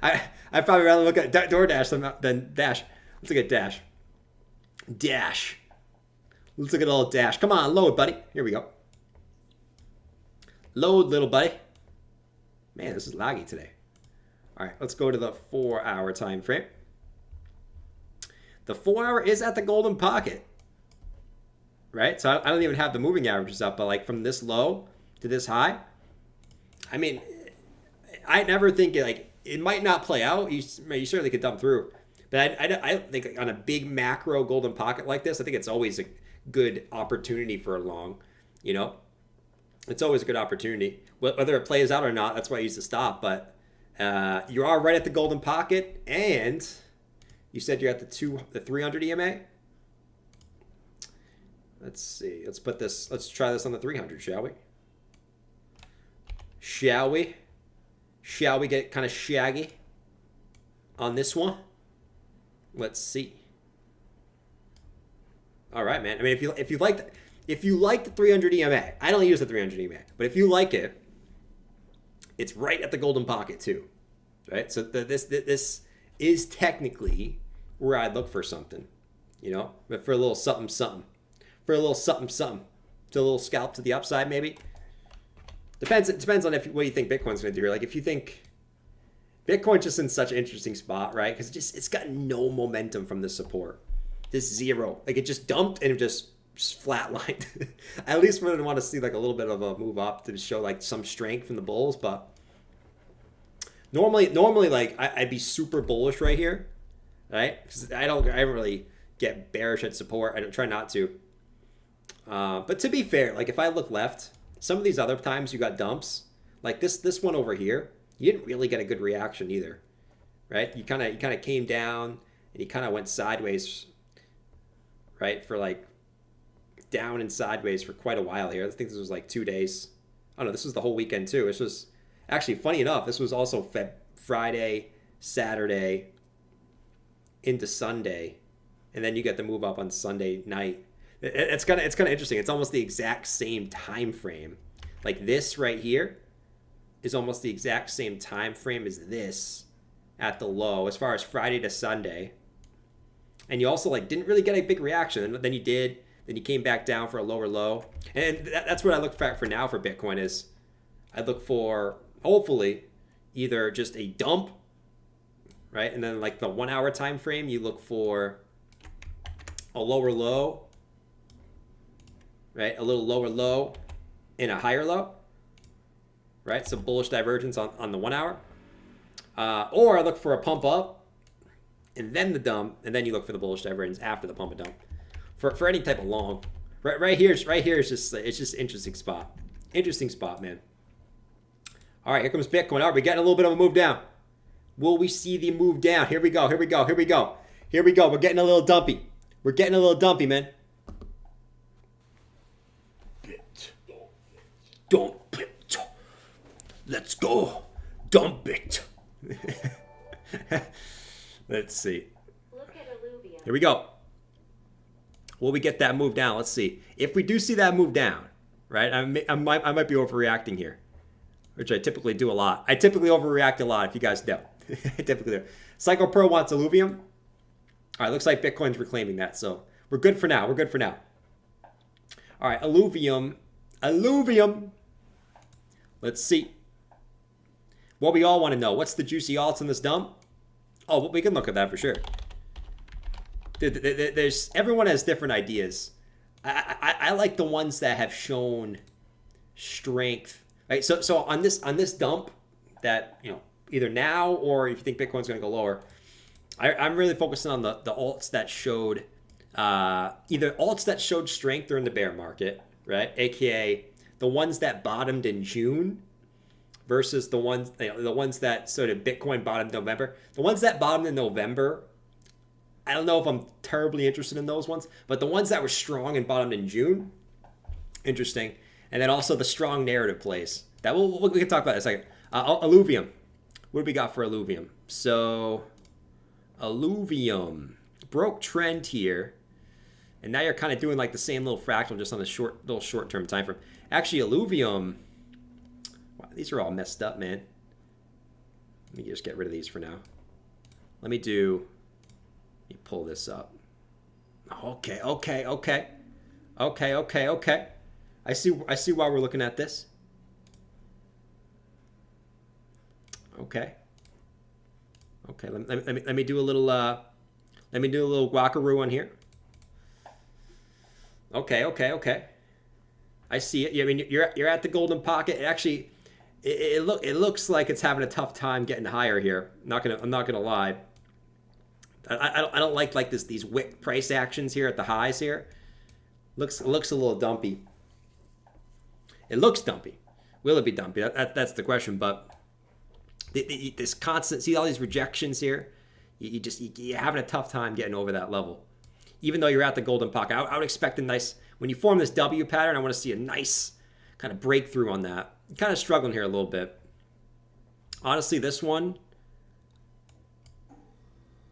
I'd probably rather look at DoorDash than Dash. Let's look at Dash. Let's look at old Dash. Come on, load, buddy. Here we go. Load, little buddy. Man, this is laggy today. All right, let's go to the 4 hour time frame. The 4 hour is at the golden pocket. Right? So I don't even have the moving averages up, but like from this low to this high, I mean, I never think it might not play out. You certainly could dump through, but I think on a big macro golden pocket like this, I think it's always a good opportunity for a long. You know, it's always a good opportunity. Whether it plays out or not, that's why I use the stop. But you are right at the golden pocket, and you said you're at the 300 EMA. Let's see. Let's try this on the 300, shall we? Shall we? Shall we get kind of shaggy on this one? Let's see. All right, man. I mean, if you like the 300 EMA, I don't use the 300 EMA, but if you like it, it's right at the golden pocket too, right? So this is technically where I'd look for something, you know, but for a little something, for a little something, to a little scalp to the upside maybe. It depends on what you think Bitcoin's going to do here. Like if you think Bitcoin's just in such an interesting spot, right? Because it's got no momentum from the support. Just zero. Like it just dumped and it just flatlined. At least we're gonna want to see like a little bit of a move up to show like some strength from the bulls. But normally like I'd be super bullish right here, right? Because I don't really get bearish at support. I don't try not to. But to be fair, like if I look left, some of these other times you got dumps, like this one over here, you didn't really get a good reaction either, right? You kind of came down and you kind of went sideways, right? For like down and sideways for quite a while here. I think this was like 2 days. Oh no, this was the whole weekend too. This was actually funny enough. This was also Friday, Saturday into Sunday, and then you get the move up on Sunday night. It's kind of interesting. It's almost the exact same time frame. Like this right here is almost the exact same time frame as this at the low as far as Friday to Sunday. And you also like didn't really get a big reaction, and then you did. Then you came back down for a lower low, and that's what I look for now for Bitcoin. Is I look for hopefully either just a dump, right, and then like the 1 hour time frame, you look for a lower low, right, a little lower low, and a higher low, right. So bullish divergence on the 1 hour, or I look for a pump up. And then the dump, and then you look for the bullish divergence after the pump and dump. For any type of long, right here is just interesting spot, man. All right, here comes Bitcoin. All right, we're getting a little bit of a move down. Will we see the move down? Here we go. We're getting a little dumpy. Man. Dump it. Let's go. Dump it. Let's see. Look at alluvium. Here we go. Will we get that move down? Let's see. If we do see that move down, right? I might be overreacting here, which I typically do a lot. I typically overreact a lot, if you guys know. I typically do. Psycho Pro wants alluvium. All right, looks like Bitcoin's reclaiming that, so we're good for now. All right, alluvium. Let's see. What we all want to know. What's the juicy alts in this dump? Oh, we can look at that for sure. There's everyone has different ideas. I like the ones that have shown strength. Right. So on this dump, that either now or if you think Bitcoin's going to go lower, I'm really focusing on the alts that showed either alts that showed strength during the bear market, right? AKA the ones that bottomed in June. Versus the ones that sort of Bitcoin bottomed in November. The ones that bottomed in November, I don't know if I'm terribly interested in those ones, but the ones that were strong and bottomed in June, interesting. And then also the strong narrative plays. That we can talk about in a second. Alluvium. What do we got for alluvium? So alluvium broke trend here, and now you're kind of doing like the same little fractal just on the short-term time frame. Actually, alluvium. These are all messed up, man. Let me just get rid of these for now. Let me pull this up. Okay. I see why we're looking at this. Okay. Let me do a little guacaroo on here. Okay. I see it. I mean, you're at the golden pocket. It actually. It looks like it's having a tough time getting higher here. I'm not gonna lie. I don't like these wick price actions here at the highs here. Looks a little dumpy. It looks dumpy. Will it be dumpy? That's the question. But this constant, see all these rejections here. You're having a tough time getting over that level, even though you're at the golden pocket. I would expect a nice when you form this W pattern. I want to see a nice kind of breakthrough on that. I'm kind of struggling here a little bit. Honestly, this one,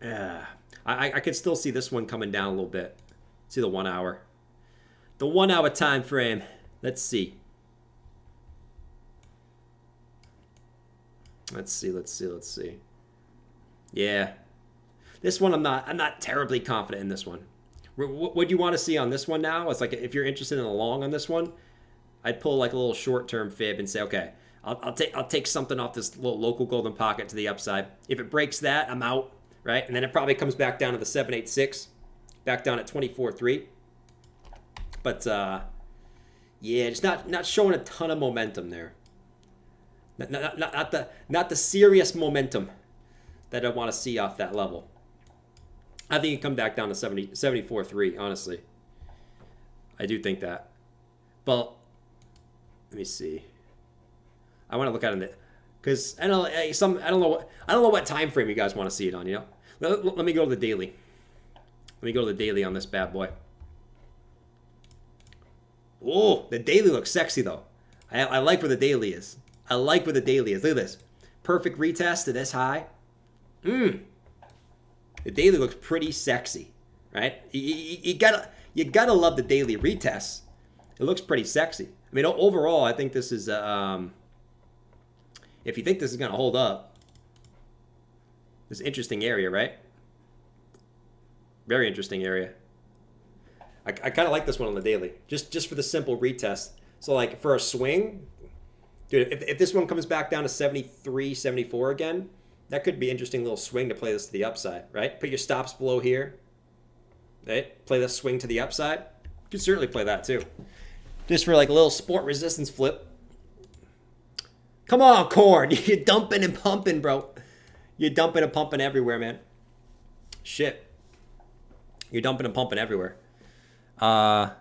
I could still see this one coming down a little bit. See the 1 hour. The 1 hour time frame. Let's see. Let's see. Yeah. This one I'm not terribly confident in this one. What do you want to see on this one now? It's like if you're interested in a long on this one, I'd pull like a little short-term fib and say, okay, I'll take something off this little local golden pocket to the upside. If it breaks that, I'm out, right? And then it probably comes back down to the 786, back down at 24.3. But yeah, just not showing a ton of momentum there. Not the serious momentum that I want to see off that level. I think it come back down to 74.3, honestly. I do think that. But let me see. I want to look at it because I don't know what time frame you guys want to see it on, you know? Let me go to the daily. Let me go to the daily on this bad boy. Oh, the daily looks sexy though. I like where the daily is. I like where the daily is. Look at this. Perfect retest to this high. The daily looks pretty sexy, right? You gotta love the daily retests. It looks pretty sexy. I mean, overall, I think this is if you think this is gonna hold up, this is an interesting area, right? Very interesting area. I kind of like this one on the daily, just for the simple retest. So like for a swing, dude, if this one comes back down to 73, 74 again, that could be an interesting little swing to play this to the upside, right? Put your stops below here, right? Play this swing to the upside. You could certainly play that too. Just for like a little sport resistance flip. Come on, Corn. You're dumping and pumping, bro. You're dumping and pumping everywhere, man. Shit. You're dumping and pumping everywhere. Let's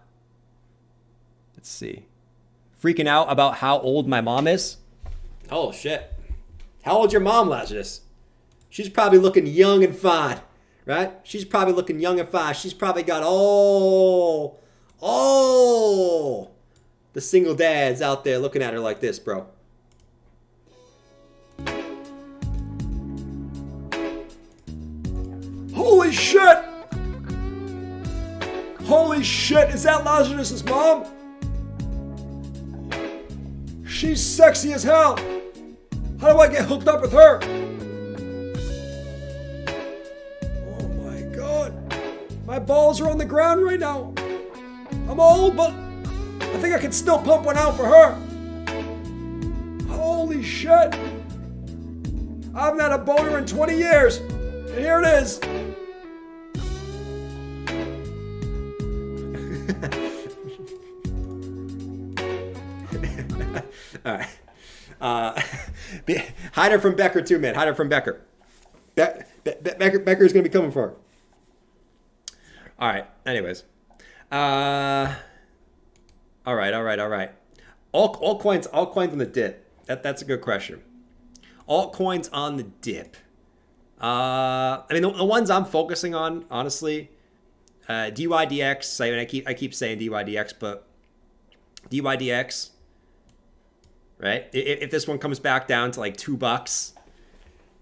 see. Freaking out about how old my mom is. Oh, shit. How old's your mom, Lazarus? She's probably looking young and fine, right? She's probably looking young and fine. She's probably got all the single dads out there looking at her like this, bro. Holy shit! Holy shit, is that Lazarus's mom? She's sexy as hell. How do I get hooked up with her? Oh my god. My balls are on the ground right now. I'm old, but I think I can still pump one out for her. Holy shit. I haven't had a boner in 20 years. And here it is. All right. Hide her from Becker too, man. Hide her from Becker. Becker is going to be coming for her. All right. Anyways. All right. Altcoins on the dip. That's a good question. Altcoins on the dip. I mean, the ones I'm focusing on, honestly, DYDX. I mean, I keep saying DYDX, but DYDX. Right? If this one comes back down to like $2,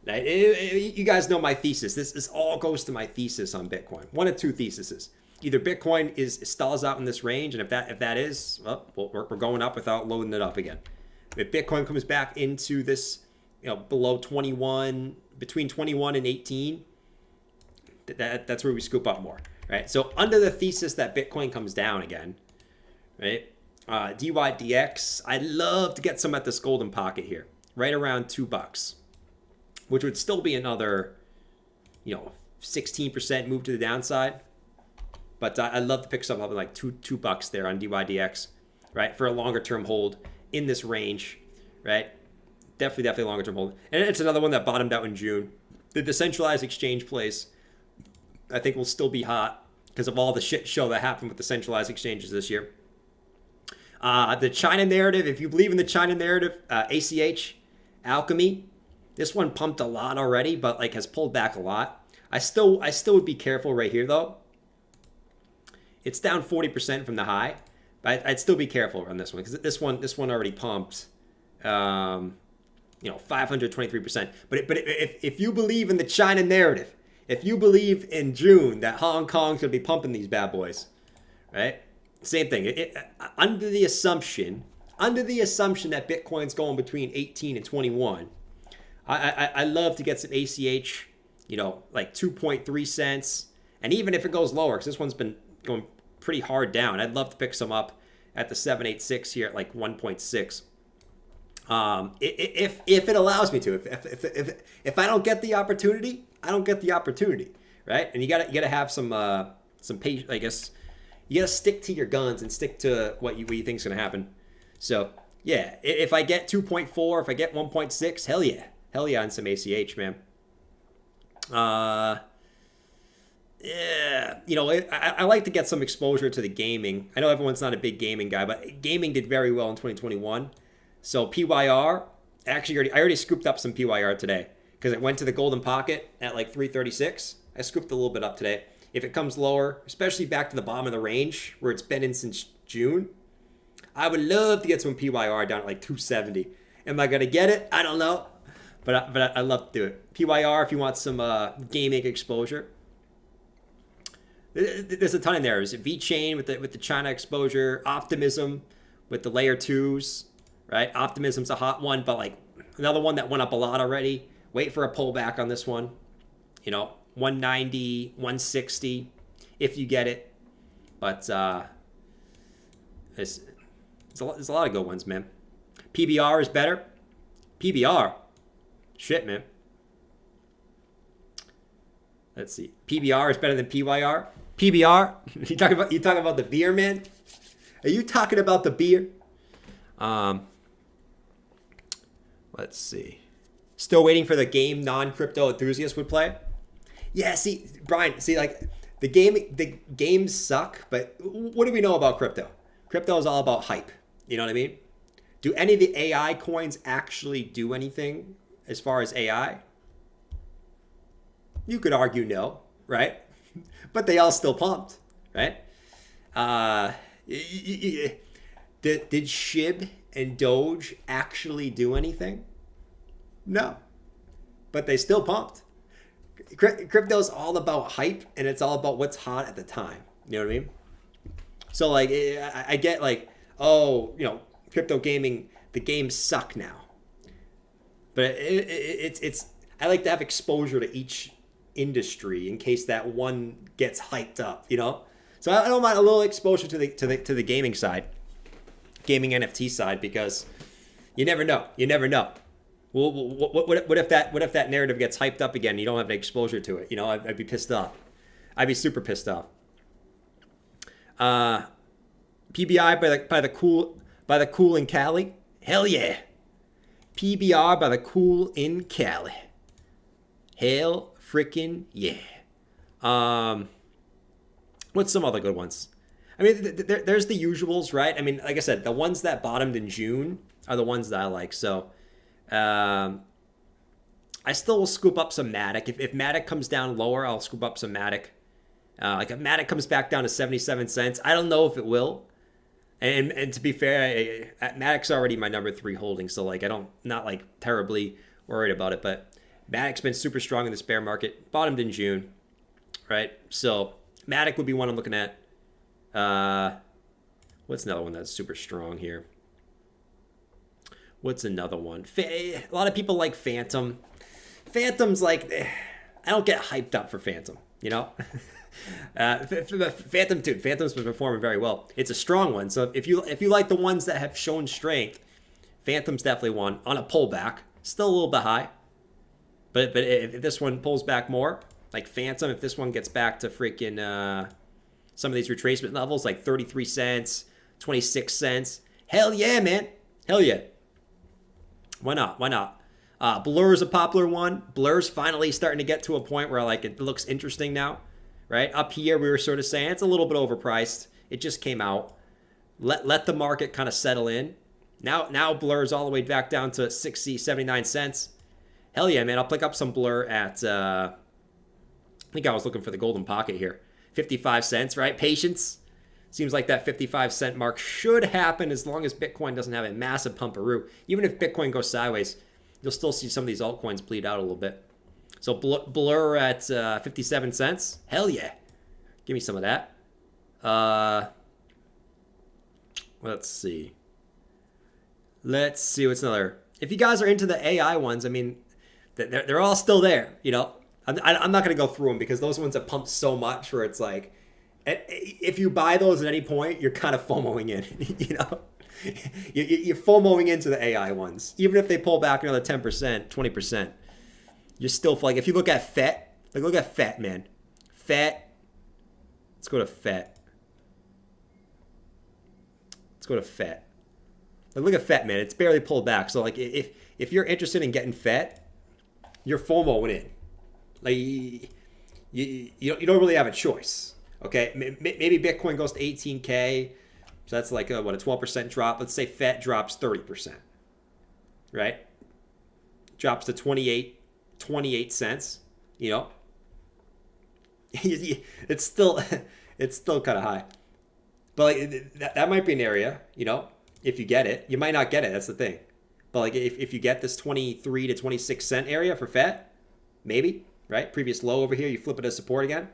right? You guys know my thesis. This all goes to my thesis on Bitcoin. One of two theses. Either Bitcoin stalls out in this range, and if that is, well, we're going up without loading it up again. If Bitcoin comes back into this, below 21, between 21 and 18, that's where we scoop up more, right? So under the thesis that Bitcoin comes down again, right? DYDX, I'd love to get some at this golden pocket here, right around $2, which would still be another, 16% move to the downside. But I'd love to pick something up at like $2 there on DYDX, right, for a longer term hold in this range, right? Definitely longer term hold. And it's another one that bottomed out in June. The decentralized exchange plays, I think, will still be hot because of all the shit show that happened with the centralized exchanges this year. The China narrative, if you believe in the China narrative, ACH, Alchemy, this one pumped a lot already, but like has pulled back a lot. I still would be careful right here though. It's down 40% from the high, I'd still be careful on this one because this one already pumped, 523%. But if you believe in the China narrative, if you believe in June that Hong Kong's gonna be pumping these bad boys, right? Same thing. Under the assumption that Bitcoin's going between 18 and 21, I love to get some ACH, like 2.3 cents, and even if it goes lower, because this one's been going pretty hard down, I'd love to pick some up at the 786 here at like 1.6. If it allows me to, if I don't get the opportunity, I don't get the opportunity, right? And you gotta have some patience, I guess. You gotta stick to your guns and stick to what you think is gonna happen. So yeah, if I get 2.4, if I get 1.6, hell yeah on some ACH, man. Yeah, I like to get some exposure to the gaming. I know everyone's not a big gaming guy, but gaming did very well in 2021. So PYR, actually, I already scooped up some PYR today because it went to the golden pocket at like 336. I scooped a little bit up today. If it comes lower, especially back to the bottom of the range where it's been in since June, I would love to get some PYR down at like 270. Am I going to get it? I don't know. But I love to do it. PYR, if you want some gaming exposure. There's a ton in there. There's VeChain with the China exposure. Optimism with the layer 2s. Right? Optimism's a hot one, but like another one that went up a lot already. Wait for a pullback on this one. 190, 160 if you get it. But there's a lot of good ones, man. PBR is better. PBR. Shit, man. Let's see. PBR is better than PYR. PBR? You talking about the beer, man? Are you talking about the beer? Let's see. Still waiting for the game non-crypto enthusiasts would play. Yeah, see, Brian, like the games suck, but what do we know about crypto? Crypto is all about hype. You know what I mean? Do any of the AI coins actually do anything as far as AI? You could argue no, right? But they all still pumped, right? Did SHIB and Doge actually do anything? No. But they still pumped. Crypto's all about hype, and it's all about what's hot at the time. You know what I mean? So, like, I get, like, crypto gaming, the games suck now. But it's I like to have exposure to each industry in case that one gets hyped up, So I don't mind a little exposure to the gaming side, gaming NFT side, because you never know. Well, what if that narrative gets hyped up again and you don't have any exposure to it? I'd be pissed off. I'd be super pissed off. PBI by the cool in Cali. Hell yeah. PBR by the cool in Cali. Hell freaking yeah. What's some other good ones? I mean, there's the usuals, right? I mean, like I said, the ones that bottomed in June are the ones that I like. So I still will scoop up some Matic. If Matic comes down lower, I'll scoop up some Matic. Like if Matic comes back down to 77 cents, I don't know if it will. And to be fair, Matic's already my number 3 holding, so like not like terribly worried about it. But Matic's been super strong in this bear market, bottomed in June, right? So Matic would be one I'm looking at. What's another one that's super strong here? What's another one? A lot of people like Phantom. Phantom's like, I don't get hyped up for Phantom, Phantom, dude, Phantom's been performing very well. It's a strong one. So if you like the ones that have shown strength, Phantom's definitely one on a pullback. Still a little bit high. But if this one pulls back more, like Phantom, if this one gets back to freaking some of these retracement levels, like 33 cents, 26 cents, hell yeah, man. Hell yeah. Why not? Blur's a popular one. Blur's finally starting to get to a point where like it looks interesting now, right? Up here, we were sort of saying it's a little bit overpriced. It just came out. Let the market kind of settle in. Now Blur's all the way back down to 79 cents. Hell yeah, man. I'll pick up some Blur at, I think I was looking for the golden pocket here. 55 cents, right? Patience. Seems like that 55 cent mark should happen as long as Bitcoin doesn't have a massive pumperoo. Even if Bitcoin goes sideways, you'll still see some of these altcoins bleed out a little bit. So Blur at 57 cents. Hell yeah. Give me some of that. Let's see. Let's see what's another. If you guys are into the AI ones, I mean, they're all still there. You know, I'm not going to go through them because those ones have pumped so much where it's like, if you buy those at any point, you're kind of FOMOing in, you know? You're FOMOing into the AI ones. Even if they pull back another 10%, 20%, you're still, like, if you look at FET, like, look at FET, man. FET. Let's go to FET. Let's go to FET. Like, look at FET, man. It's barely pulled back. So, like, if you're interested in getting FET, you're FOMOing in. Like, you don't really have a choice. Okay, maybe Bitcoin goes to 18K, so that's like a 12% drop. Let's say FET drops 30%, right? Drops to 28 cents. You know, it's still kind of high, but like that might be an area. You know, if you get it, you might not get it. That's the thing. But like if you get this 23 to 26 cent area for FET, maybe, right? Previous low over here, you flip it as support again.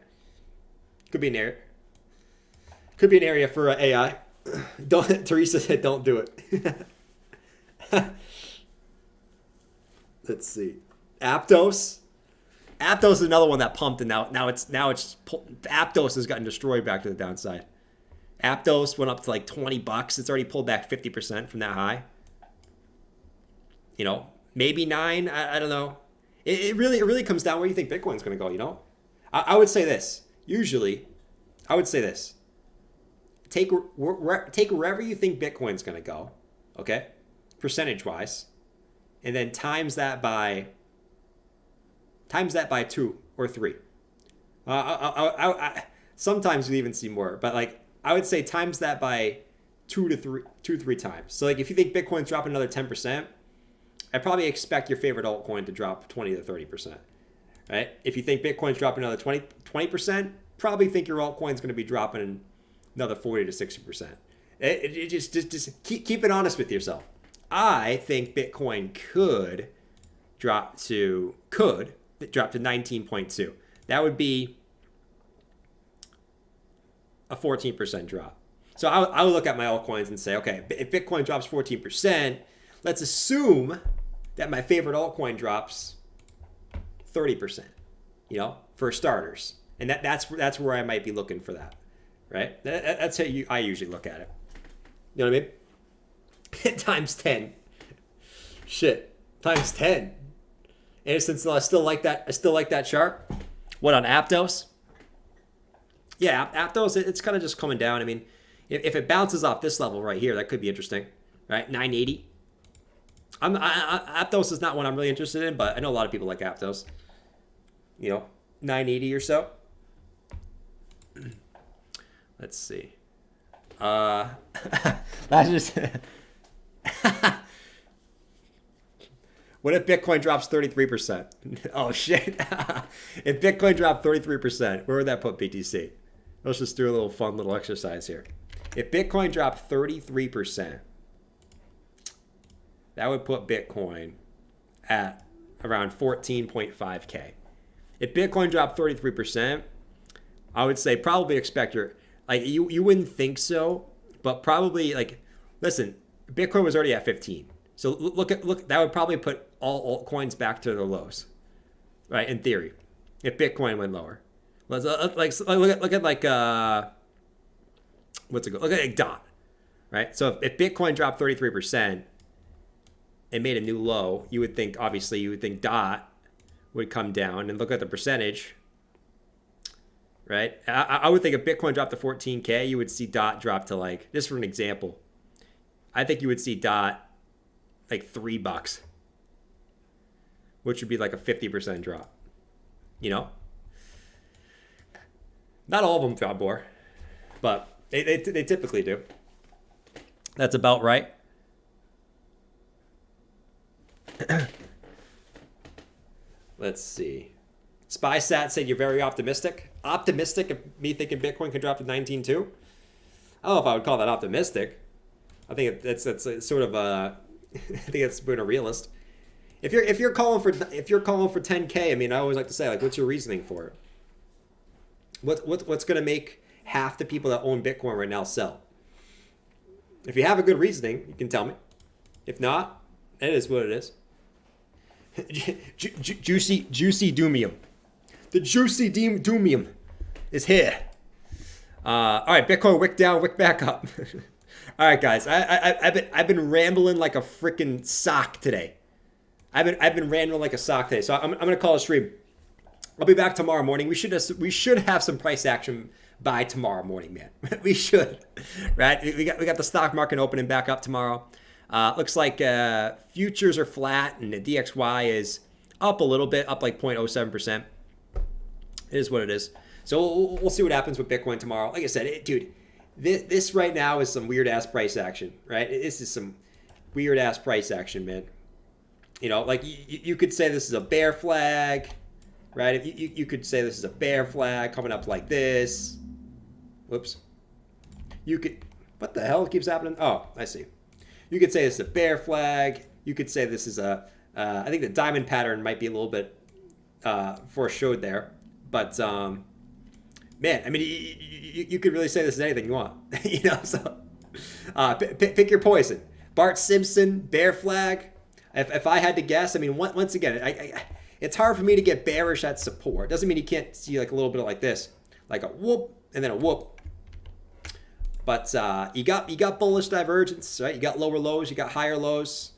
Could be an area. Could be an area for AI. Teresa said, "Don't do it." Let's see. Aptos. Aptos is another one that pumped, and now Aptos has gotten destroyed back to the downside. Aptos went up to like $20. It's already pulled back 50% from that high. You know, maybe 9. I don't know. It really comes down where you think Bitcoin's going to go. You know, I would say this. Usually, I would say this. Take wherever you think Bitcoin's going to go, okay, percentage-wise, and then times that by 2 or 3. Sometimes you even see more, but like I would say times that by 2 to 3 times. So like if you think Bitcoin's dropping another 10%, I probably expect your favorite altcoin to drop 20 to 30%. Right? If you think Bitcoin's dropping another 20%, probably think your altcoin's going to be dropping another 40 to 60%. It just keep it honest with yourself. I think Bitcoin could drop to 19.2. That would be a 14% drop. So I would look at my altcoins and say, okay, if Bitcoin drops 14%, let's assume that my favorite altcoin drops 30%, you know, for starters. And that's where I might be looking for that, right? That's how I usually look at it. You know what I mean? Times 10. Shit. Times 10. And since I still like that chart. What, on Aptos? Yeah, Aptos, it's kind of just coming down. I mean, if it bounces off this level right here, that could be interesting, right? 980. Aptos is not one I'm really interested in, but I know a lot of people like Aptos. You know, 980 or so. Let's see. That's just. What if Bitcoin drops 33%? Oh shit! If Bitcoin dropped 33%, where would that put BTC? Let's just do a little fun little exercise here. If Bitcoin dropped 33%, that would put Bitcoin at around 14.5K. If Bitcoin dropped 33%, I would say probably expect you wouldn't think so, but probably like, listen, Bitcoin was already at 15. So look, that would probably put all altcoins back to their lows, right? In theory, if Bitcoin went lower, look at like DOT, right? So if Bitcoin dropped 33% and made a new low, you would think DOT would come down, and look at the percentage, right? I would think if Bitcoin dropped to 14K, you would see DOT drop to, like, just for an example, I think you would see DOT like $3, which would be like a 50% drop. You know, not all of them drop more, but they typically do. That's about right. Let's see. SpySat said you're very optimistic. Optimistic of me thinking Bitcoin can drop to 19.2. I don't know if I would call that optimistic. I think that's sort of I think it's being a realist. If you're calling for 10K, I mean, I always like to say, like, what's your reasoning for it? What's going to make half the people that own Bitcoin right now sell? If you have a good reasoning, you can tell me. If not, it is what it is. Juicy Doomium. The Juicy Doomium is here. All right, Bitcoin wick down, wick back up. All right, guys, I've been rambling like a freaking sock today. I've been rambling like a sock today, so I'm gonna call a stream. I'll be back tomorrow morning. We should have some price action by tomorrow morning, man. We should, right? We got the stock market opening back up tomorrow. Looks like futures are flat and the DXY is up a little bit, up like 0.07%. It is what it is. So we'll see what happens with Bitcoin tomorrow. Like I said, dude, this right now is some weird ass price action, right? This is some weird ass price action, man. You know, like you could say this is a bear flag, right? You could say this is a bear flag coming up like this. Whoops. You could, what the hell keeps happening? Oh, I see. You could say this is a bear flag. You could say this is a, I think the diamond pattern might be a little bit foreshowed there. But, man, I mean, you could really say this is anything you want. You know, so pick your poison. Bart Simpson, bear flag. If I had to guess, I mean, once again, it's hard for me to get bearish at support. Doesn't mean you can't see like a little bit of like this, like a whoop and then a whoop. But you got bullish divergence, right? You got lower lows, you got higher lows.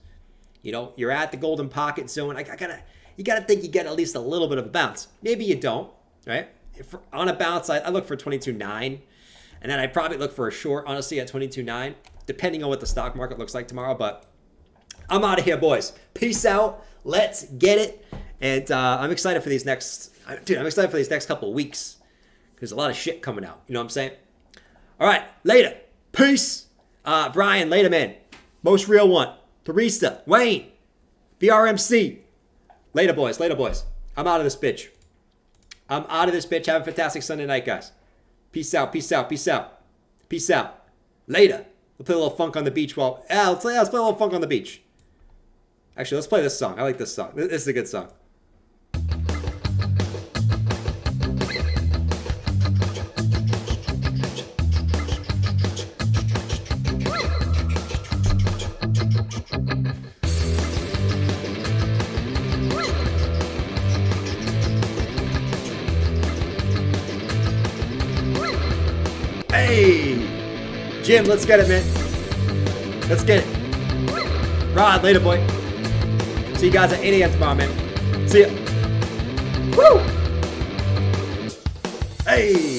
You know, you're at the golden pocket zone. You gotta think you get at least a little bit of a bounce. Maybe you don't, right? If on a bounce, I look for 22.9, and then I probably look for a short, honestly, at 22.9, depending on what the stock market looks like tomorrow. But I'm out of here, boys. Peace out. Let's get it. And I'm excited for these next, dude. I'm excited for these next couple of weeks because a lot of shit coming out. You know what I'm saying? All right, later. Peace. Brian, later, man. Most real one. Teresa, Wayne, BRMC. Later, boys. Later, boys. I'm out of this bitch. I'm out of this bitch. Have a fantastic Sunday night, guys. Peace out. Peace out. Peace out. Peace out. Later. We'll play a little funk on the beach. Well, yeah, let's play a little funk on the beach. Actually, let's play this song. I like this song. This is a good song. Hey, Jim, let's get it, man. Let's get it. Rod, later, boy. See you guys at 8 a.m. tomorrow, man. See ya. Woo! Hey!